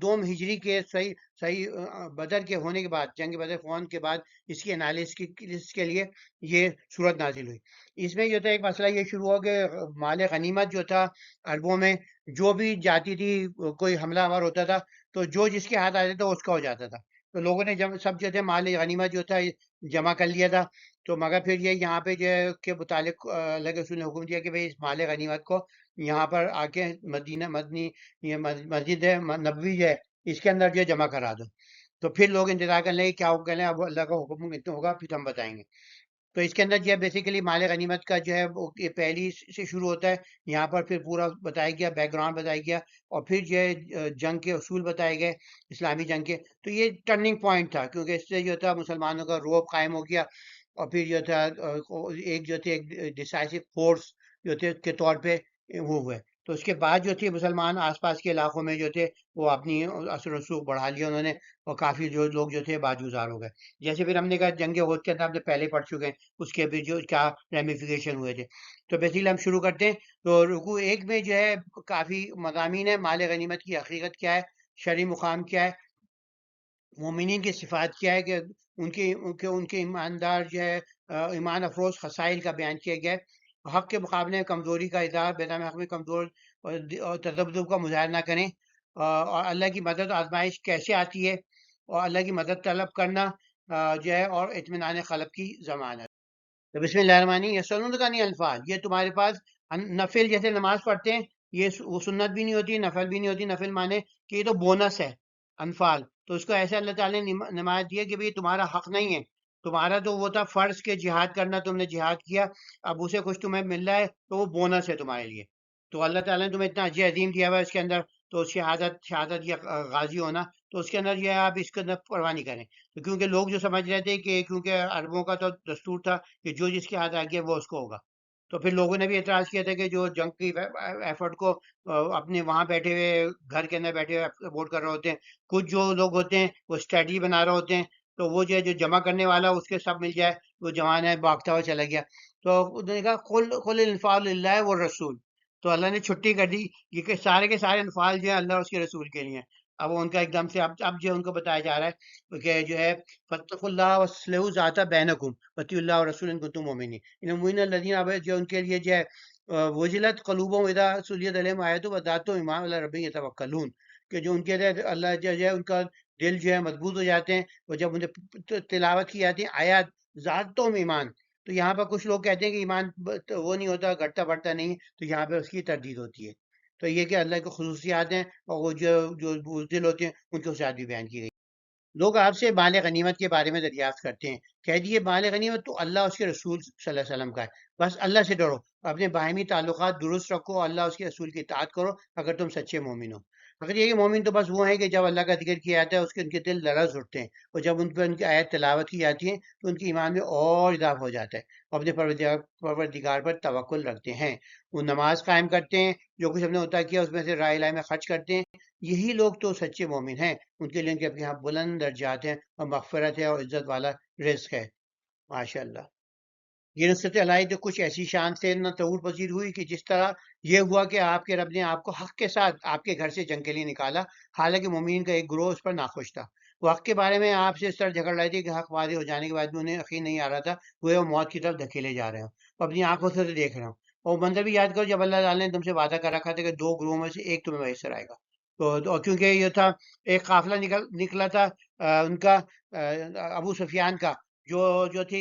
دوم ہجری کے صحیح بدر کے ہونے کے بعد، جنگ بدر فون کے بعد اس کی انالیسس کے لیے یہ صورت نازل ہوئی۔ اس میں جو تھا ایک مسئلہ یہ شروع ہو کہ مال غنیمت جو تھا عربوں میں، جو بھی جاتی تھی کوئی حملہ آور ہوتا تھا تو جو جس کے ہاتھ آتا تھا اس کا ہو جاتا تھا، تو لوگوں نے سب جو تھے مال غنیمت جو تھا جمع کر لیا تھا۔ تو مگر پھر یہ یہاں پہ جو ہے کے متعلق اللہ کے رسول نے حکم دیا کہ بھئی اس مال غنیمت کو یہاں پر آ کے مسجد نبوی جو ہے اس کے اندر جو ہے جمع کرا دو. تو پھر لوگ انتظار کرنے لگے کیا حکم ہے، اب اللہ کا حکم اتنا ہوگا پھر ہم بتائیں گے. تو اس کے اندر جو ہے بیسیکلی مال غنیمت کا جو ہے وہ یہ پہلی سے شروع ہوتا ہے. یہاں پر پھر پورا بتایا گیا، بیک گراؤنڈ بتایا گیا، اور پھر جو ہے جنگ کے اصول بتائے گئے، اسلامی جنگ کے. تو یہ ٹرننگ پوائنٹ تھا، کیونکہ اس سے جو تھا مسلمانوں کا روب قائم ہو گیا، اور پھر جو تھا ایک جو تھے ایک ڈیسائسو فورس جو تھے کے طور پہ وہ ہوئے. تو اس کے بعد جو تھے مسلمان آس پاس کے علاقوں میں جو تھے وہ اپنی اثر و رسوخ بڑھا لیا انہوں نے، اور کافی جو لوگ جو تھے باجوزار ہو گئے. جیسے پھر ہم نے کہا جنگ عہد کے اندر ہم نے پہلے پڑھ چکے ہیں، اس کے بھی جو کیا ریمیفیکیشن ہوئے تھے. تو بیسیکلی ہم شروع کرتے ہیں. تو رکوع ایک میں جو ہے کافی مضامین ہے. مال غنیمت کی حقیقت کیا ہے، شرعی مقام کیا ہے، مومنین کی صفات کیا ہے، کہ ان کے ایماندار جو ہے ایمان افروز خصائل کا بیان کیا گیا ہے. حق کے مقابلے میں کمزوری کا اظہار، بیدام حق میں کمزور اور تذبذب کا مظاہرہ نہ کریں، اور اللہ کی مدد آزمائش کیسے آتی ہے، اور اللہ کی مدد طلب کرنا جو ہے، اور اطمینان قلب کی ضمانت. تو بسم اللہ الرحمن الرحیم. یہ سنت کا نہیں الفاظ، یہ تمہارے پاس نفل جیسے نماز پڑھتے ہیں، یہ وہ سنت بھی نہیں ہوتی، نفل بھی نہیں ہوتی. نفل مانے کہ یہ تو بونس ہے، انفال. تو اس کو ایسے اللہ تعالیٰ نے نماز دی ہے کہ بھئی تمہارا حق نہیں ہے. تمہارا تو وہ تھا فرض کے جہاد کرنا، تم نے جہاد کیا، اب اسے کچھ تمہیں مل رہا ہے تو وہ بونس ہے تمہارے لیے. تو اللہ تعالیٰ نے تمہیں اتنا اجر عظیم دیا ہوا ہے اس کے اندر. تو شہادت یا غازی ہونا، تو اس کے اندر یہ ہے آپ اس کے اندر پرواہ نہیں کریں. تو کیونکہ لوگ جو سمجھ رہے تھے کہ کیونکہ عربوں کا تو دستور تھا کہ جو جس کے ہاتھ آ گیا وہ اس کو ہوگا. تو پھر لوگوں نے بھی اعتراض کیا تھا کہ جو جنگ کی ایفرٹ کو اپنے وہاں بیٹھے ہوئے گھر کے اندر بیٹھے ہوئے سپورٹ کر رہے ہوتے ہیں. کچھ جو لوگ ہوتے ہیں وہ اسٹریٹجی بنا رہے ہوتے ہیں، تو وہ جو ہے جو جمع کرنے والا اس کے سب مل جائے، وہ جوان ہے بھاگتا ہوا چلا گیا. تو انہوں نے کہا قل الانفال للہ والرسول. تو اللہ نے چھٹی کر دی، یہ کہ سارے کے سارے انفال جو ہیں اللہ اور اس کے رسول کے لیے ہیں. اب ان کا ایک دم سے اب جو ان کو بتایا جا رہا ہے کہ جو ہے فَاتَّقُوا اللَّهَ وَأَصْلِحُوا ذَاتَ بَيْنَكُمْ وَأَطِیعُوا اللَّهَ وَرَسُولَهُ إِن كُنتُم مُؤْمِنِینَ. المؤمنین الذین، اب جو ان کے لیے جو ہے وجلت قلوبهم اذا تلیت علیہم آیاتہ وزادتهم ایمانا وعلی ربہم یتوکلون، کہ جو ان کے لیے اللہ جو ہے ان کا دل جو ہے مضبوط ہو جاتے ہیں، اور جب انہیں تلاوت کی جاتی ہے آیات زادتهم ایمان. تو یہاں پر کچھ لوگ کہتے ہیں کہ ایمان وہ نہیں ہوتا، گھٹتا بڑھتا نہیں، تو یہاں پہ اس کی تردید ہوتی ہے. تو یہ کہ اللہ کی خصوصیات ہیں، اور وہ جو بزدل ہوتے ہیں ان کی خصوصیات بھی بیان کی گئی. لوگ آپ سے مال غنیمت کے بارے میں دریافت کرتے ہیں، کہہ دیے مال غنیمت تو اللہ اس کے رسول صلی اللہ علیہ وسلم کا ہے. بس اللہ سے ڈرو، اپنے باہمی تعلقات درست رکھو، اللہ اس کے رسول کی اطاعت کرو اگر تم سچے مومن ہو. اگر یہ کہ مومن تو بس وہ ہیں کہ جب اللہ کا ذکر کیا جاتا ہے ان کے دل لرز اٹھتے ہیں، اور جب ان پہ ان کی آیت تلاوت کی جاتی ہے تو ان کی ایمان میں اور اضافہ ہو جاتا ہے، اور اپنے پروردگار پر توکل رکھتے ہیں. وہ نماز قائم کرتے ہیں، جو کچھ ہم نے عطا کیا اس میں سے راہ الہی میں خرچ کرتے ہیں. یہی لوگ تو سچے مومن ہیں، ان کے لیے ان کے اپنے یہاں بلند درجات ہیں، اور مغفرت ہے، اور عزت والا رزق ہے. ماشاء اللہ. یہ نصرت الہی تو کچھ ایسی شان سے نہ تصور پذیر ہوئی کہ جس طرح یہ ہوا کہ آپ کے رب نے آپ کو حق کے ساتھ آپ کے گھر سے جنگ کے لیے نکالا، حالانکہ مومنین کا ایک گروہ اس پر ناخوش تھا. وہ حق کے بارے میں آپ سے اس طرح جھگڑ رہے تھے کہ حق واضح ہو جانے کے بعد بھی انہیں یقین نہیں آ رہا تھا، وہ موت کی طرف دھکیلے جا رہے ہوں، وہ اپنی آنکھوں سے دیکھ رہے ہوں. اور منظر بھی یاد کرو جب اللہ تعالیٰ نے تم سے وعدہ کر رکھا تھا کہ دو گروہوں میں سے ایک تمہیں میسر آئے گا. تو اور کیونکہ یہ تھا ایک قافلہ نکلا تھا ان کا ابو سفیان کا، جو تھی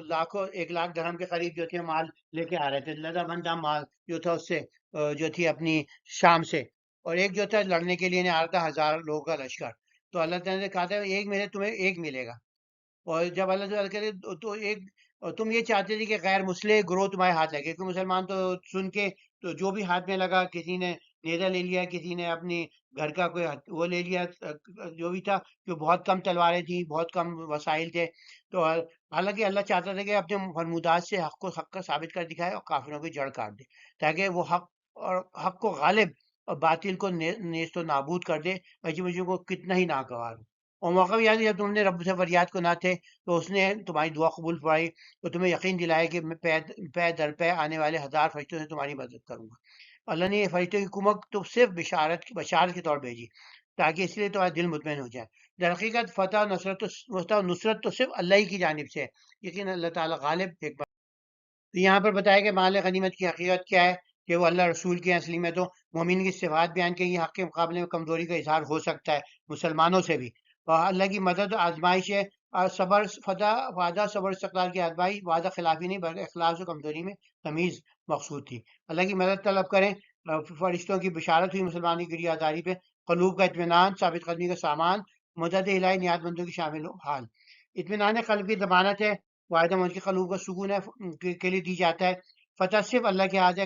لاکھوں 1 لاکھ درہم کے قریب جو تھے مال لے کے آ رہے تھے، لدا بندہ مال جو تھا اس سے جو تھی اپنی شام سے. اور ایک جو تھا لڑنے کے لیے نہیں آ رہا تھا 1000 لوگوں کا لشکر. تو اللہ تعالیٰ نے کہا تھا ایک میں سے تمہیں ایک ملے گا. اور جب اللہ تعالیٰ کرے تو ایک، اور تم یہ چاہتے تھے کہ غیر مسلح گروہ تمہارے ہاتھ لگے، کیونکہ مسلمان تو سن کے تو جو بھی ہاتھ میں لگا، کسی نے نیزہ لے لیا، کسی نے اپنی گھر کا کوئی وہ لے لیا، جو بھی تھا، جو بہت کم تلواریں تھیں، بہت کم وسائل تھے. تو حالانکہ اللہ چاہتا تھا کہ اپنے فرمودات سے حق کو حق کا ثابت کر دکھائے اور کافروں کی جڑ کاٹ دے، تاکہ وہ حق کو غالب اور باطل کو نیست و نابود کر دے، مجھے کو کتنا ہی ناگوار ہو. اور موقع بھی یاد ہے جب تم نے رب سے فریاد کو نہ تھے تو اس نے تمہاری دعا قبول فرمائی، تو تمہیں یقین دلایا کہ میں پے در پے آنے والے 1000 فرشتوں سے تمہاری مدد کروں گا. اللہ نے یہ فرشتوں کی کمک تو صرف بشارت کے طور بھیجی، تاکہ اس لیے تمہارا دل مطمئن ہو جائے. در حقیقت فتح نصرت تو صرف اللہ ہی کی جانب سے ہے، لیکن اللہ تعالیٰ غالب حکمت. تو یہاں پر بتایا کہ مال غنیمت کی حقیقت کیا ہے، کہ وہ اللہ رسول کے اصلی میں تو مومن کی صفات بیان کی، حق کے مقابلے میں کمزوری کا اظہار ہو سکتا ہے مسلمانوں سے بھی، اور اللہ کی مدد آزمائش ہے، اور صبر فتح وعدہ صبر استقلال کی آزمائی، وعدہ خلافی نہیں بلکہ اخلاص و کمزوری میں تمیز مقصود تھی. اللہ کی مدد طلب کریں. فرشتوں کی بشارت ہوئی مسلمان کی گری آزاری پہ، قلوب کا اطمینان، ثابت قدمی کا سامان، مدد الہی نیاز مندوں کی شامل حال۔ اطمینان قلب کی ضمانت ہے، واحد منزل قلوب کا سکون ہے کے لیے دی جاتا ہے۔ فتح صرف اللہ کے ہاتھ ہے،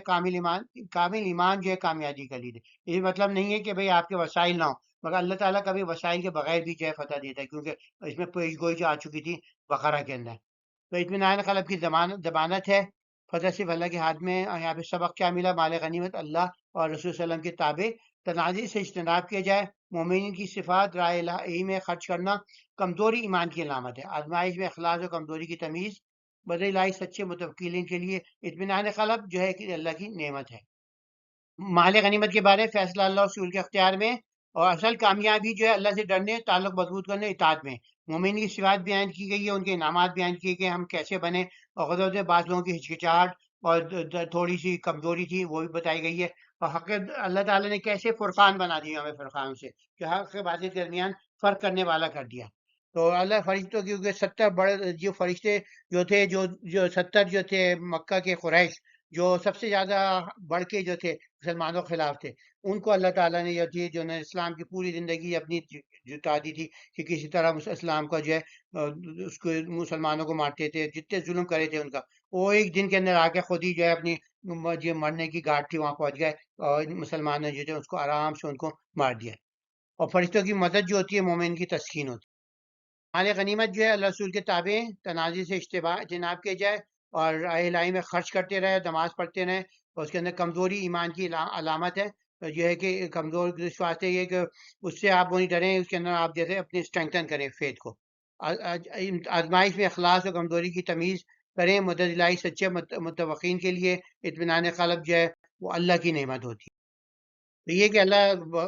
کامل ایمان جو ہے کامیابی کا لیڈ ہے۔ یہ مطلب نہیں ہے کہ بھئی آپ کے وسائل نہ ہوں، مگر اللہ تعالیٰ کبھی وسائل کے بغیر بھی جو ہے فتح دیتا ہے، کیونکہ اس میں پیش گوئی جو آ چکی تھی بقرہ کے اندر۔ تو اطمینان قلب کی ضمانت ہے، فتح صرف اللہ کے ہاتھ میں ہے۔ اور یہاں پہ سبق کیا ملا؟ مال غنیمت اللہ اور رسول صلی اللہ علیہ وسلم کے تابع، تنازع سے اجتناب کیا جائے۔ مومنین کی صفات راہ الہی میں خرچ کرنا کمزوری ایمان کی علامت ہے۔ آزمائش میں اخلاص اور کمزوری کی تمیز بدل الہی سچے متوکلین کے لیے اطمینان قلب جو ہے کہ اللہ کی نعمت ہے۔ مال غنیمت کے بارے فیصلہ اللہ اور رسول کے اختیار میں، اور اصل کامیابی جو ہے اللہ سے ڈرنے، تعلق مضبوط کرنے، اطاعت میں۔ مومن کی صفات بیان کی گئی ہے، ان کے انعامات بیان کیے گئے، ہم کیسے بنے، اور غزوہ میں بعض لوگوں کی ہچکچاہٹ اور تھوڑی سی کمزوری تھی وہ بھی بتائی گئی ہے، اور حق اللہ تعالیٰ نے کیسے فرقان بنا دیا ہمیں فرقان سے، کہ حق کے باطل کے درمیان فرق کرنے والا کر دیا۔ تو اللہ فرشتوں کیونکہ 70 بڑے جو فرشتے جو تھے، جو 70 جو تھے مکہ کے قریش، جو سب سے زیادہ بڑھ کے جو تھے مسلمانوں کے خلاف تھے، ان کو اللہ تعالیٰ نے یہ تھی جو نے اسلام کی پوری زندگی اپنی جتا دی تھی کہ کسی طرح اسلام کا جو ہے اس کو مسلمانوں کو مارتے تھے، جتنے ظلم کرے تھے ان کا، وہ ایک دن کے اندر آ کے خود ہی جو ہے اپنی جو مرنے کی گھاٹ تھی وہاں پہنچ گئے، اور مسلمان نے جو تھے اس کو آرام سے ان کو مار دیا۔ اور فرشتوں کی مدد جو ہوتی ہے مومن کی تسکین ہوتی ہے۔ مال غنیمت جو ہے اللہ رسول کے تابع، تنازع سے اجتناب کیا جائے، اور راہ الہی میں خرچ کرتے رہے، نماز پڑھتے رہے، اور اس کے اندر کمزوری ایمان کی علامت ہے۔ یہ ہے کہ کمزور اس واسطے یہ کہ اس سے آپ وہ نہیں ڈریں، اس کے اندر آپ جیسے اپنی اسٹرینگتھن کریں فیتھ کو، آزمائش میں اخلاص اور کمزوری کی تمیز کریں، مدد الہی سچے متوقین کے لیے اطمینان قلب جو ہے وہ اللہ کی نعمت ہوتی ہے۔ تو یہ کہ اللہ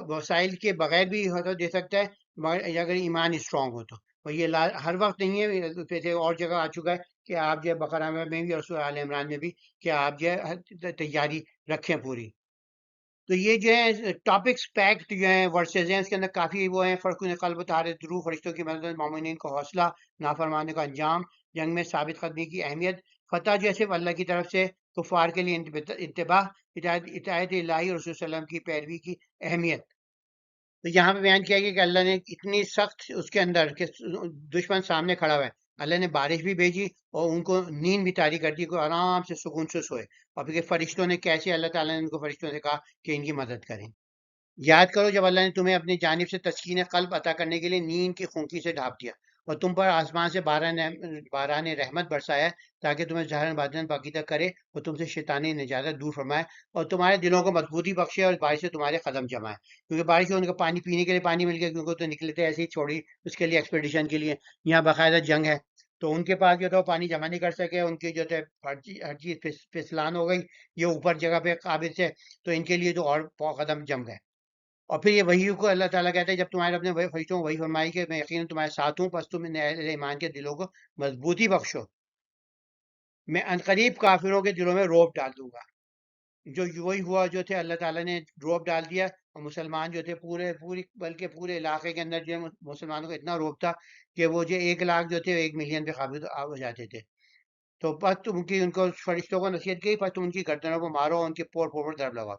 وسائل کے بغیر بھی دے سکتا ہے، مگر اگر ایمان اسٹرانگ ہو تو، اور یہ ہر وقت نہیں ہے، جیسے اور جگہ آ چکا ہے کہ آپ جو ہے بقرہ میں بھی اور سورہ آل عمران میں بھی کہ آپ جو ہے تیاری رکھیں پوری۔ تو یہ جو ہے ٹاپکس پیکٹ جو ہیں ورسز ہیں، اس کے اندر کافی وہ ہیں، فرق قلب طہارت روح، فرشتوں کی مدد، مومنین کو حوصلہ، نافرمانے کا انجام، جنگ میں ثابت قدمی کی اہمیت، فتح جو ہے صرف اللہ کی طرف سے، کفار کے لیے اتباع، اطاعت الہی اور رسول صلی اللہ علیہ وسلم کی پیروی کی اہمیت۔ تو یہاں پہ بیان کیا گیا کہ اللہ نے اتنی سخت اس کے اندر کہ دشمن سامنے کھڑا ہوا ہے، اللہ نے بارش بھی بھیجی اور ان کو نیند بھی طاری کر دی، کو آرام سے سکون سے سوئے، اور پھر فرشتوں نے کیسے اللہ تعالیٰ نے ان کو فرشتوں سے کہا کہ ان کی مدد کریں۔ یاد کرو جب اللہ نے تمہیں اپنی جانب سے تسکین قلب عطا کرنے کے لیے نیند کی خونکی سے ڈھانپ دیا، اور تم پر آسمان سے باران رحمت برسایا، تاکہ تمہیں ظاہر باطن پاکیزہ کرے، اور تم سے شیطانی نجات دور فرمائے، اور تمہارے دلوں کو مضبوطی بخشے، اور بارش سے تمہارے قدم جمائے۔ کیونکہ بارش میں ان کو پانی پینے کے لیے پانی مل گیا، کیونکہ تو نکلے تھے ایسے ہی چھوڑی اس کے لیے ایکسپیڈیشن کے لیے، یہاں باقاعدہ جنگ ہے، تو ان کے پاس جو تھا وہ پانی جمع نہیں کر سکے، ان کی جو تھے ہر چیز پھسلان ہو گئی، یہ اوپر جگہ پہ قابل سے، تو ان کے لیے جو اور قدم جم گئے۔ اور پھر یہ وحی کو اللہ تعالیٰ کہتے ہیں جب تمہارے اپنے فرشتوں کو وحی فرمائی کہ میں یقیناً تمہارے ساتھ ہوں، پس تم اہل ایمان کے دلوں کو مضبوطی بخشو، میں عنقریب کافروں کے دلوں میں روب ڈال دوں گا۔ جو وہی ہوا جو تھے، اللہ تعالیٰ نے روب ڈال دیا، اور مسلمان جو تھے بلکہ پورے علاقے کے اندر جو ہے مسلمانوں کو اتنا روب تھا کہ وہ جو 1 لاکھ جو تھے 1 ملین پہ قابل ہو جاتے تھے۔ تو بس تم کی ان کو فرشتوں کو نصیحت کی، پس تم ان کی گردنوں کو مارو، ان کے پور ضرب لگاؤ۔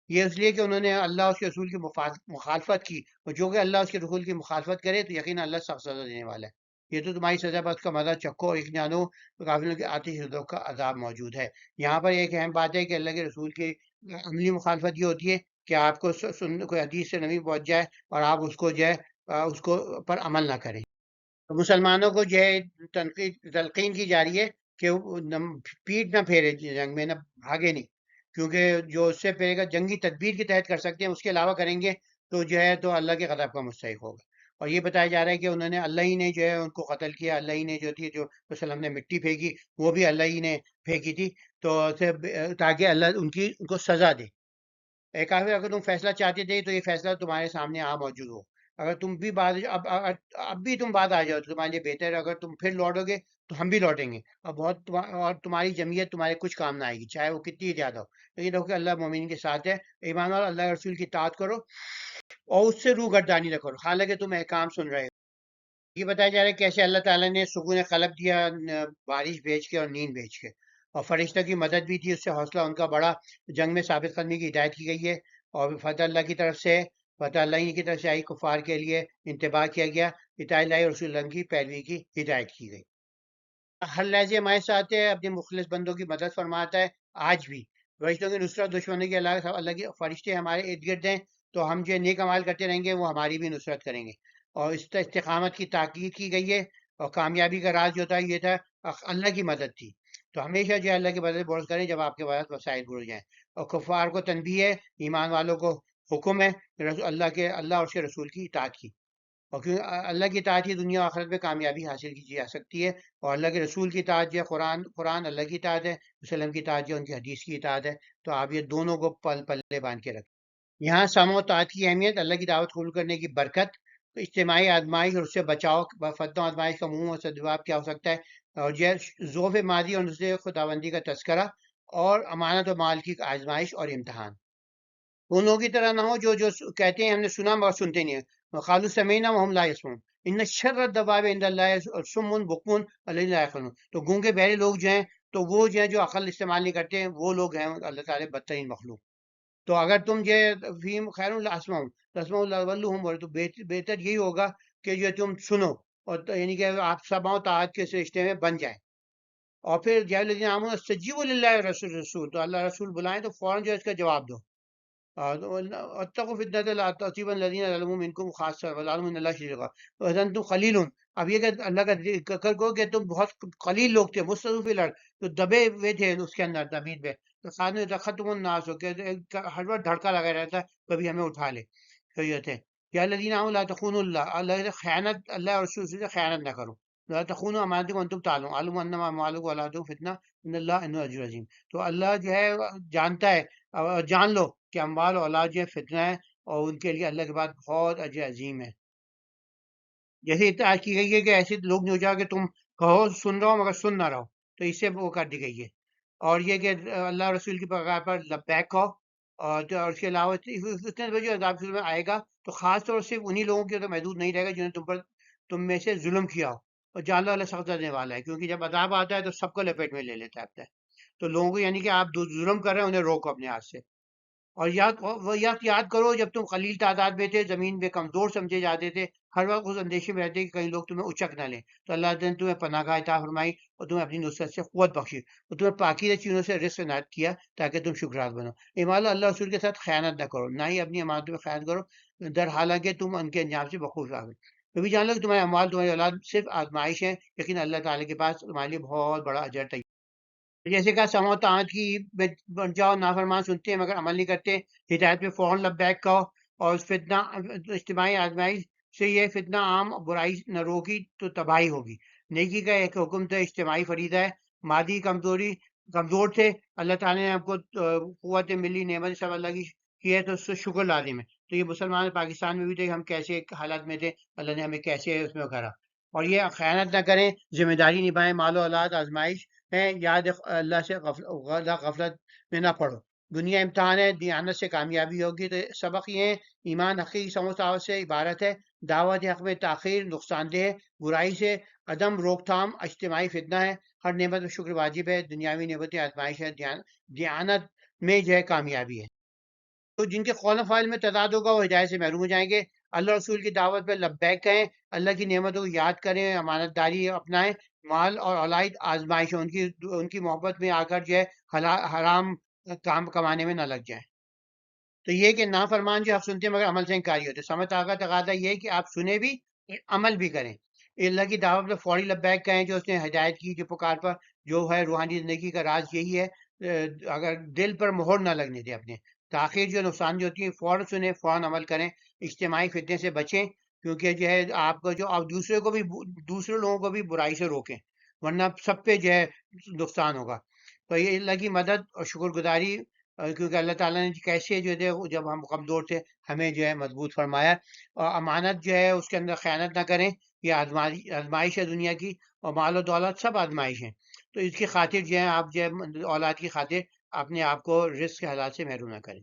یہ اس لیے کہ انہوں نے اللہ اس کے رسول کی مخالفت کی، اور جو کہ اللہ اس کے رسول کی مخالفت کرے تو یقینا اللہ سخت سزا دینے والا ہے۔ یہ تو تمہاری سزا، بس کا مزہ چکھو، ایک جانو کافروں کے آتش ذوق کا عذاب موجود ہے۔ یہاں پر ایک اہم بات ہے کہ اللہ کے رسول کی عملی مخالفت یہ ہوتی ہے کہ آپ کو کوئی حدیث سے نبی پہنچ جائے اور آپ اس کو جو ہے اس کو پر عمل نہ کریں۔ تو مسلمانوں کو جو ہے تلقین کی جا رہی ہے کہ پیٹ نہ پھیرے جنگ میں، نہ بھاگے نہیں، کیونکہ جو اس سے پہلے کا جنگی تدبیر کے تحت کر سکتے ہیں، اس کے علاوہ کریں گے تو جو ہے تو اللہ کے غضب کا مستحق ہوگا۔ اور یہ بتایا جا رہا ہے کہ انہوں نے اللہ ہی نے جو ہے ان کو قتل کیا، اللہ ہی نے جو تھی جو وسلم نے مٹی پھینکی وہ بھی اللہ ہی نے پھینکی تھی، تو تاکہ اللہ ان کو سزا دے۔ اے کافر، اگر تم فیصلہ چاہتے تھے تو یہ فیصلہ تمہارے سامنے موجود ہو، اگر تم بھی اب بھی تم بعد آ جاؤ تو تمہارے لیے بہتر ہے، اگر تم پھر لوٹو گے تو ہم بھی لوٹیں گے، اور تمہاری جمعیت تمہارے کچھ کام نہ آئے گی، چاہے وہ کتنی زیادہ ہو، لیکن دیکھو کہ اللہ مومنین کے ساتھ ہے۔ ایمان والو، اللہ کے رسول کی اطاعت کرو اور اس سے روح گردانی نہ کرو، حالانکہ تم احکام سن رہے ہو۔ یہ بتایا جا رہا ہے کہ کیسے اللہ تعالیٰ نے سکون قلب دیا، بارش بھیج کے اور نیند بھیج کے، اور فرشتہ کی مدد بھی دی، اس سے حوصلہ ان کا بڑا، جنگ میں ثابت قدمی کی ہدایت کی گئی ہے، اور فتح اللہ کی طرف سے، فتح اللہ کی طرف سے آئی، کفار کے لیے انتباہ کیا گیا، اطاعت اللہ اور رسول اللہ کی پیروی کی ہدایت کی گئی۔ ہر لحظے ہمارے ساتھ ہے، اپنے مخلص بندوں کی مدد فرماتا ہے آج بھی۔ فرشتوں کی نصرت، دشمنوں کے اللہ کے فرشتے ہمارے ارد گرد ہیں، تو ہم جو نیک عمال کرتے رہیں گے وہ ہماری بھی نصرت کریں گے۔ اور استقامت کی تاکید کی گئی ہے، اور کامیابی کا راز جو تھا یہ تھا اللہ کی مدد تھی۔ تو ہمیشہ جو ہے اللہ کی مدد بروز کریں جب آپ کے پاس وسائل بڑھ جائیں۔ اور کفار کو تنبیہ ہے، ایمان والوں کو حکم ہے اللہ اور اس کے رسول کی اطاعت کی، اور کیونکہ اللہ کی اطاعت ہی دنیا و آخرت میں کامیابی حاصل کی جا سکتی ہے۔ اور اللہ کے رسول کی اطاعت جو ہے قرآن اللہ کی اطاعت ہے، وسلم کی اطاعت جو ہے ان کی حدیث کی اطاعت ہے۔ تو آپ یہ دونوں کو پلے باندھ کے رکھیں۔ یہاں سمع و طاعت کی اہمیت، اللہ کی دعوت قبول کرنے کی برکت، اجتماعی آزمائش اور اس سے بچاؤ۔ فتح و آزمائش کا عموم اور سدجواب کیا ہو سکتا ہے؟ اور جو ہے ذوف مادی اور نصرت خداوندی کا تذکرہ، اور امانت و مال کی آزمائش اور امتحان۔ ان لوگوں کی طرح نہ ہو جو کہتے ہیں ہم نے سنا مگر سنتے نہیں ہیں، خالو سمینا وہم لا یسمعون، ان شر الدواب عند اللہ سم بکم الذین لا یعقلون۔ تو گونگے بہرے لوگ جو ہیں، تو وہ جو ہیں جو عقل استعمال نہیں کرتے ہیں، وہ لوگ ہیں اللہ تعالیٰ بدترین مخلوق۔ تو اگر تم جو فیم خیر الاسماء تسمع ولہم، تو بہتر یہی ہوگا کہ جو تم سنو، اور یعنی کہ آپ سماع و طاعت کے رشتے میں بن جائیں۔ اور پھر جا الذین آمنوا استجیبوا للہ رسول، تو اللہ رسول بلائیں تو فوراً جو ہے اس کا جواب دو۔ اتقوا فتنة لا تصيبن الذين ظلموا منكم خاصة واعلموا ان اللہ شدید العقاب۔ وأنتم قلیل، اب یہ کہ اللہ کا ذکر کرو کہ تم بہت قلیل لوگ تھے، مستضعف فی الارض، تو دبے ہوئے تھے اس کے اندر زمین پہ، تو خانہ تختم الناس ہو کہ ہر وقت دھڑکا لگا رہتا کبھی ہمیں اٹھا لے۔ تو یہ تھے یا الذین آمنوا لا تخونوا اللہ، اللہ سے خیانت، اللہ اور رسول سے خیانت نہ کرو۔ لا تخونوا امانتکم وانتم تعلمون، علموا انما اموالکم واولادکم فتنہ ان اللہ عنده اجر عظیم۔ تو اللہ جو ہے جانتا ہے، جان لو کہ اموال و اولاد جو فتنہ ہے، اور ان کے لیے اللہ کے بعد بہت اجر عظیم ہے۔ جیسے اطاعت کی گئی ہے کہ ایسے لوگ نہیں ہو جاؤ کہ تم کہو سن رہا ہو مگر سن نہ رہو، تو اس سے وہ کر دی گئی ہے۔ اور یہ کہ اللہ رسول کی پیغام پر لبیک کہو، اور اس کے علاوہ فتنہ جو عذاب میں آئے گا تو خاص طور سے انہی لوگوں کے تو محدود نہیں رہے گا جنہوں نے تم میں سے ظلم کیا ہو، اور جان لو اللہ سخت دینے والا ہے، کیونکہ جب عذاب آتا ہے تو سب کو لپیٹ میں لے لیتا ہے۔ تو لوگوں کو یعنی کہ آپ ظلم کر رہے ہیں انہیں روکو اپنے ہاتھ سے۔ اور یاد کرو جب تم قلیل تعداد میں تھے، زمین پہ کمزور سمجھے جاتے تھے، ہر وقت اس اندیشے میں رہتے کہ کہیں لوگ تمہیں اچک نہ لیں، تو اللہ نے تمہیں پناہ گاہ عطا فرمائی، اور تمہیں اپنی نصرت سے قوت بخشی، اور تمہیں پاکیزہ چیزوں سے رزق عنایت کیا تاکہ تم شکرات بنو۔ ایمان اللہ رسول کے ساتھ خیانت نہ کرو، نہ ہی اپنی امانتوں میں خیانت کرو، در حالانکہ تم ان کے انجام سے بخوف آ گئے۔ تو بھی جان لو کہ تمہارے اموال، تمہاری اولاد صرف آزمائش ہے، لیکن اللہ تعالیٰ کے پاس تمہارے لیے بہت بڑا اجر تیار۔ جیسے کہا سمع و طاعت کی بن جاؤ، نافرمان سنتے ہیں مگر عمل نہیں کرتے، ہدایت پہ فوراً لبیک کہو۔ اور فتنہ اجتماعی آزمائش سے یہ فتنہ عام برائی نہ روکی تو تباہی ہوگی۔ نیکی کا ایک حکم تو اجتماعی فریضہ ہے۔ مادی کمزور تھے، اللہ تعالیٰ نے آپ کو قوت ملی، نعمت سب اللہ کی ہے، تو اس سے شکر لازم ہے۔ تو یہ مسلمان پاکستان میں بھی تھے، ہم کیسے حالات میں تھے، اللہ نے ہمیں کیسے اس میں کرا۔ اور یہ خیانت نہ کریں، ذمہ داری نبھائیں، مال و اولاد آزمائش ہے، یاد اللہ سے غفلت میں نہ پڑو۔ دنیا امتحان ہے، دیانت سے کامیابی ہوگی۔ تو سبق یہ ہے، ایمان حقیقی سمجھ دعوت سے عبارت ہے، دعوت حق میں تاخیر نقصان دہ ہے، برائی سے عدم روک تھام اجتماعی فتنہ ہے، ہر نعمت میں شکر واجب ہے، دنیاوی نعمتیں آزمائش ہے، دیانت میں جو ہے کامیابی ہے۔ تو جن کے قول و فعل میں تضاد ہوگا وہ ہدایت سے محروم ہو جائیں گے۔ اللہ رسول کی دعوت پہ لبیک کہیں، اللہ کی نعمتوں کو یاد کریں، امانت داری اپنائیں، مال اور اولاد آزمائش ہے، ان کی محبت میں آ کر جو ہے حرام کام کمانے میں نہ لگ جائیں۔ تو یہ کہ نافرمان جو آپ سنتے ہیں مگر عمل سے انکاری ہوتے، سمجھ آگا تقاضا یہ ہے کہ آپ سنیں بھی عمل بھی کریں۔ اللہ کی دعوت پہ فوری لبیک کہیں، جو اس نے ہدایت کی، جو پکار پر جو ہے روحانی زندگی کا راز یہی ہے، اگر دل پر مہر نہ لگنے دیں اپنے، تاخیر جو نقصان جو ہوتی ہے، فوراً سنیں، فوراً عمل کریں، اجتماعی فتنے سے بچیں، کیونکہ جو ہے آپ کو جو آپ دوسرے لوگوں کو بھی برائی سے روکیں، ورنہ سب پہ جو ہے نقصان ہوگا۔ تو یہ اللہ کی مدد اور شکر گزاری، کیونکہ اللہ تعالیٰ نے کیسے جو ہے جب ہم کمزور تھے ہمیں جو ہے مضبوط فرمایا۔ اور امانت جو ہے اس کے اندر خیانت نہ کریں، یہ آزمائش ہے دنیا کی، اور مال و دولت سب آزمائش ہیں، تو اس کی خاطر جو ہے آپ جو ہے اولاد کی خاطر اپنے آپ کو رزق کے حالات سے محروم نہ کریں۔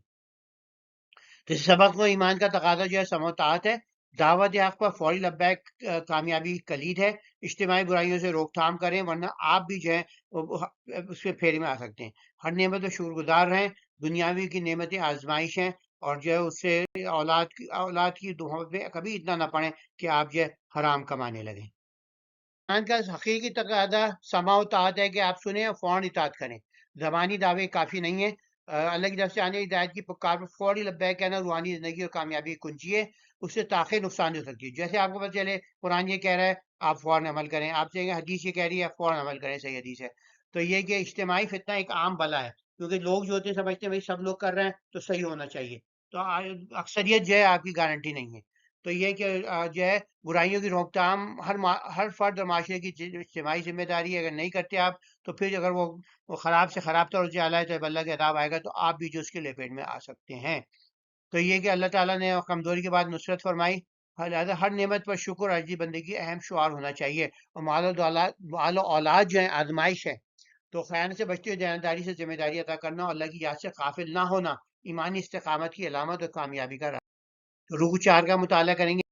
تو اس سبق کو ایمان کا تقاضا جو ہے سمع و طاعت ہے، دعوت حق پر فوری لبیک کامیابی کلید ہے، اجتماعی برائیوں سے روک تھام کریں ورنہ آپ بھی جو ہے اس کے پھیرے میں آ سکتے ہیں۔ ہر نعمت و شکر گزار رہیں، دنیاوی کی نعمتیں آزمائش ہیں، اور جو ہے اس سے اولاد کی دعا پہ کبھی اتنا نہ پڑیں کہ آپ جو ہے حرام کمانے لگیں۔ قرآن کا حقیقی تقاضا سماع و طاعت ہے کہ آپ سنیں اور فوراً اطاعت کریں۔ زبانی دعوے کافی نہیں ہیں۔ اللہ کی طرف سے آنے ہدایت کی پکار پر فوری لبیک کہنا روحانی زندگی اور کامیابی کی کنجی ہے۔ اس سے تاخیر نقصان ہو سکتی ہے۔ جیسے آپ کو پتہ چلے قرآن یہ کہہ رہا ہے آپ فوراً عمل کریں، آپ سے حدیث یہ کہہ رہی ہے آپ فوراً عمل کریں، صحیح حدیث ہے۔ تو یہ کہ اجتماعی فتنہ ایک عام بلا ہے، کیونکہ لوگ جو ہوتے ہیں سمجھتے ہیں بھائی سب لوگ کر رہے ہیں تو صحیح ہونا چاہیے، تو اکثریت جو ہے آپ کی گارنٹی نہیں ہے۔ تو یہ کہ جو ہے برائیوں کی روک تھام ہر فرد اور معاشرے کی اجتماعی ذمہ داری ہے۔ اگر نہیں کرتے آپ تو پھر اگر وہ خراب سے خراب طور سے چلا ہے تو جب اللہ کے عذاب آئے گا تو آپ بھی جو اس کے لپیٹ میں آ سکتے ہیں۔ تو یہ کہ اللہ تعالیٰ نے کمزوری کے بعد نصرت فرمائی، لہٰذا ہر نعمت پر شکر اور عاجزی بندگی اہم شعار ہونا چاہیے۔ اور مال و اولاد جو ہے آزمائش ہے، تو خیانت سے بچتے ہوئے دیانتداری سے ذمہ داری ادا کرنا اور اللہ کی یاد سے غافل نہ ہونا ایمانی استقامت کی علامت اور کامیابی کا راز۔ رکوع 4 کا مطالعہ کریں گے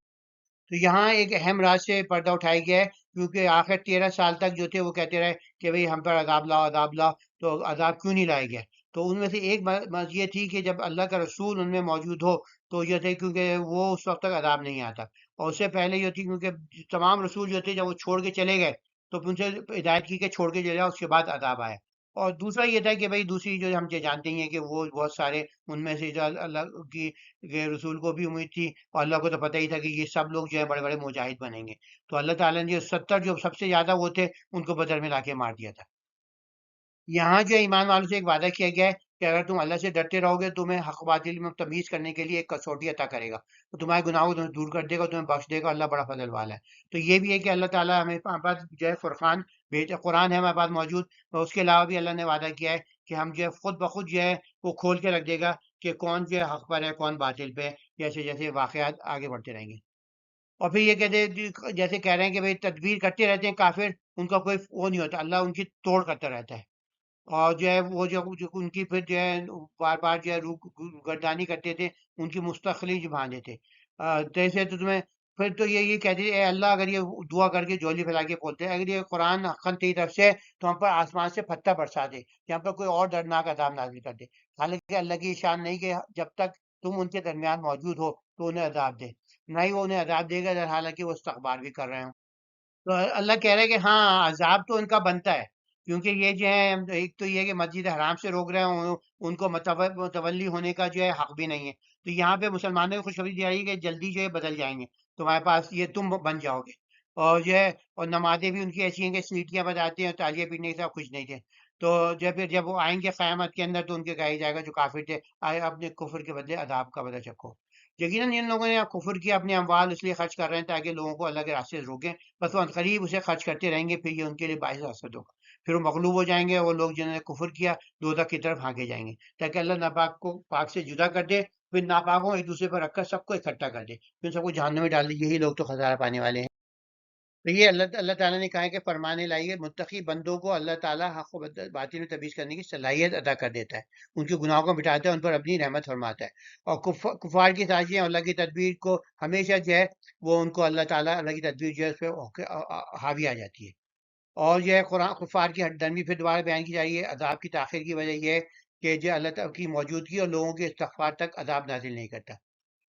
تو یہاں ایک اہم راز سے پردہ اٹھایا گیا ہے، کیونکہ آخر 13 سال تک جو تھے وہ کہتے رہے کہ بھئی ہم پر عذاب لاؤ عذاب لاؤ، تو عذاب کیوں نہیں لایا گیا؟ تو ان میں سے ایک بات یہ تھی کہ جب اللہ کا رسول ان میں موجود ہو تو یہ تھے کیونکہ وہ اس وقت تک عذاب نہیں آتا، اور اس سے پہلے یہ تھی کیونکہ تمام رسول جو تھے جب وہ چھوڑ کے چلے گئے تو ان سے ہدایت کی کہ چھوڑ کے چلے جاؤ، اس کے بعد عذاب آیا۔ اور دوسرا یہ تھا کہ بھئی دوسری جو ہم یہ جانتے ہی ہیں کہ وہ بہت سارے ان میں سے جو اللہ کی کے رسول کو بھی امید تھی اور اللہ کو تو پتہ ہی تھا کہ یہ سب لوگ جو ہے بڑے بڑے مجاہد بنیں گے، تو اللہ تعالیٰ نے جو 70 جو سب سے زیادہ وہ تھے ان کو بدر میں لا کے مار دیا تھا۔ یہاں جو ایمان والوں سے ایک وعدہ کیا گیا ہے کہ اگر تم اللہ سے ڈرتے رہو گے تمہیں حق باطل میں تمیز کرنے کے لیے ایک کسوٹی عطا کرے گا، تو تمہارے گناہوں کو تمہیں دور کر دے گا، تمہیں بخش دے گا، اللہ بڑا فضل والا ہے۔ تو یہ بھی ہے کہ اللہ تعالیٰ ہمیں پاس جو ہے فرقان بھیجا، قرآن ہے ہمارے پاس موجود، اور اس کے علاوہ بھی اللہ نے وعدہ کیا ہے کہ ہم جو ہے خود بخود جو ہے وہ کھول کے رکھ دے گا کہ کون جو ہے حق پر ہے کون باطل پہ ہے، جیسے جیسے واقعات آگے بڑھتے رہیں گے۔ اور پھر یہ کہتے ہیں جیسے کہہ رہے ہیں کہ بھئی تدبیر کرتے رہتے ہیں کافر، ان کا کوئی وہ نہیں ہوتا، اللہ ان کی توڑ کرتا رہتا ہے۔ اور جو ہے وہ جو ان کی پھر جو ہے بار بار جو ہے گردانی کرتے تھے، ان کی مستقلی جو باندھے تھے جیسے تو تمہیں پھر تو یہ کہتے تھے اے اللہ اگر یہ دعا کر کے جولی پھیلا کے بولتے ہیں اگر یہ قرآن حقاً تیری طرف سے تو ہم پر آسمان سے پتھر برسا دے، یہاں پر کوئی اور دردناک عذاب نازل کر دے۔ حالانکہ اللہ کی شان نہیں کہ جب تک تم ان کے درمیان موجود ہو تو انہیں عذاب دے، نہ ہی وہ انہیں عذاب دے گا حالانکہ وہ استغفار بھی کر رہے ہوں۔ تو اللہ کہہ رہے ہیں کہ ہاں عذاب تو ان کا بنتا ہے، کیونکہ یہ جو ہے ایک تو یہ کہ مسجد حرام سے روک رہے ہیں، ان کو متولی ہونے کا جو ہے حق بھی نہیں ہے۔ تو یہاں پہ مسلمانوں کو خوشخبری دی رہی ہے کہ جلدی جو ہے بدل جائیں گے تمہارے پاس، یہ تم بن جاؤ گے۔ اور جو ہے اور نمازیں بھی ان کی ایسی ہیں کہ سیٹیاں بجاتے ہیں، تالیاں پیٹنے کے ساتھ خوش نہیں تھے۔ تو جب وہ آئیں گے قیامت کے اندر تو ان کے کہا جائے گا جو کافر تھے آئے اپنے کفر کے بدلے عذاب کا بدلہ چکھو۔ یقیناً ان لوگوں نے کفر کیا، اپنے اموال اس لیے خرچ کر رہے ہیں تاکہ لوگوں کو اللہ کے راستے سے روکیں، بس وہ عنقریب اسے خرچ کرتے رہیں گے، پھر یہ ان کے لیے باعث حسرت ہوگا، پھر وہ مغلوب ہو جائیں گے، وہ لوگ جنہوں نے کفر کیا دوزخ کی طرف ہانکے جائیں گے، تاکہ اللہ ناپاک کو پاک سے جدا کر دے، پھر ناپاکوں ایک دوسرے پر رکھ کر سب کو اکٹھا کر دے، پھر سب کو جہنم میں ڈال دے، یہی لوگ تو خسارہ پانے والے ہیں۔ تو یہ اللہ تعالیٰ نے کہا ہے کہ فرمانے لائیے متقی بندوں کو اللہ تعالیٰ حق و باطل میں تمیز کرنے کی صلاحیت ادا کر دیتا ہے، ان کے گناہوں کو مٹاتا ہے، ان پر اپنی رحمت فرماتا ہے، اور کفار کی سازشیں اللہ کی تدبیر کو ہمیشہ جو ہے وہ ان کو اللہ تعالیٰ اللہ کی تدبیر جو ہے اس پہ حاوی آ جاتی ہے۔ اور یہ قرآن کفار کی ہٹ درمی پھر دوبارہ بیان کی جا رہی ہے، عذاب کی تاخیر کی وجہ یہ ہے کہ جو اللہ تعالیٰ کی موجودگی اور لوگوں کے استغفار تک عذاب نازل نہیں کرتا،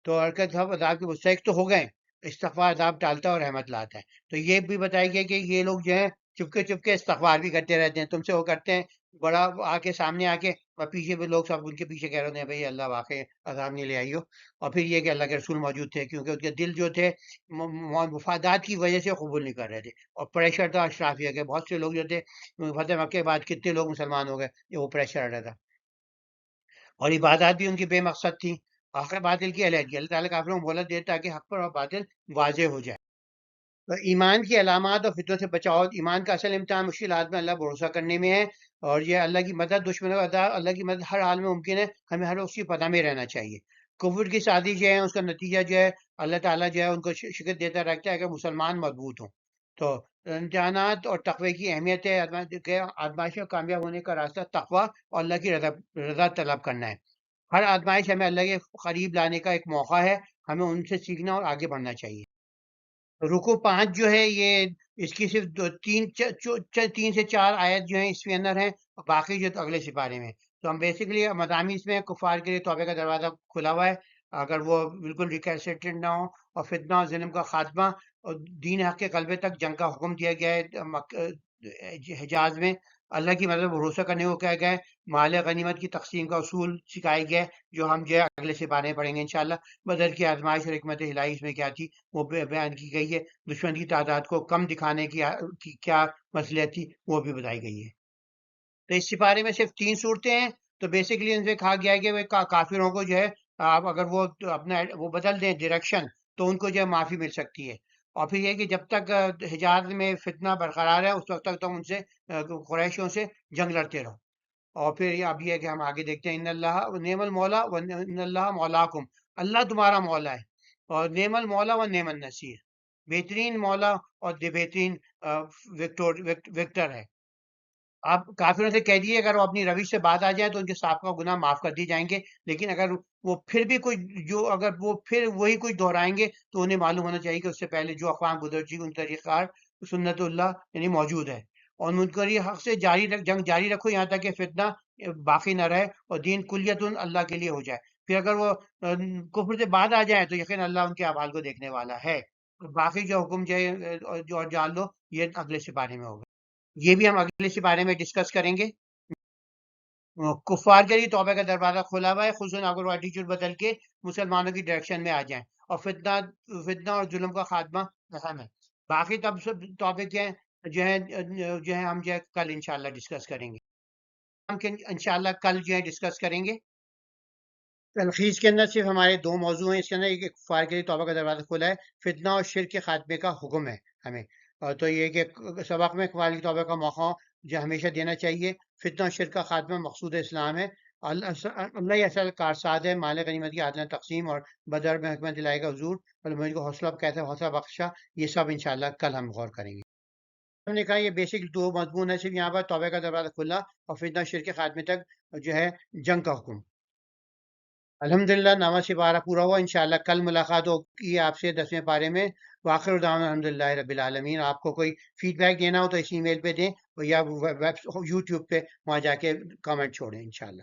تو حرکت سب عذاب کے مستحق تو ہو گئے، استغفار عذاب ڈالتا ہے اور رحمت لاتا ہے۔ تو یہ بھی بتایا گیا کہ یہ لوگ جو ہیں چپکے استغفار بھی کرتے رہتے ہیں، تم سے وہ کرتے ہیں بڑا آ کے سامنے آ کے، اور پیچھے بھی لوگ سب ان کے پیچھے کہہ رہے ہیں بھائی اللہ واقعی عذاب نہیں لے آئی ہو۔ اور پھر یہ کہ اللہ کے رسول موجود تھے کیونکہ ان کے دل جو تھے مفادات کی وجہ سے قبول نہیں کر رہے تھے، اور پریشر تھا اشرافیہ کے، بہت سے لوگ جو تھے فتح مکہ کے بعد کتنے لوگ مسلمان ہو گئے، یہ وہ پریشر آ رہا تھا، اور عبادات بھی ان کی بے مقصد تھی۔ حق باطل کی علیحدگی، اللہ تعالیٰ کافروں کو مہلت دیتا تاکہ حق پر اور باطل واضح ہو جائے۔ تو ایمان کی علامات اور فتنوں سے بچاؤ، ایمان کا اصل امتحان مشکلات میں اللہ بھروسہ کرنے میں ہے، اور یہ اللہ کی مدد دشمنوں کا عذاب، اللہ کی مدد ہر حال میں ممکن ہے، ہمیں ہر اس کی پناہ میں رہنا چاہیے۔ کفر کی سازش جو ہے اس کا نتیجہ جو ہے اللہ تعالیٰ جو ہے ان کو شکست دیتا رکھتا ہے اگر مسلمان مضبوط ہوں۔ تو امتحانات اور تقوی کی اہمیت ہے، آزمائش میں کامیاب ہونے کا راستہ تقوی اور اللہ کی رضا طلب کرنا ہے۔ ہر آزمائش ہمیں اللہ کے قریب لانے کا ایک موقع ہے، ہمیں ان سے سیکھنا اور آگے بڑھنا چاہیے۔ رکو 5 جو ہے یہ اس کی صرف 3 سے 4 آیت جو ہیں اس کے اندر ہیں، اور باقی جو تو اگلے سپارے میں۔ تو ہم بیسکلی مضامین میں کفار کے لیے توبہ کا دروازہ کھلا ہوا ہے، اگر وہ بالکل ریکیسٹڈ نہ ہو، اور فتنہ اور ظلم کا خاتمہ اور دین حق کے غلبے تک جنگ کا حکم دیا گیا ہے حجاز میں، اللہ کی مدد پر بھروسہ کرنے کو کہا گیا ہے، مال غنیمت کی تقسیم کا اصول سکھایا گیا ہے، جو ہم جو ہے اگلے سپارے میں پڑھیں گے انشاءاللہ۔ بدر کی آزمائش اور حکمت الہی اس میں کیا تھی وہ بیان کی گئی ہے، دشمن کی تعداد کو کم دکھانے کی کیا مصلحت تھی وہ بھی بتائی گئی ہے۔ تو اس سپارے میں صرف 3 صورتیں ہیں، تو بیسکلی ان سے کہا گیا ہے کہ وہ کافروں کو جو ہے آپ اگر وہ اپنا وہ بدل دیں ڈائریکشن تو ان کو جو ہے معافی مل سکتی ہے، اور پھر یہ کہ جب تک حجاز میں فتنہ برقرار ہے اس وقت تک تم ان سے قریشیوں سے جنگ لڑتے رہو۔ اور پھر اب یہ ہے کہ ہم آگے دیکھتے ہیں ان اللہ نعم المولا و ان اللہ مولاکم، اللہ تمہارا مولا ہے، اور نعم المولا و نعم النصیر، بہترین مولا اور بہترین وکٹر ہے۔ آپ کافروں سے کہہ دیے اگر وہ اپنی روش سے باز آ جائیں تو ان کے سابقہ گناہ معاف کر دیے جائیں گے، لیکن اگر وہ پھر بھی اگر وہ پھر وہی کچھ دہرائیں گے تو انہیں معلوم ہونا چاہیے کہ اس سے پہلے جو اقوام گزر چکی ان طریقہ کار سنت اللہ یعنی موجود ہے، اور منکری حق سے جنگ جاری رکھو یہاں تک کہ فتنہ باقی نہ رہے اور دین کلیتن اللہ کے لیے ہو جائے۔ پھر اگر وہ کفر سے بعد آ جائیں تو یقین اللہ ان کے اعمال کو دیکھنے والا ہے۔ باقی جو حکم جو اور جان لو یہ اگلے سپارے میں ہوگا، یہ بھی ہم اگلے سپارے میں ڈسکس کریں گے۔ کفار کے لیے توبہ کا دروازہ کھلا ہوا ہے، خصوصاً اگر وہ ایٹیچیوڈ بدل کے مسلمانوں کی ڈائریکشن میں آ جائیں، اور فتنہ اور ظلم کا خاتمہ اہم ہے۔ باقی تب سب ٹاپک ہیں جو ہیں ہم جو ہے کل انشاءاللہ ڈسکس کریں گے، ہم انشاءاللہ کل جو ہے ڈسکس کریں گے۔ تلخیص کے اندر صرف ہمارے 2 موضوع ہیں، اس کے اندر ایک کفار کے لیے توبہ کا دروازہ کھلا ہے، فتنہ اور شرک کے خاتمے کا حکم ہے ہمیں، اور تو یہ کہ سبق میں کفار کی توبہ کا موقع جو ہمیشہ دینا چاہیے، فتنہ اور شرک کا خاتمہ مقصود اسلام ہے، اللہ ہی اصل کارساز ہے، مال غنیمت کی عادلانہ تقسیم اور بدر میں حکمت الہی کا حضور اور مجھ کو حوصلہ کیسے حوصلہ بخشا، یہ سب انشاءاللہ کل ہم غور کریں گے۔ ہم نے کہا یہ بیسک 2 مضمون ہے، صرف یہاں پر توبہ کا دروازہ کھلا اور فتنہ شرک کے خاتمے تک جو ہے جنگ کا حکم۔ الحمدللہ 9واں سپارہ پورا ہوا، انشاءاللہ کل ملاقات ہوگی آپ سے 10ویں پارے میں۔ وآخر دعوانا الحمدللہ رب العالمین۔ آپ کو کوئی فیڈ بیک دینا ہو تو اس ای میل پہ دیں، یا یوٹیوب پہ وہاں جا کے کامنٹ چھوڑیں انشاءاللہ۔